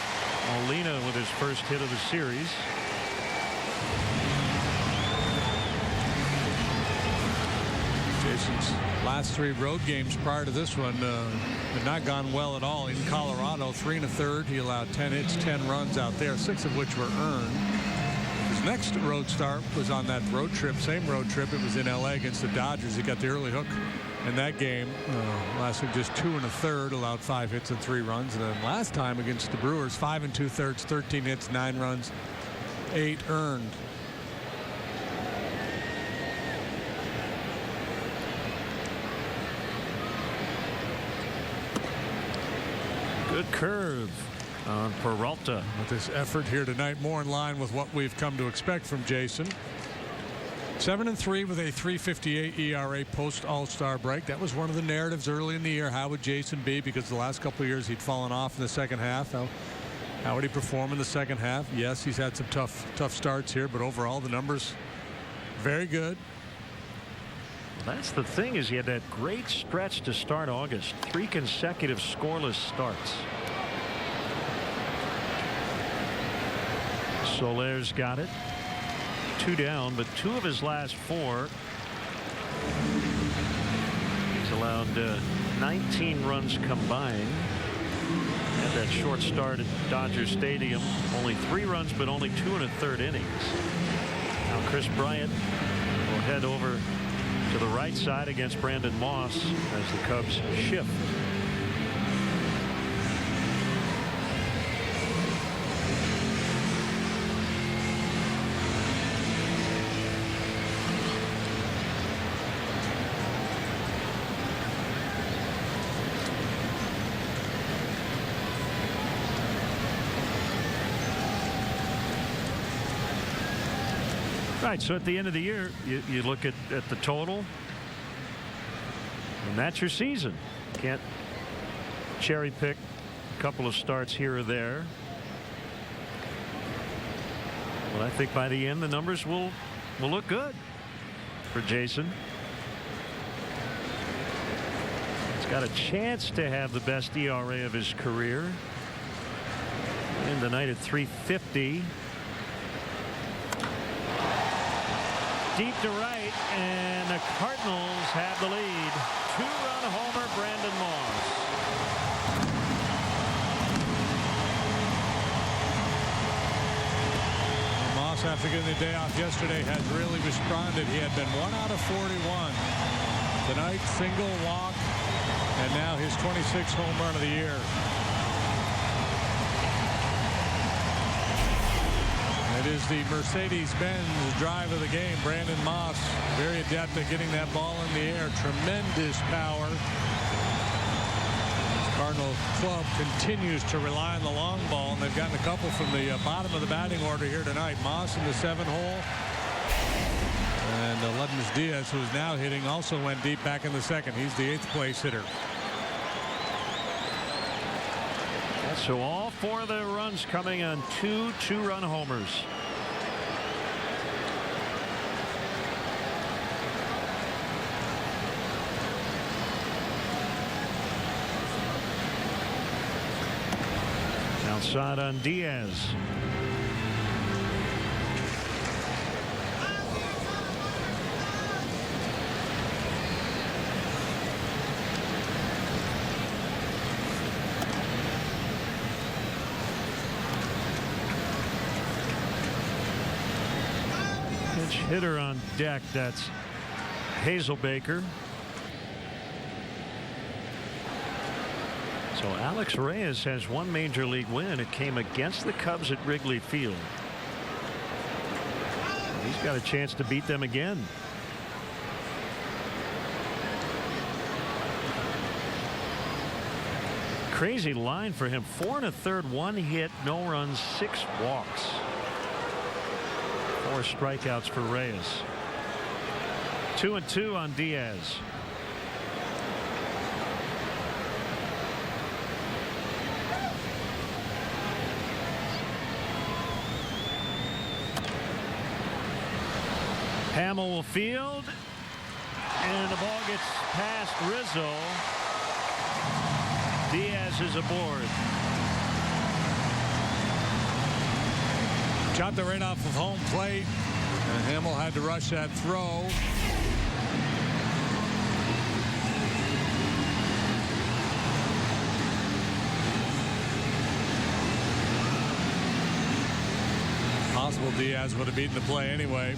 Molina with his first hit of the series. Jason's last 3 road games prior to this one had not gone well at all. In Colorado, 3 1/3. He allowed 10 hits, 10 runs out there, 6 of which were earned. His next road start was on that road trip, same road trip. It was in L.A. against the Dodgers. He got the early hook in that game. Lasted just 2 1/3, allowed 5 hits and 3 runs. And then last time against the Brewers, 5 2/3, 13 hits, 9 runs, 8 earned. Good curve on Peralta. With this effort here tonight, more in line with what we've come to expect from Jason. 7-3 with a 3.58 ERA post All-Star break. That was one of the narratives early in the year. How would Jason be? Because the last couple of years he'd fallen off in the second half. How would he perform in the second half? Yes, he's had some tough starts here, but overall the numbers very good. That's the thing, is he had that great stretch to start August. 3 consecutive scoreless starts. Soler's got it. 2 down, but 2 of his last 4. He's allowed 19 runs combined. Had that short start at Dodger Stadium. Only 3 runs, but only 2 1/3 innings. Now Chris Bryant will head over to the right side against Brandon Moss as the Cubs shift. Right, so at the end of the year, you look at the total, and that's your season. Can't cherry pick a couple of starts here or there. But I think by the end, the numbers will look good for Jason. He's got a chance to have the best ERA of his career. And tonight at 3.50. Deep to right, and the Cardinals have the lead. 2-run homer, Brandon Moss. Moss, after getting the day off yesterday, has really responded. He had been 1 out of 41. Tonight, single walk, and now his 26th home run of the year. It is the Mercedes-Benz drive of the game. Brandon Moss, very adept at getting that ball in the air. Tremendous power. This Cardinal club continues to rely on the long ball, and they've gotten a couple from the bottom of the batting order here tonight. Moss in the 7-hole. And Ledmus Diaz, who is now hitting, also went deep back in the second. He's the 8th place hitter. So all 4 of the runs coming on 2 2-run homers. Outside on Diaz. Hitter on deck, that's Hazelbaker. So Alex Reyes has 1 major league win. It came against the Cubs at Wrigley Field. He's got a chance to beat them again. Crazy line for him. 4 1/3, 1 hit, no runs, 6 walks. 4 strikeouts for Reyes. 2-2 on Diaz. Hamill will field, And the ball gets past Rizzo. Diaz is aboard. Chopped it right off of home plate. And Hamill had to rush that throw. Possible Diaz would have beaten the play anyway.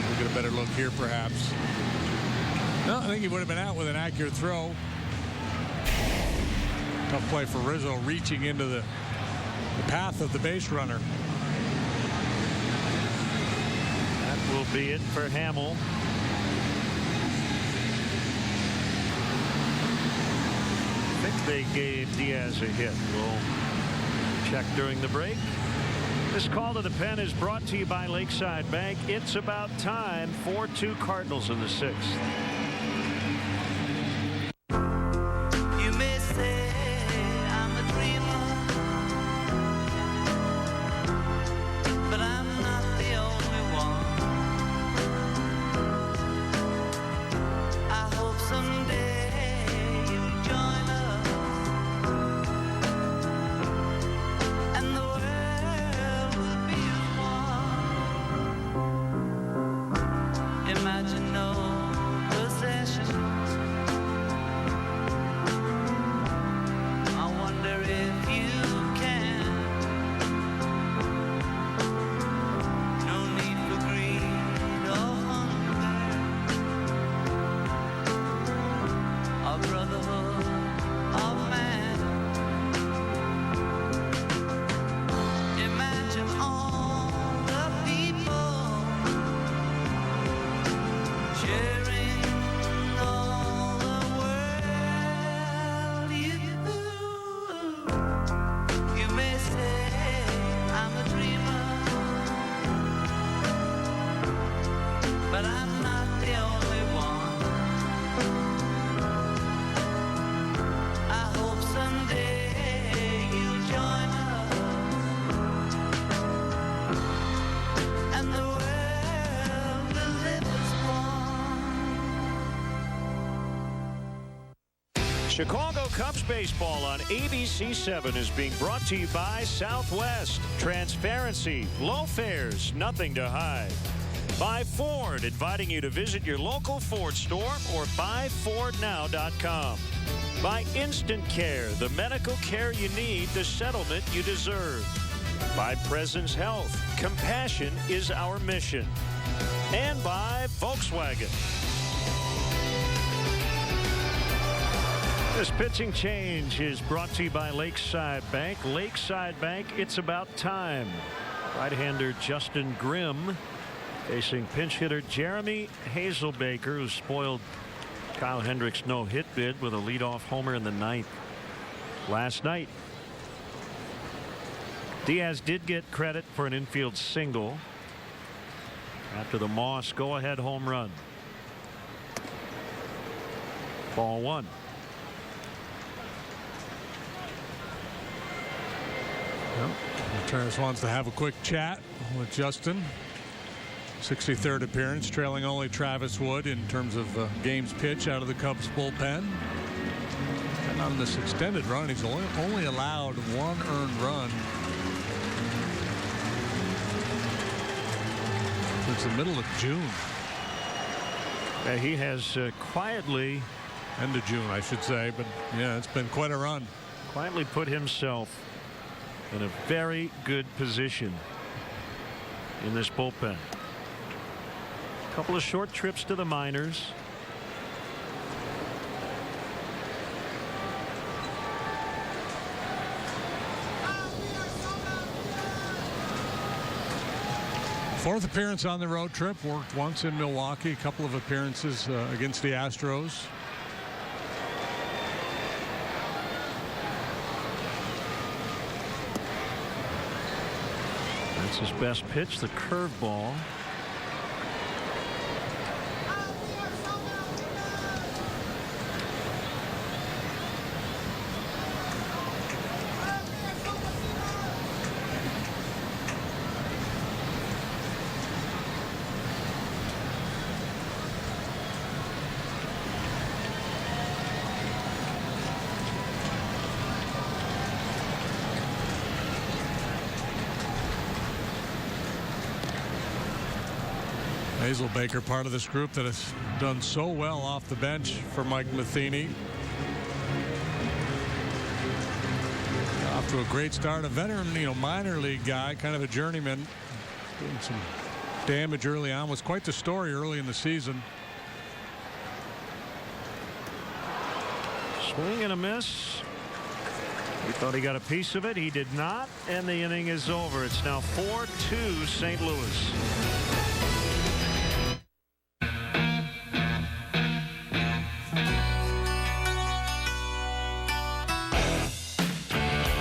We'll get a better look here, perhaps. No, I think he would have been out with an accurate throw. Tough play for Rizzo, reaching into the path of the base runner. That will be it for Hamill. I think they gave Diaz a hit. We'll check during the break. This call to the pen is brought to you by Lakeside Bank. It's about time. 4-2 Cardinals in the 6th. You may say I'm a dreamer, but I'm not the only one. I hope someday you'll join us, and the world will be as one. Imagine no possessions. I wonder if you can. No need for greed or hunger, or brotherhood of man. Imagine all the people sharing all the world. You may say I'm a dreamer, but I'm not the only one. I hope someday you'll join us, and the world will live as one. Chicago Cubs baseball on ABC 7 is being brought to you by Southwest. Transparency, low fares, nothing to hide. By Ford, inviting you to visit your local Ford store or buyfordnow.com. By Instant Care, the medical care you need, the settlement you deserve. By Presence Health, compassion is our mission. And by Volkswagen. This pitching change is brought to you by Lakeside Bank. Lakeside Bank, it's about time. Right-hander Justin Grimm facing pinch hitter Jeremy Hazelbaker, who spoiled Kyle Hendricks' no-hit bid with a leadoff homer in the 9th last night. Diaz did get credit for an infield single after the Moss go-ahead home run. Ball 1. Terrence wants to have a quick chat with Justin. 63rd appearance, trailing only Travis Wood in terms of games pitched out of the Cubs bullpen. And on this extended run, he's only allowed one earned run since the middle of June. He has quietly, end of June, I should say, but yeah, it's been quite a run. Quietly put himself in a very good position in this bullpen. A couple of short trips to the minors. Fourth appearance on the road trip. Worked once in Milwaukee, a couple of appearances against the Astros. That's his best pitch, the curveball. Hazelbaker, part of this group that has done so well off the bench for Mike Matheny. Off to a great start. A veteran, minor league guy, kind of a journeyman. Doing some damage early on. Was quite the story early in the season. Swing and a miss. He thought he got a piece of it. He did not. And the inning is over. It's now 4-2 St. Louis.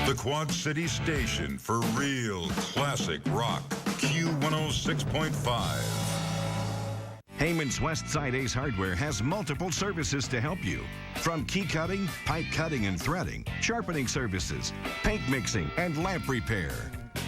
The Quad City station for real classic rock. Q106.5. Heyman's Westside Ace Hardware has multiple services to help you. From key cutting, pipe cutting and threading, sharpening services, paint mixing, and lamp repair.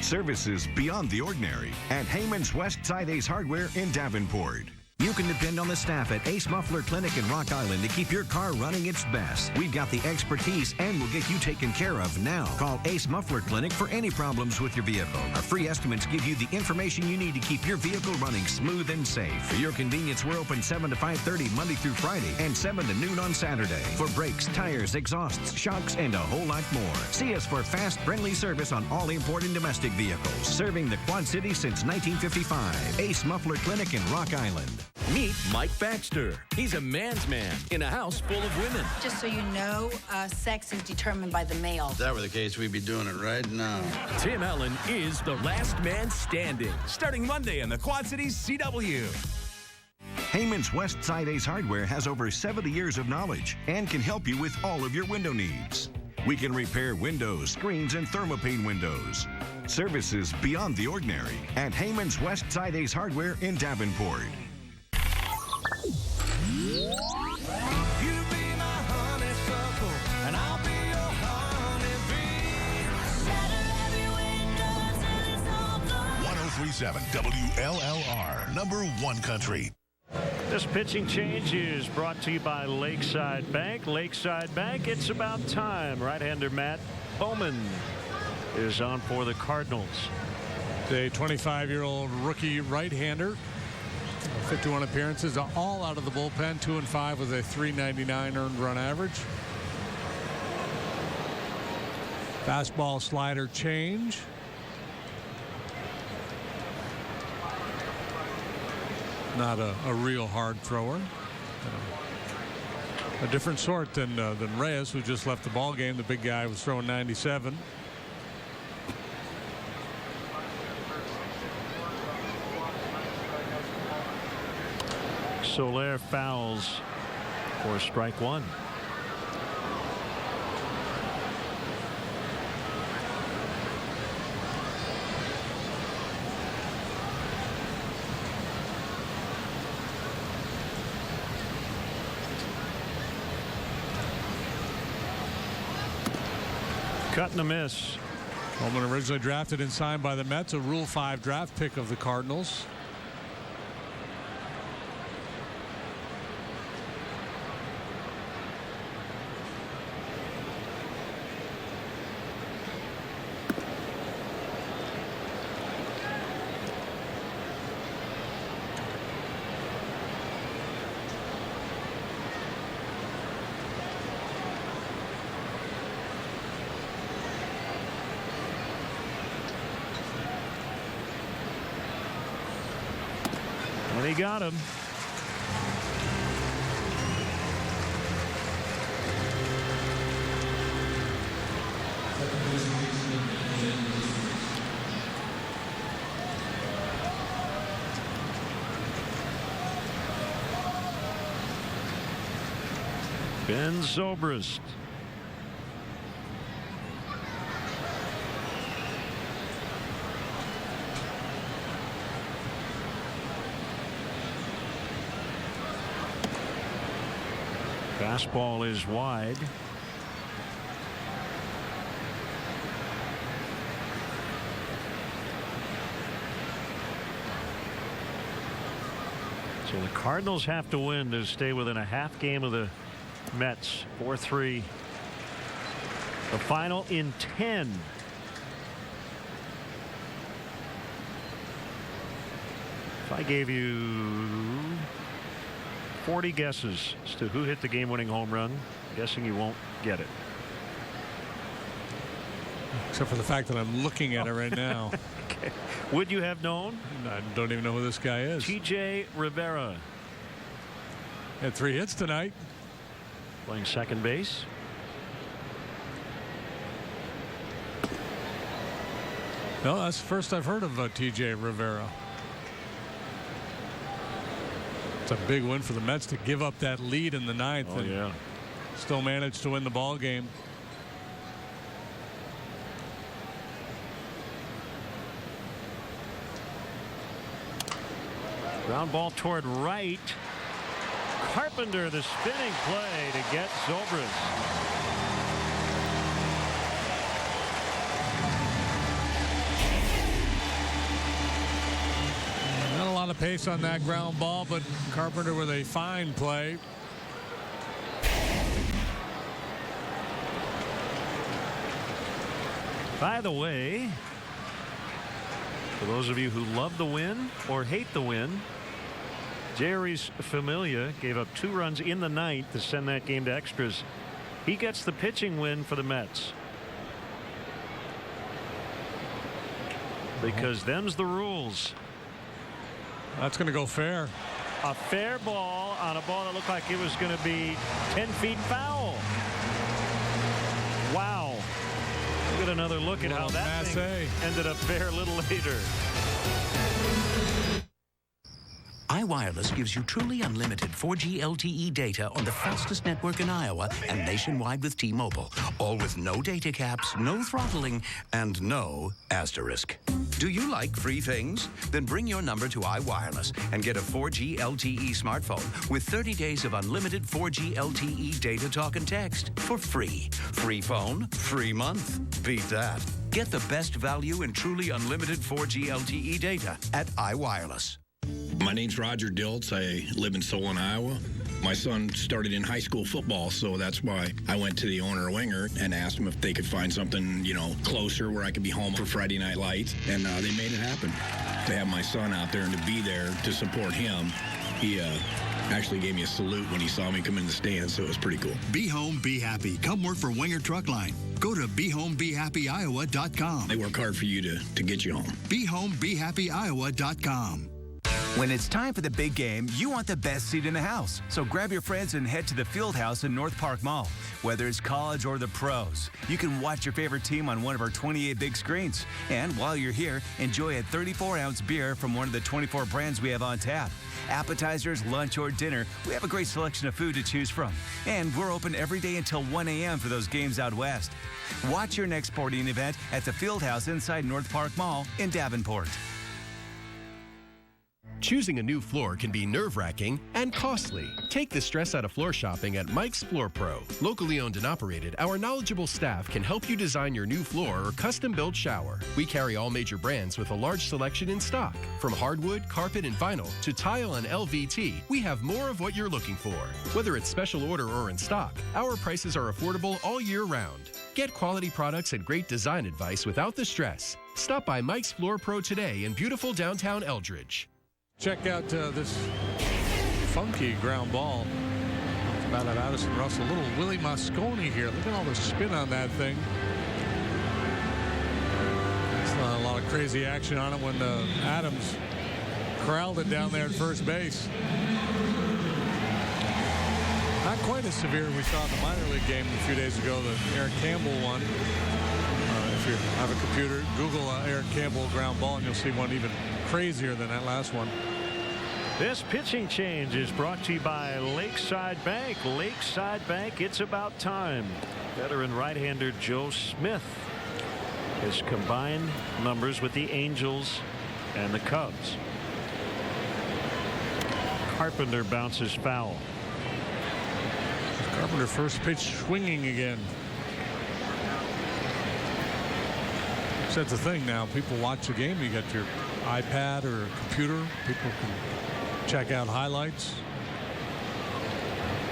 Services beyond the ordinary at Heyman's Westside Ace Hardware in Davenport. You can depend on the staff at Ace Muffler Clinic in Rock Island to keep your car running its best. We've got the expertise and we'll get you taken care of now. Call Ace Muffler Clinic for any problems with your vehicle. Our free estimates give you the information you need to keep your vehicle running smooth and safe. For your convenience, we're open 7 to 5:30 Monday through Friday and 7 to noon on Saturday. For brakes, tires, exhausts, shocks, and a whole lot more. See us for fast, friendly service on all import and domestic vehicles. Serving the Quad Cities since 1955. Ace Muffler Clinic in Rock Island. Meet Mike Baxter. He's a man's man in a house full of women. Just so you know, sex is determined by the male. If that were the case, we'd be doing it right now. Tim Allen is the last man standing. Starting Monday on the Quad Cities CW. Heyman's Westside Ace Hardware has over 70 years of knowledge and can help you with all of your window needs. We can repair windows, screens, and thermopane windows. Services beyond the ordinary at Heyman's Westside Ace Hardware in Davenport. You be my honeysuckle, and I'll be your honeybee. .1037 WLLR, number 1 country. This pitching change is brought to you by Lakeside Bank. Lakeside Bank, it's about time. Right-hander Matt Bowman is on for the Cardinals. A 25-year-old rookie right-hander. 51 appearances, all out of the bullpen, 2-5 with a .399 earned run average. Fastball slider change. Not a real hard thrower. A different sort than Reyes, who just left the ball game. The big guy was throwing 97. Soler fouls for strike one. Cut and a miss. Bowman originally drafted and signed by the Mets, a Rule 5 draft pick of the Cardinals. And he got him. Ben Zobrist. Fastball is wide. So the Cardinals have to win to stay within a half game of the Mets. 4-3. The final in 10. If I gave you 40 guesses as to who hit the game-winning home run, I'm guessing you won't get it. Except for the fact that I'm looking at it right now. Okay. Would you have known? I don't even know who this guy is. TJ Rivera. Had 3 hits tonight. Playing second base. No, that's the first I've heard of TJ Rivera. It's a big win for the Mets to give up that lead in the 9th. Oh, yeah. Still managed to win the ball game. Ground ball toward right. Carpenter, the spinning play to get Zobrist. Not a lot of pace on that ground ball, but Carpenter with a fine play. By the way, for those of you who love the win or hate the win, Jerry's Familia gave up 2 runs in the 9th to send that game to extras. He gets the pitching win for the Mets. Because them's the rules. That's going to go fair. A fair ball on a ball that looked like it was going to be 10 feet foul. Wow. We'll get another look at how that thing ended up fair a little later. iWireless gives you truly unlimited 4G LTE data on the fastest network in Iowa and nationwide with T-Mobile. All with no data caps, no throttling, and no asterisk. Do you like free things? Then bring your number to iWireless and get a 4G LTE smartphone with 30 days of unlimited 4G LTE data, talk, and text for free. Free phone, free month. Beat that. Get the best value in truly unlimited 4G LTE data at iWireless. My name's Roger Diltz. I live in Solon, Iowa. My son started in high school football, so that's why I went to the owner Winger and asked him if they could find something, closer where I could be home for Friday night lights, and they made it happen. To have my son out there and to be there to support him, he actually gave me a salute when he saw me come in the stands, so it was pretty cool. Be home, be happy. Come work for Winger Truck Line. Go to BeHomeBeHappyIowa.com. They work hard for you to get you home. BeHomeBeHappyIowa.com. When it's time for the big game, you want the best seat in the house. So grab your friends and head to the Field House in North Park Mall. Whether it's college or the pros, you can watch your favorite team on one of our 28 big screens. And while you're here, enjoy a 34-ounce beer from one of the 24 brands we have on tap. Appetizers, lunch, or dinner, we have a great selection of food to choose from. And we're open every day until 1 a.m. for those games out west. Watch your next sporting event at the Field House inside North Park Mall in Davenport. Choosing a new floor can be nerve-wracking and costly. Take the stress out of floor shopping at Mike's Floor Pro. Locally owned and operated, our knowledgeable staff can help you design your new floor or custom-built shower. We carry all major brands with a large selection in stock. From hardwood, carpet, and vinyl to tile and LVT, we have more of what you're looking for. Whether it's special order or in stock, our prices are affordable all year round. Get quality products and great design advice without the stress. Stop by Mike's Floor Pro today in beautiful downtown Eldridge. Check out this funky ground ball. About at Addison Russell. Little Willie Mosconi here. Look at all the spin on that thing. There's not a lot of crazy action on it when Adams corralled it down there at first base. Not quite as severe as we saw in the minor league game a few days ago, the Eric Campbell one. If you have a computer, Google Eric Campbell ground ball and you'll see one even crazier than that last one. This pitching change is brought to you by Lakeside Bank. Lakeside Bank, it's about time. Veteran right-hander Joe Smith has combined numbers with the Angels and the Cubs. Carpenter bounces foul. Carpenter first pitch swinging again. That's the thing now. People watch the game. You got your iPad or computer. People can check out highlights,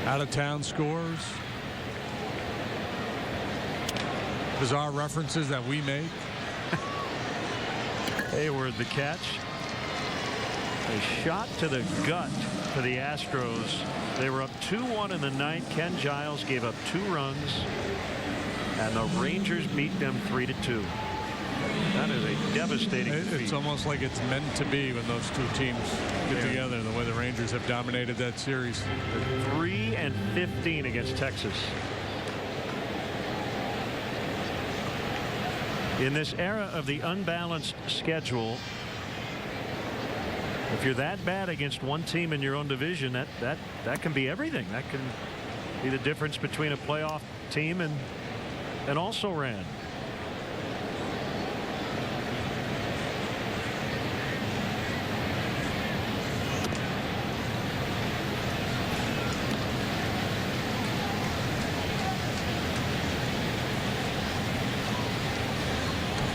out-of-town scores, bizarre references that we make. Hayward the catch. A shot to the gut for the Astros. They were up 2-1 in the ninth. Ken Giles gave up 2 runs, and the Rangers beat them 3-2. That is a devastating defeat. It's almost like it's meant to be when those two teams get together, the way the Rangers have dominated that series. 3-15 against Texas. In this era of the unbalanced schedule, if you're that bad against one team in your own division, that can be everything. That can be the difference between a playoff team and also ran.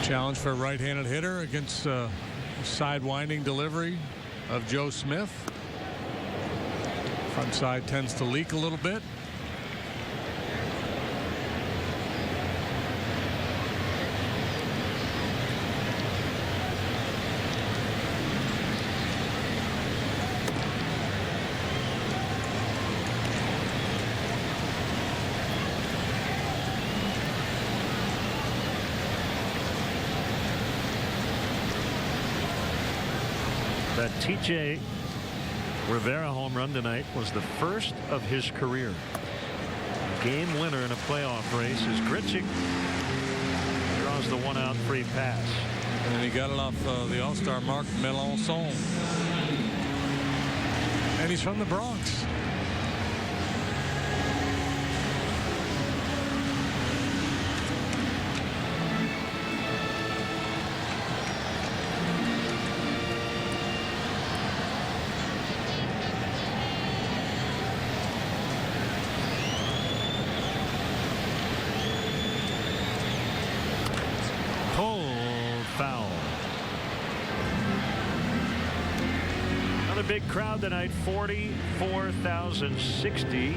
Challenge for a right-handed hitter against side-winding delivery of Joe Smith. Front side tends to leak a little bit. That TJ Rivera home run tonight was the first of his career. Game winner in a playoff race as Grichuk draws the 1-out free pass. And he got it off the All-Star Mark Melanson. And he's from the Bronx. Big crowd tonight, 44,060,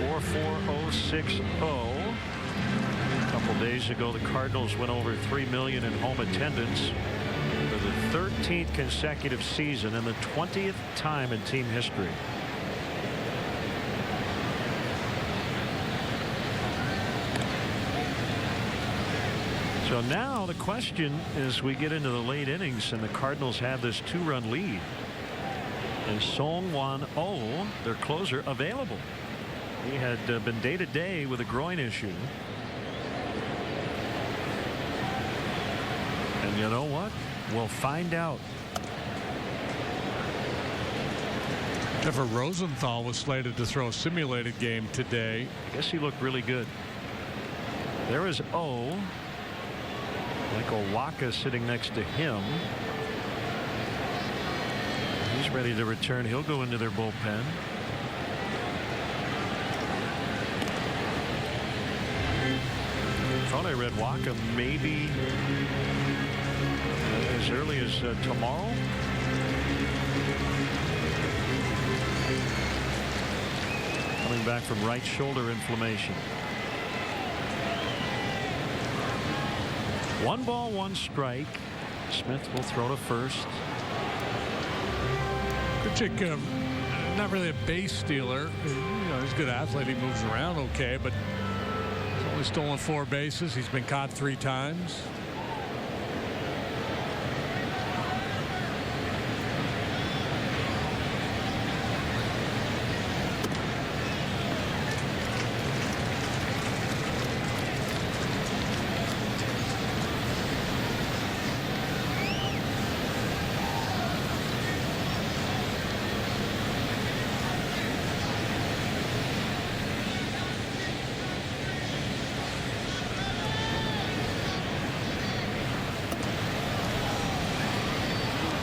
44060. A couple days ago, the Cardinals went over 3 million in home attendance for the 13th consecutive season and the 20th time in team history. So now the question is, we get into the late innings and the Cardinals have this 2-run lead. And Song-Hwan Oh, their closer, available. He had been day-to-day with a groin issue. And you know what? We'll find out. Trevor Rosenthal was slated to throw a simulated game today. I guess he looked really good. There is O. Michael Wacha sitting next to him. He's ready to return. He'll go into their bullpen. Thought I read Wacha maybe as early as tomorrow. Coming back from right shoulder inflammation. 1 ball, 1 strike. Smith will throw to first. Grichuk, not really a base stealer. You know, he's a good athlete. He moves around okay, but he's only stolen 4 bases. He's been caught 3 times.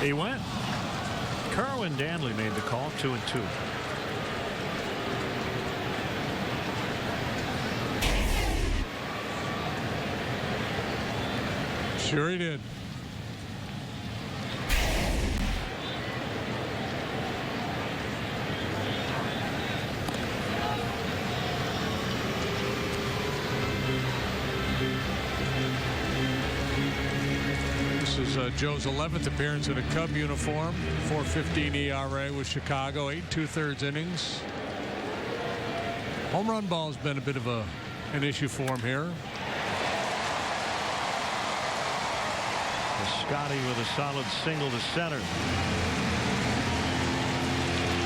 He went. Kerwin Danley made the call, 2-2. Sure he did. Joe's 11th appearance in a Cub uniform. 4.15 ERA with Chicago. 8 2/3 innings. Home run ball has been a bit of an issue for him here. Scotty with a solid single to center.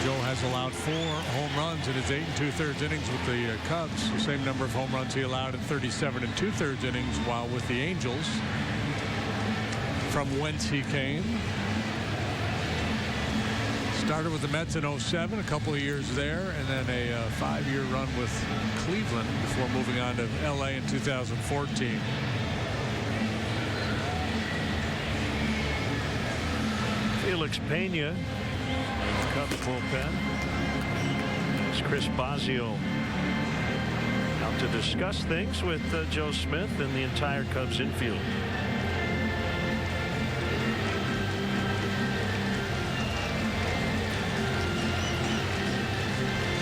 Joe has allowed 4 home runs in his 8 2/3 innings with the Cubs. The same number of home runs he allowed in 37 2/3 innings while with the Angels, from whence he came. Started with the Mets in 07, a couple of years there, and then a 5-year run with Cleveland before moving on to LA in 2014. Felix Pena, Cubs bullpen. It's Chris Bosio out to discuss things with Joe Smith and the entire Cubs infield.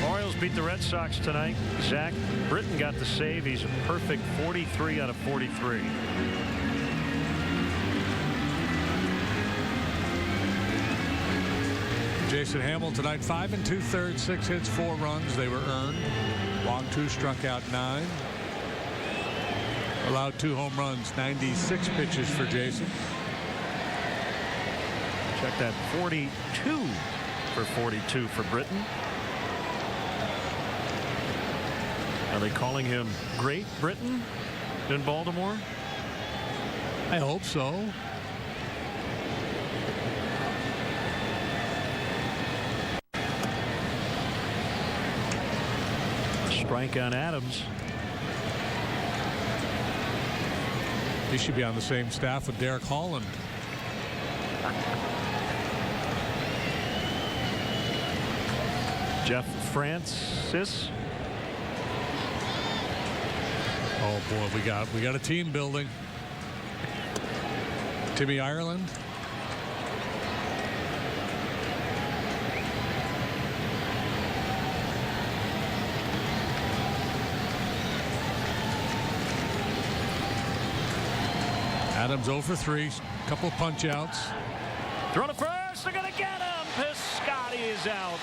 Orioles beat the Red Sox tonight. Zach Britton got the save. He's a perfect 43 out of 43. Jason Hamill tonight, 5 2/3, 6 hits, 4 runs. They were earned. Long 2, struck out 9. Allowed 2 home runs, 96 pitches for Jason. Check that, 42 for 42 for Britton. Are they calling him Great Britain in Baltimore? I hope so. Strike on Adams. He should be on the same staff with Derek Holland. Jeff Francis. Oh boy, we got a team building. Timmy Ireland. Adams 0 for 3, couple of punch outs. Throw to first, they're going to get him. Piscotty is out.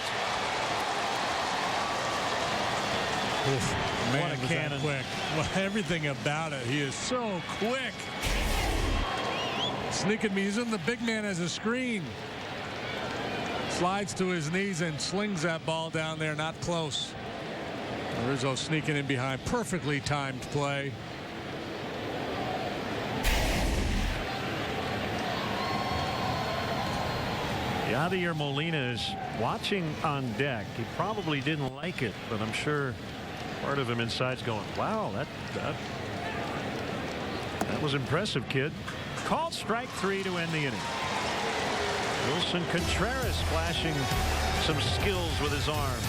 Oof, man, what a cannon. quick. Well, everything about it. He is so quick. Sneaking me. He's in the big man as a screen. Slides to his knees and slings that ball down there, not close. Rizzo sneaking in behind. Perfectly timed play. Yadier Molina is watching on deck. He probably didn't like it, but I'm sure part of him inside's going, wow, that was impressive, kid. Called strike 3 to end the inning. Wilson Contreras flashing some skills with his arm.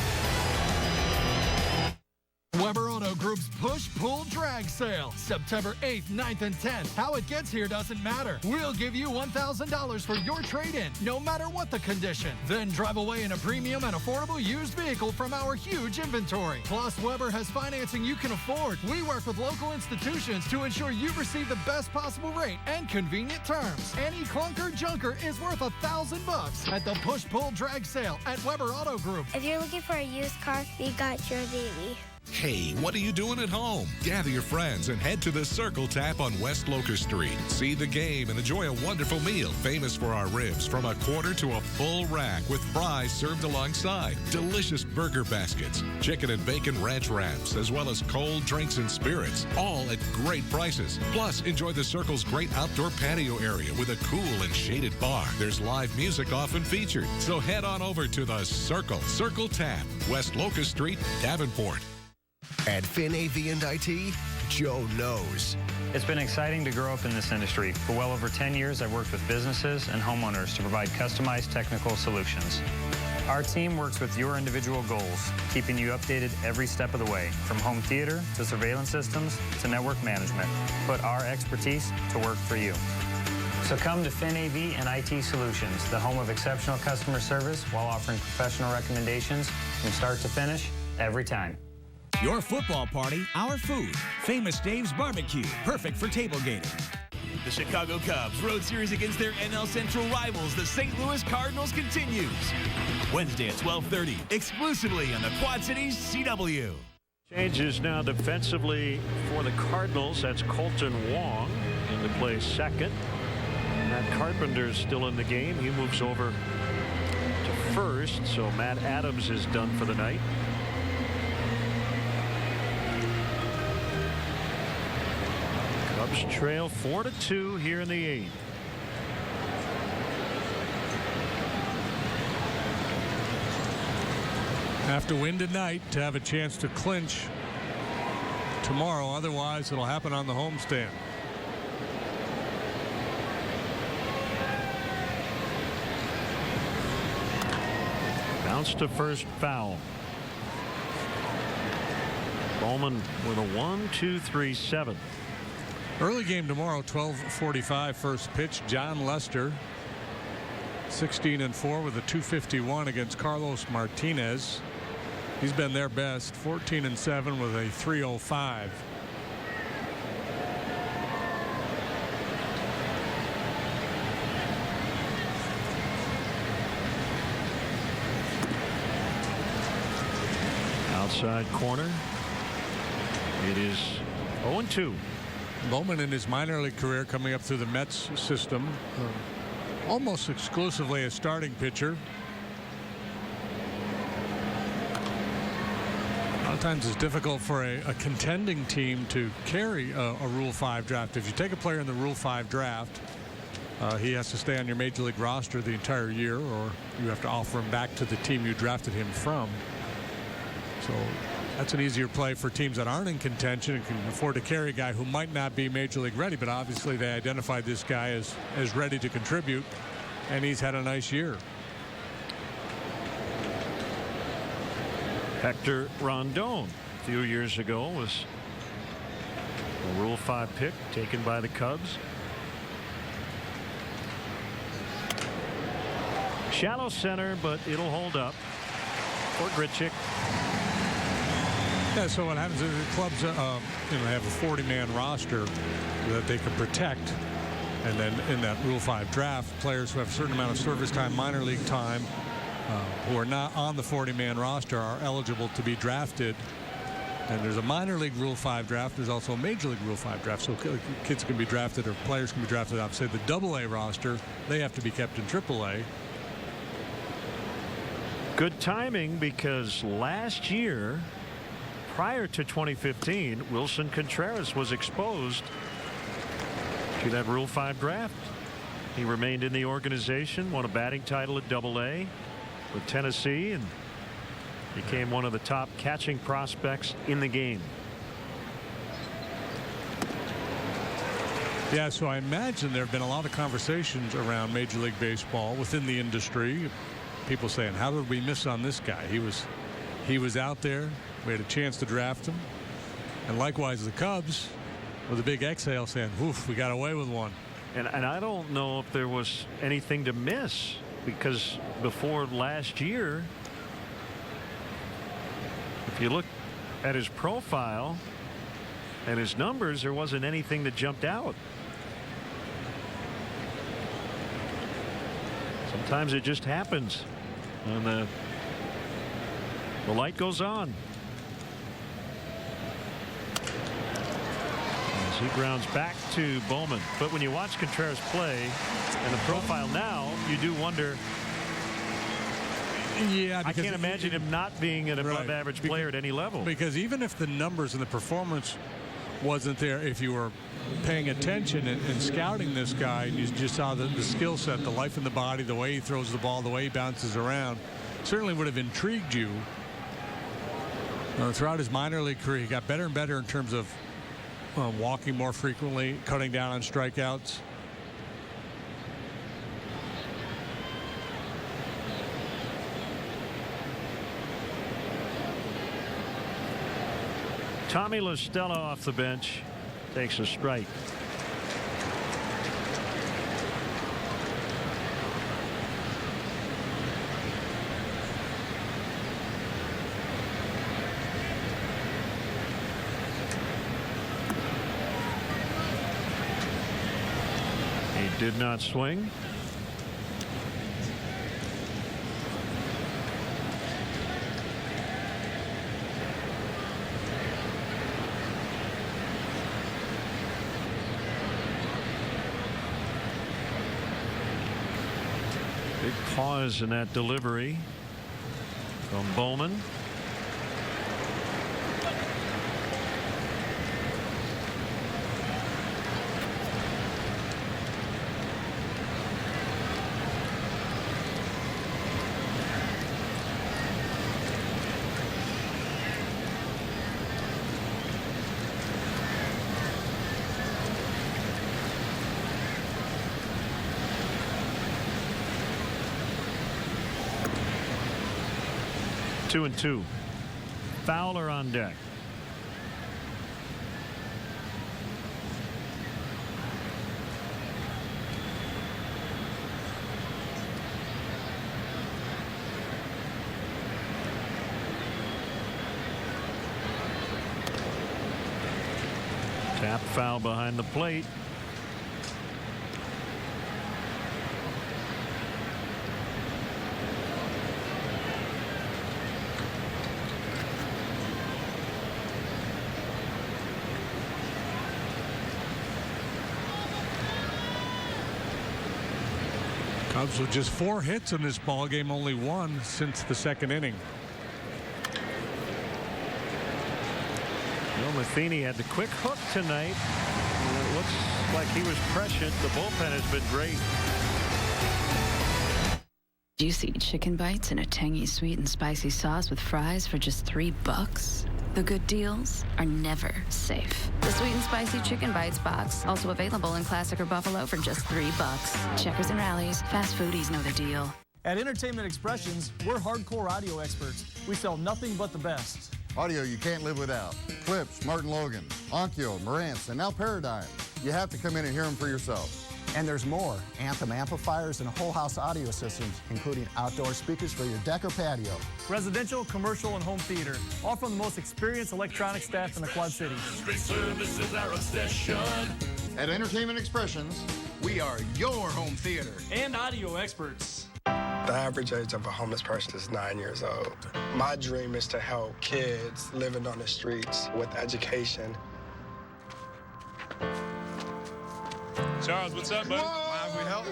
Weber Auto Group's push-pull drag sale, September 8th, 9th, and 10th. How it gets here doesn't matter. We'll give you $1,000 for your trade-in, no matter what the condition. Then drive away in a premium and affordable used vehicle from our huge inventory. Plus, Weber has financing you can afford. We work with local institutions to ensure you receive the best possible rate and convenient terms. Any clunker junker is worth $1,000 at the push-pull drag sale at Weber Auto Group. If you're looking for a used car, we got your baby. Hey, what are you doing at home? Gather your friends and head to the Circle Tap on West Locust Street. See the game and enjoy a wonderful meal, famous for our ribs, from a quarter to a full rack with fries served alongside. Delicious burger baskets, chicken and bacon ranch wraps, as well as cold drinks and spirits, all at great prices. Plus, enjoy the Circle's great outdoor patio area with a cool and shaded bar. There's live music often featured. So head on over to the Circle Tap, West Locust Street, Davenport. At Finn AV and IT, Joe knows. It's been exciting to grow up in this industry. For well over 10 years, I've worked with businesses and homeowners to provide customized technical solutions. Our team works with your individual goals, keeping you updated every step of the way, from home theater to surveillance systems to network management. Put our expertise to work for you. So come to Finn AV and IT Solutions, the home of exceptional customer service while offering professional recommendations from start to finish every time. Your football party, our food. Famous Dave's Barbecue, perfect for tailgating. The Chicago Cubs road series against their NL Central rivals, the St. Louis Cardinals, continues. Wednesday at 12:30, exclusively on the Quad Cities CW. Changes now defensively for the Cardinals. That's Colton Wong in to play second. Matt Carpenter's still in the game. He moves over to first, so Matt Adams is done for the night. Cubs trail 4-2 here in the 8th. Have to win tonight to have a chance to clinch tomorrow. Otherwise, it'll happen on the homestand. Bounce to first, foul. Bowman with a 1-2-3-7. Early game tomorrow, 12:45 first pitch. John Lester, 16-4 with a 251 against Carlos Martinez. He's been their best, 14-7 with a 305. Outside corner. It is 0-2. Bowman in his minor league career coming up through the Mets system, almost exclusively a starting pitcher. A lot of times it's difficult for a contending team to carry a Rule 5 draft. If you take a player in the Rule 5 draft, he has to stay on your major league roster the entire year, or you have to offer him back to the team you drafted him from. So that's an easier play for teams that aren't in contention and can afford to carry a guy who might not be major league ready, but obviously they identified this guy as ready to contribute, and he's had a nice year. Hector Rondon a few years ago was a Rule 5 pick taken by the Cubs. Shallow center, but it'll hold up for Grichuk. Yeah, so what happens is the clubs have a 40-man roster that they can protect, and then in that Rule 5 draft, players who have a certain amount of service time, minor league time, who are not on the 40-man roster are eligible to be drafted. And there's a minor league Rule 5 draft. There's also a major league Rule 5 draft. So kids can be drafted, or players can be drafted off, say, the AA roster. They have to be kept in AAA. Good timing, because last year, prior to 2015, Wilson Contreras was exposed to that Rule 5 draft. He remained in the organization, won a batting title at AA with Tennessee, and became one of the top catching prospects in the game. Yeah, so I imagine there have been a lot of conversations around Major League Baseball within the industry. People saying, how did we miss on this guy? He was out there. We had a chance to draft him. And likewise, the Cubs with a big exhale saying, oof, we got away with one. And I don't know if there was anything to miss, because before last year, if you look at his profile and his numbers, there wasn't anything that jumped out. Sometimes it just happens, and the light goes on. As he grounds back to Bowman. But when you watch Contreras play and the profile now, you do wonder. Yeah, I can't imagine him not being an above average player at any level. Because even if the numbers and the performance wasn't there, if you were paying attention and scouting this guy, and you just saw the skill set, the life in the body, the way he throws the ball, the way he bounces around, certainly would have intrigued you. Throughout his minor league career, he got better and better in terms of walking more frequently, cutting down on strikeouts. Tommy La Stella off the bench takes a strike. Did not swing. Big pause in that delivery from Bowman. Two and two. Fowler on deck. Tap foul behind the plate. Cubs with just 4 hits in this ball game, only 1 since the second inning. Well, Matheny had the quick hook tonight. It looks like he was prescient. The bullpen has been great. Juicy chicken bites in a tangy, sweet and spicy sauce with fries for just $3. The good deals are never safe. The sweet and spicy chicken bites box, also available in classic or buffalo for just $3. Checkers and rallies, fast foodies know the deal. At Entertainment Expressions, we're hardcore audio experts. We sell nothing but the best. Audio you can't live without. Clips, Martin Logan, Onkyo, Marantz, and now Paradigm. You have to come in and hear them for yourself. And there's more. Anthem amplifiers and whole house audio systems, including outdoor speakers for your deck or patio. Residential, commercial, and home theater. All from the most experienced electronic staff in the Quad Cities. Great service is our obsession. At Entertainment Expressions, we are your home theater. And audio experts. The average age of a homeless person is 9 years old. My dream is to help kids living on the streets with education. Charles, what's up, buddy? Mind we help?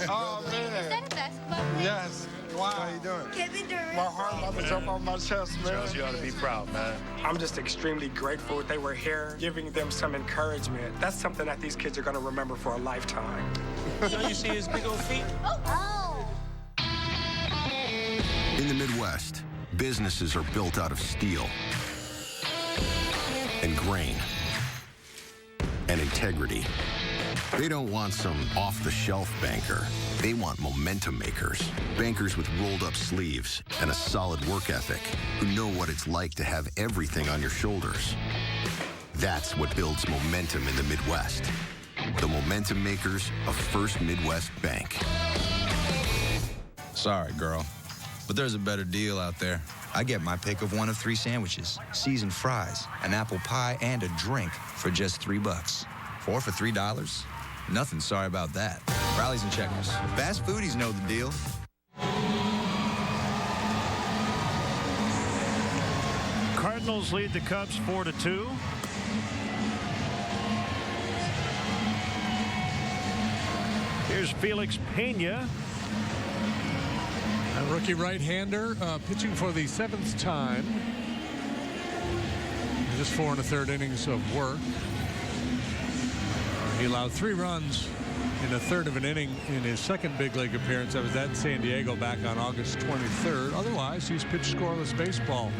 Oh, man. Is that a basketball player? Yes. Wow. How you doing? Kevin Durant. My heart about to jump off my chest, man. Charles, you ought to be proud, man. I'm just extremely grateful they were here, giving them some encouragement. That's something that these kids are going to remember for a lifetime. Don't you see his big old feet? Oh. In the Midwest, businesses are built out of steel and grain and integrity. They don't want some off-the-shelf banker. They want momentum makers. Bankers with rolled-up sleeves and a solid work ethic who know what it's like to have everything on your shoulders. That's what builds momentum in the Midwest. The momentum makers of First Midwest Bank. Sorry, girl, but there's a better deal out there. I get my pick of one of 3 sandwiches, seasoned fries, an apple pie, and a drink for just $3. 4 for $3? Nothing sorry about that. Rallies and Checkers. Fast foodies know the deal. Cardinals lead the Cubs 4-2. Here's Felix Pena. A rookie right-hander pitching for the 7th time. Just 4 1/3 innings of work. He allowed 3 runs in a third of an inning in his second big league appearance. That was at San Diego back on August 23rd. Otherwise, he's pitched scoreless baseball.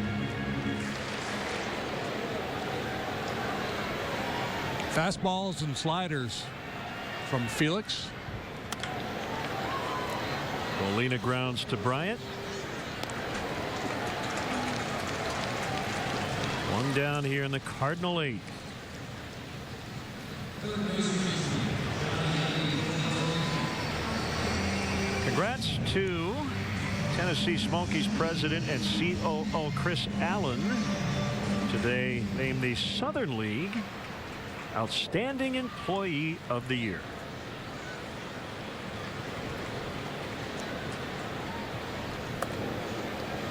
Fastballs and sliders from Felix. Molina grounds to Bryant. 1 down here in the Cardinal 8th. Congrats to Tennessee Smokies president and COO Chris Allen. Today named the Southern League Outstanding Employee of the Year.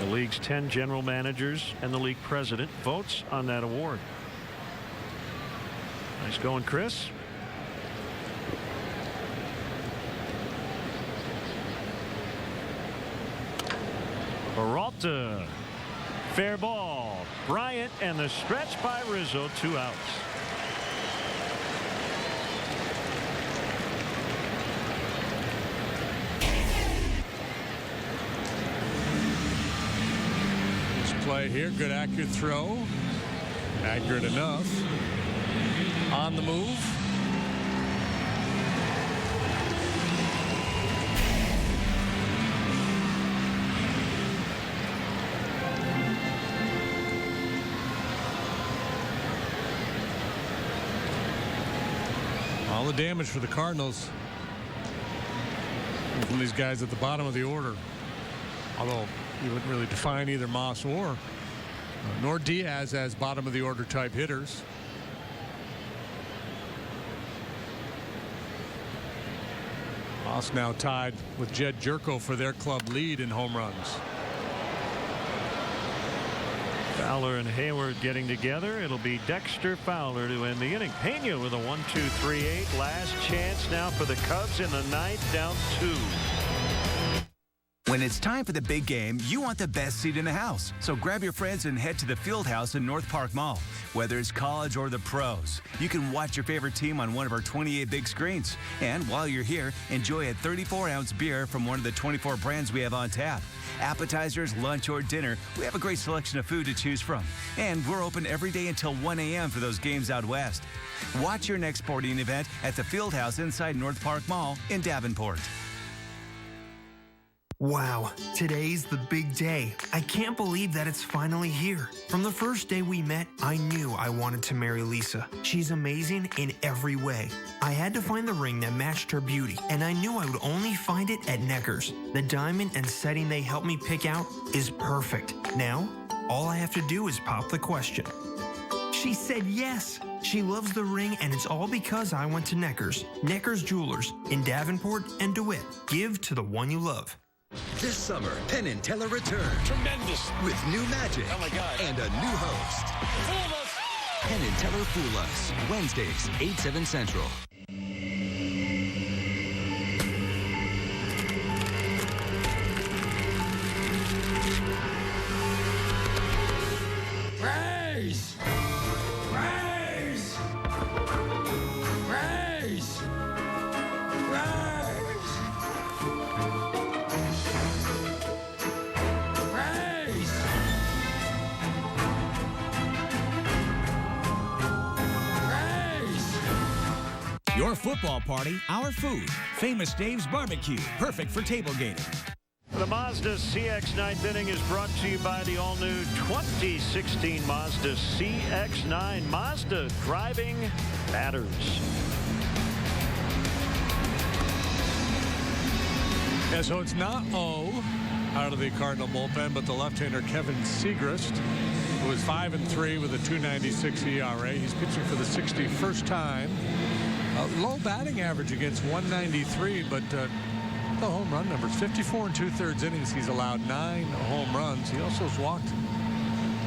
The league's 10 general managers and the league president votes on that award. Nice going, Chris. Peralta. Fair ball. Bryant and the stretch by Rizzo. 2 outs. Play here. Good accurate throw. Accurate enough. On the move. All the damage for the Cardinals from these guys at the bottom of the order. Although you wouldn't really define either Moss nor Diaz as bottom of the order type hitters. Moss now tied with Jed Jerko for their club lead in home runs. Fowler and Hayward getting together. It'll be Dexter Fowler to end the inning. Pena with a 1-2-3-8. Last chance now for the Cubs in the ninth, down 2. When it's time for the big game, you want the best seat in the house. So grab your friends and head to the Fieldhouse in North Park Mall. Whether it's college or the pros, you can watch your favorite team on one of our 28 big screens. And while you're here, enjoy a 34-ounce beer from one of the 24 brands we have on tap. Appetizers, lunch, or dinner, we have a great selection of food to choose from. And we're open every day until 1 a.m. for those games out west. Watch your next sporting event at the Fieldhouse inside North Park Mall in Davenport. Wow, today's the big day. I can't believe that it's finally here. From the first day we met, I knew I wanted to marry Lisa. She's amazing in every way. I had to find the ring that matched her beauty, and I knew I would only find it at Necker's. The diamond and setting they helped me pick out is perfect. Now, all I have to do is pop the question. She said yes. She loves the ring, and it's all because I went to Necker's. Necker's Jewelers in Davenport and DeWitt. Give to the one you love. This summer, Penn and Teller return. Tremendous. With new magic. Oh, my God. And a new host. Fool us. Penn and Teller Fool Us. Wednesdays, 8, 7 Central. Raise. Raise. Raise. Your football party, our food. Famous Dave's Barbecue, perfect for tailgating. The Mazda CX ninth inning is brought to you by the all-new 2016 Mazda CX-9. Mazda, driving matters. Yeah, so it's not O out of the Cardinal bullpen, but the left-hander Kevin Segrist, who is 5-3 with a 2.96 ERA. He's pitching for the 61st time. Low batting average against 193, but the home run numbers, 54 2/3 innings. He's allowed 9 home runs. He also has walked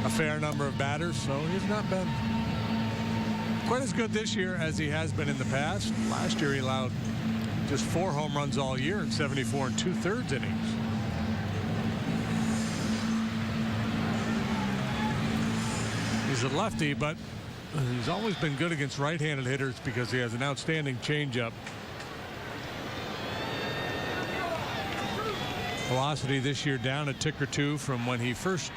a fair number of batters, so he's not been quite as good this year as he has been in the past. Last year he allowed just 4 home runs all year in 74 2/3 innings. He's a lefty, but he's always been good against right-handed hitters because he has an outstanding changeup. Velocity this year down a tick or two from when he first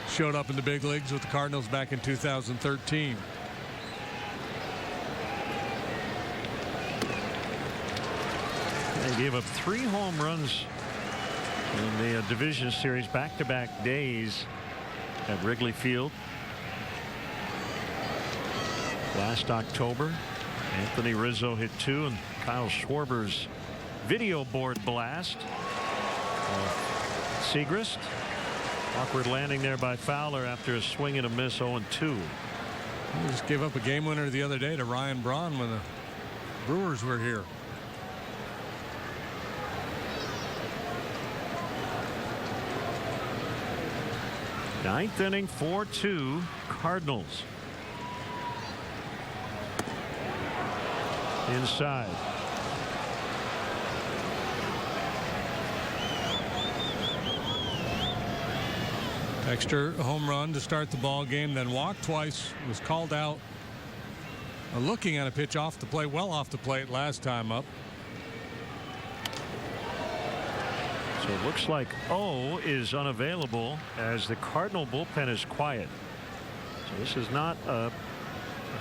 showed up in the big leagues with the Cardinals back in 2013. They gave up 3 home runs in the division series back-to-back days at Wrigley Field. Last October, Anthony Rizzo hit 2, and Kyle Schwarber's video board blast. Segrist, awkward landing there by Fowler after a swing and a miss, 0-2. He just gave up a game winner the other day to Ryan Braun when the Brewers were here. Ninth inning, 4-2 Cardinals. Inside. Extra home run to start the ball game, then walked twice, was called out. Looking at a pitch off the plate, well off the plate last time up. So it looks like O is unavailable as the Cardinal bullpen is quiet. So this is not a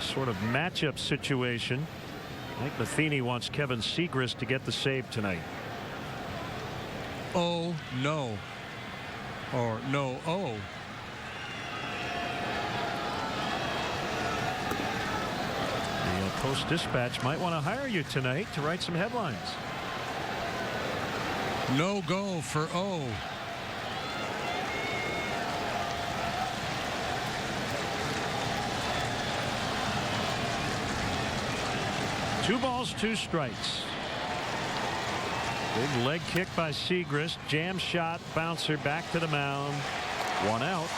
sort of matchup situation. Mike Matheny wants Kevin Segrist to get the save tonight. Oh, no. Or no, oh. The Post-Dispatch might want to hire you tonight to write some headlines. No go for O. Two balls, two strikes. Big leg kick by Segrist. Jam shot, bouncer back to the mound. One out.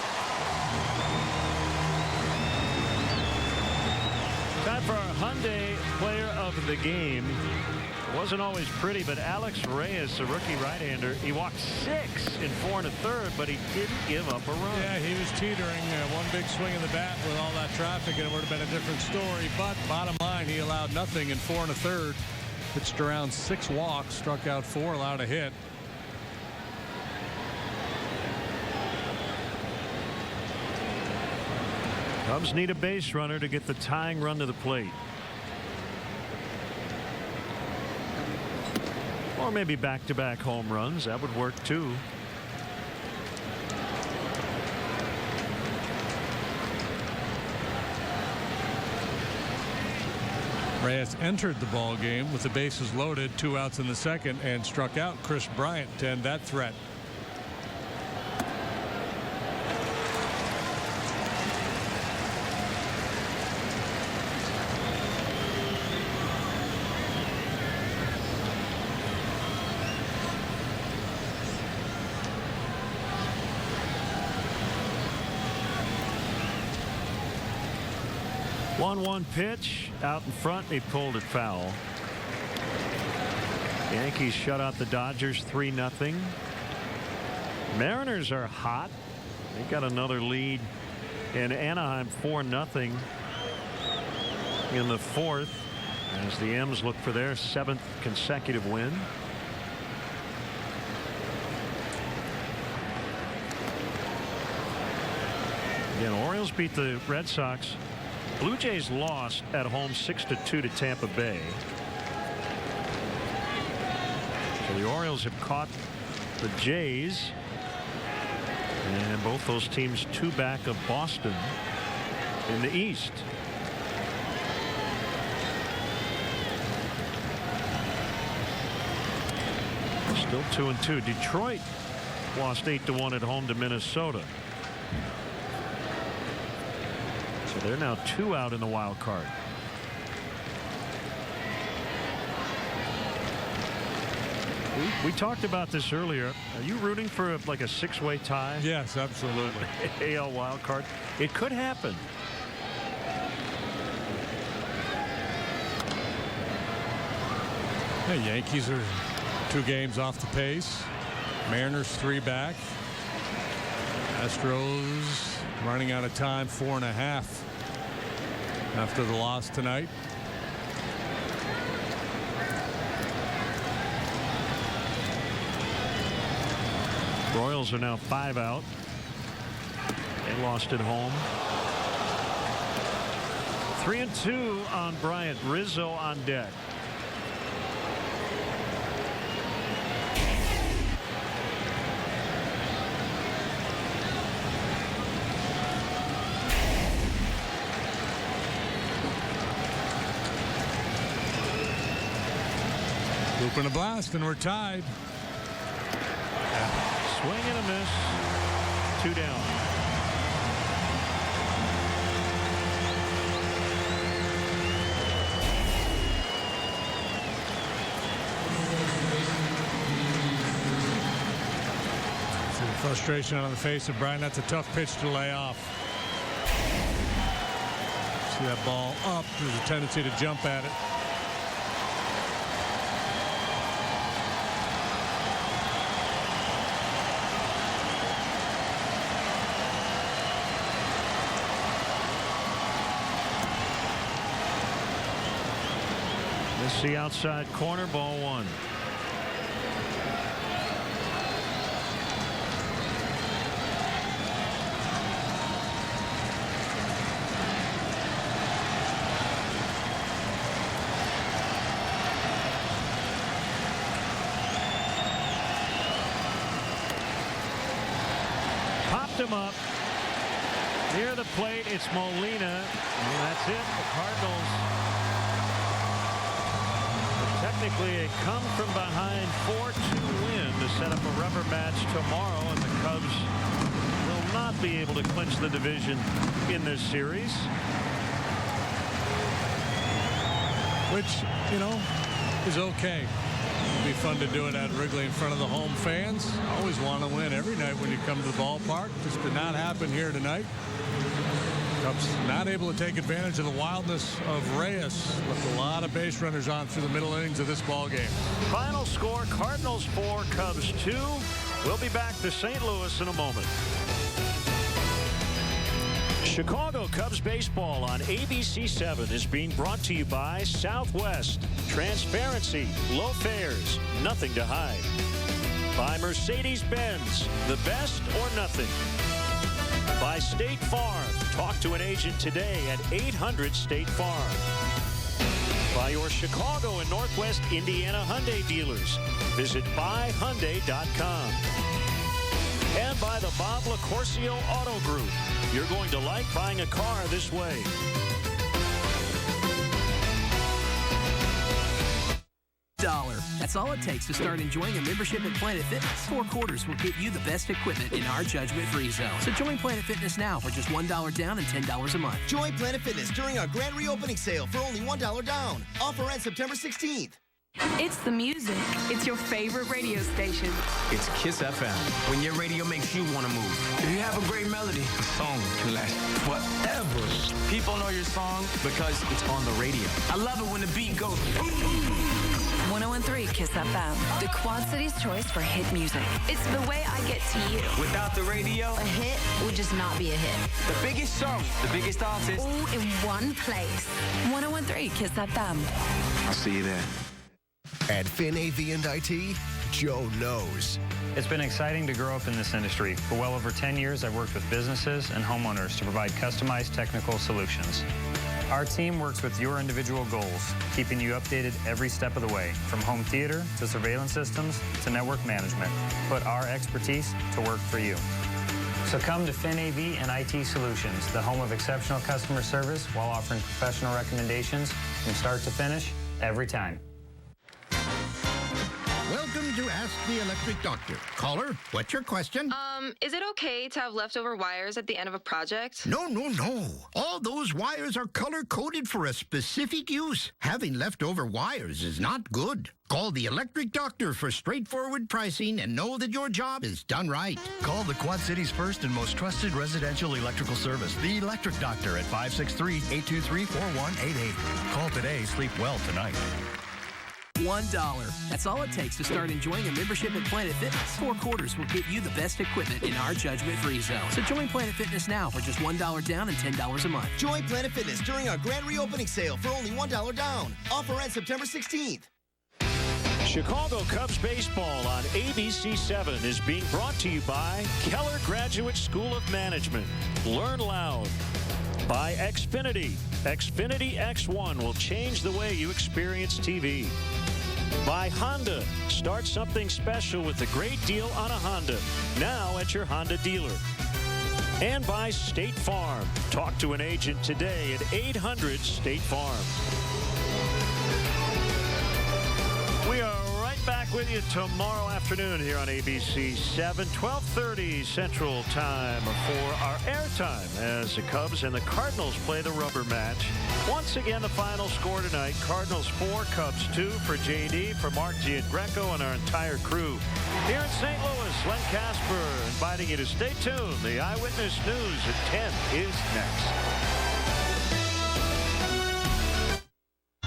Time for our Hyundai player of the game. It wasn't always pretty, but Alex Reyes, a rookie right-hander, he walked 6 in 4 1/3, but he didn't give up a run. Yeah, he was teetering. One big swing of the bat with all that traffic, and it would have been a different story. But bottom line, he allowed nothing in 4 1/3. Pitched around 6 walks, struck out 4, allowed a hit. Cubs need a base runner to get the tying run to the plate. Or maybe back-to-back home runs. That would work too. Reyes entered the ball game with the bases loaded, 2 outs in the second, and struck out Chris Bryant to end that threat. One pitch out in front. He pulled it foul. Yankees shut out the Dodgers 3-0. Mariners are hot. They got another lead in Anaheim 4-0 in the 4th as the M's look for their 7th consecutive win. Again, Orioles beat the Red Sox. Blue Jays lost at home 6-2 to Tampa Bay. So the Orioles have caught the Jays, and both those teams 2 back of Boston in the East. Still 2-2. Detroit lost 8-1 at home to Minnesota. So they're now 2 out in the wild card. We talked about this earlier. Are you rooting for like a 6-way tie? Yes, absolutely. AL wild card. It could happen. The Yankees are 2 games off the pace. Mariners 3 back. Astros running out of time, 4.5 after the loss tonight. Royals are now 5 out. They lost at home. 3-2 on Bryant. Rizzo on deck. Open a blast, and we're tied. Swing and a miss. 2 down. Frustration on the face of Brian. That's a tough pitch to lay off. See that ball up. There's a tendency to jump at it. This is the outside corner, ball one. Popped him up near the plate. It's Molina, and that's it. The Cardinals, technically a come from behind 4-2 win to set up a rubber match tomorrow, and the Cubs will not be able to clinch the division in this series. Which, you know, is okay. It'll be fun to do it at Wrigley in front of the home fans. Always want to win every night when you come to the ballpark. Just did not happen here tonight. Cubs not able to take advantage of the wildness of Reyes. Left a lot of base runners on through the middle innings of this ball game. Final score, Cardinals 4, Cubs 2. We'll be back to St. Louis in a moment. Chicago Cubs baseball on ABC 7 is being brought to you by Southwest. Transparency, low fares, nothing to hide. By Mercedes-Benz, the best or nothing. By State Farm. Talk to an agent today at 800-STATE-FARM. By your Chicago and Northwest Indiana Hyundai dealers. Visit buyhyundai.com. And by the Bob LaCourcio Auto Group. You're going to like buying a car this way. That's all it takes to start enjoying a membership at Planet Fitness. 4 quarters will get you the best equipment in our judgment-free zone. So join Planet Fitness now for just $1 down and $10 a month. Join Planet Fitness during our grand reopening sale for only $1 down. Offer ends September 16th. It's the music. It's your favorite radio station. It's Kiss FM. When your radio makes you want to move. If you have a great melody, the song can last forever. People know your song because it's on the radio. I love it when the beat goes. 101.3 Kiss FM. The Quad City's choice for hit music. It's the way I get to you. Without the radio, a hit would just not be a hit. The biggest song, the biggest artist. All in one place. 101.3 Kiss FM. I'll see you there. At Finn AV and IT, Joe knows. It's been exciting to grow up in this industry. For well over 10 years, I've worked with businesses and homeowners to provide customized technical solutions. Our team works with your individual goals, keeping you updated every step of the way, from home theater to surveillance systems to network management. Put our expertise to work for you. So come to Finn AV and IT Solutions, the home of exceptional customer service while offering professional recommendations from start to finish every time. Welcome to Ask the Electric Doctor. Caller, what's your question? Is it okay to have leftover wires at the end of a project? No. All those wires are color-coded for a specific use. Having leftover wires is not good. Call the Electric Doctor for straightforward pricing and know that your job is done right. Call the Quad City's first and most trusted residential electrical service, the Electric Doctor, at 563-823-4188. Call today. Sleep well tonight. $1. That's all it takes to start enjoying a membership at Planet Fitness. 4 quarters will get you the best equipment in our judgment-free zone. So join Planet Fitness now for just $1 down and $10 a month. Join Planet Fitness during our grand reopening sale for only $1 down. Offer ends September 16th. Chicago Cubs baseball on ABC 7 is being brought to you by Keller Graduate School of Management. Learn loud. By Xfinity. Xfinity X1 will change the way you experience TV. By Honda. Start something special with a great deal on a Honda. Now at your Honda dealer. And by State Farm. Talk to an agent today at 800-STATE-FARM. We are right back with you tomorrow afternoon here on ABC 7, 12:30 Central Time for our airtime as the Cubs and the Cardinals play the rubber match. Once again, the final score tonight, Cardinals 4, Cubs 2 for JD, for Mark Giangreco, and our entire crew. Here in St. Louis, Len Casper inviting you to stay tuned. The Eyewitness News at 10 is next.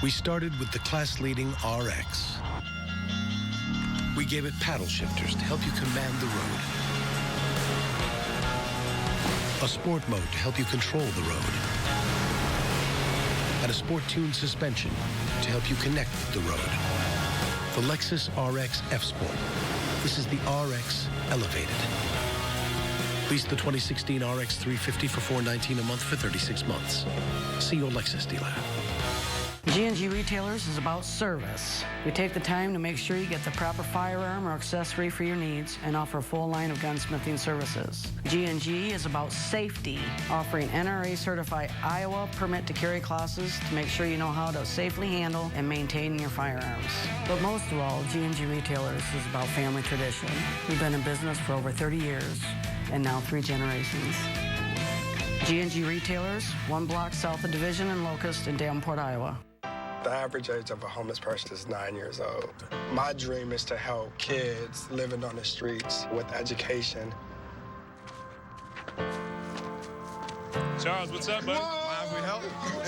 We started with the class-leading RX. We gave it paddle shifters to help you command the road. A sport mode to help you control the road. And a sport-tuned suspension to help you connect with the road. The Lexus RX F-Sport. This is the RX Elevated. Lease the 2016 RX 350 for $419 a month for 36 months. See your Lexus dealer. G&G Retailers is about service. We take the time to make sure you get the proper firearm or accessory for your needs and offer a full line of gunsmithing services. G&G is about safety, offering NRA-certified Iowa permit-to-carry classes to make sure you know how to safely handle and maintain your firearms. But most of all, G&G Retailers is about family tradition. We've been in business for over 30 years and now 3 generations. G&G Retailers, 1 block south of Division and Locust in Davenport, Iowa. The average age of a homeless person is 9 years old. My dream is to help kids living on the streets with education. Charles, what's up, buddy? Mind we help?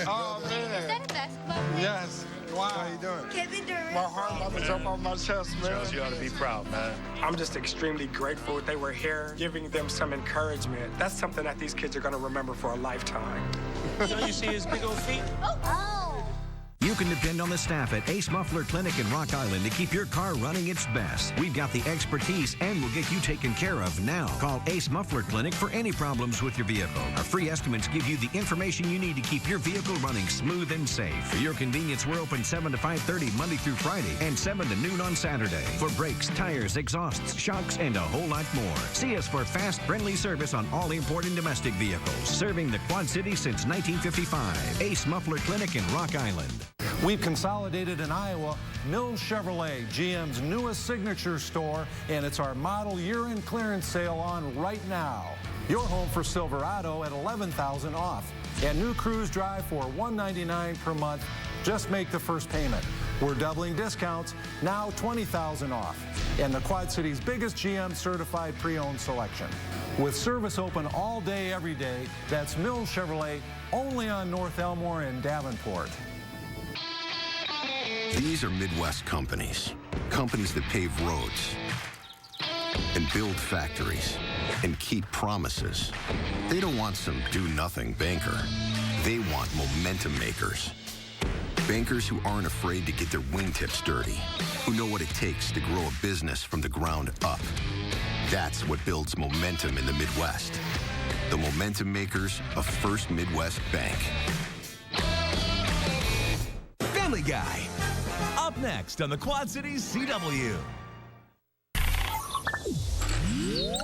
Oh, man. Is that a basketball player? Yes. Wow. How you doing? Can't be doing. My heart about to jump off my chest, man. Charles, you ought to be proud, man. I'm just extremely grateful that they were here, giving them some encouragement. That's something that these kids are going to remember for a lifetime. Don't you see his big old feet? Oh. You can depend on the staff at Ace Muffler Clinic in Rock Island to keep your car running its best. We've got the expertise and we'll get you taken care of now. Call Ace Muffler Clinic for any problems with your vehicle. Our free estimates give you the information you need to keep your vehicle running smooth and safe. For your convenience, we're open 7 to 5:30 Monday through Friday and 7 to noon on Saturday. For brakes, tires, exhausts, shocks, and a whole lot more. See us for fast, friendly service on all import and domestic vehicles. Serving the Quad Cities since 1955. Ace Muffler Clinic in Rock Island. We've consolidated in Iowa Mills Chevrolet, GM's newest signature store, and it's our model year-end clearance sale on right now. Your home for Silverado at $11,000 off. And new Cruise Drive for $199 per month. Just make the first payment. We're doubling discounts, now $20,000 off. And the Quad City's biggest GM certified pre-owned selection. With service open all day, every day, that's Mills Chevrolet, only on North Elmore in Davenport. These are Midwest companies. Companies that pave roads and build factories and keep promises. They don't want some do-nothing banker. They want momentum makers. Bankers who aren't afraid to get their wingtips dirty, who know what it takes to grow a business from the ground up. That's what builds momentum in the Midwest. The momentum makers of First Midwest Bank. Family Guy. Up next on the Quad Cities CW. You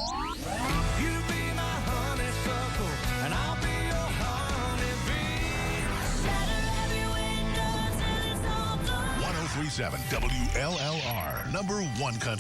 be my honeysuckle, and I'll be your honeybee. 1037 WLLR, #1 country.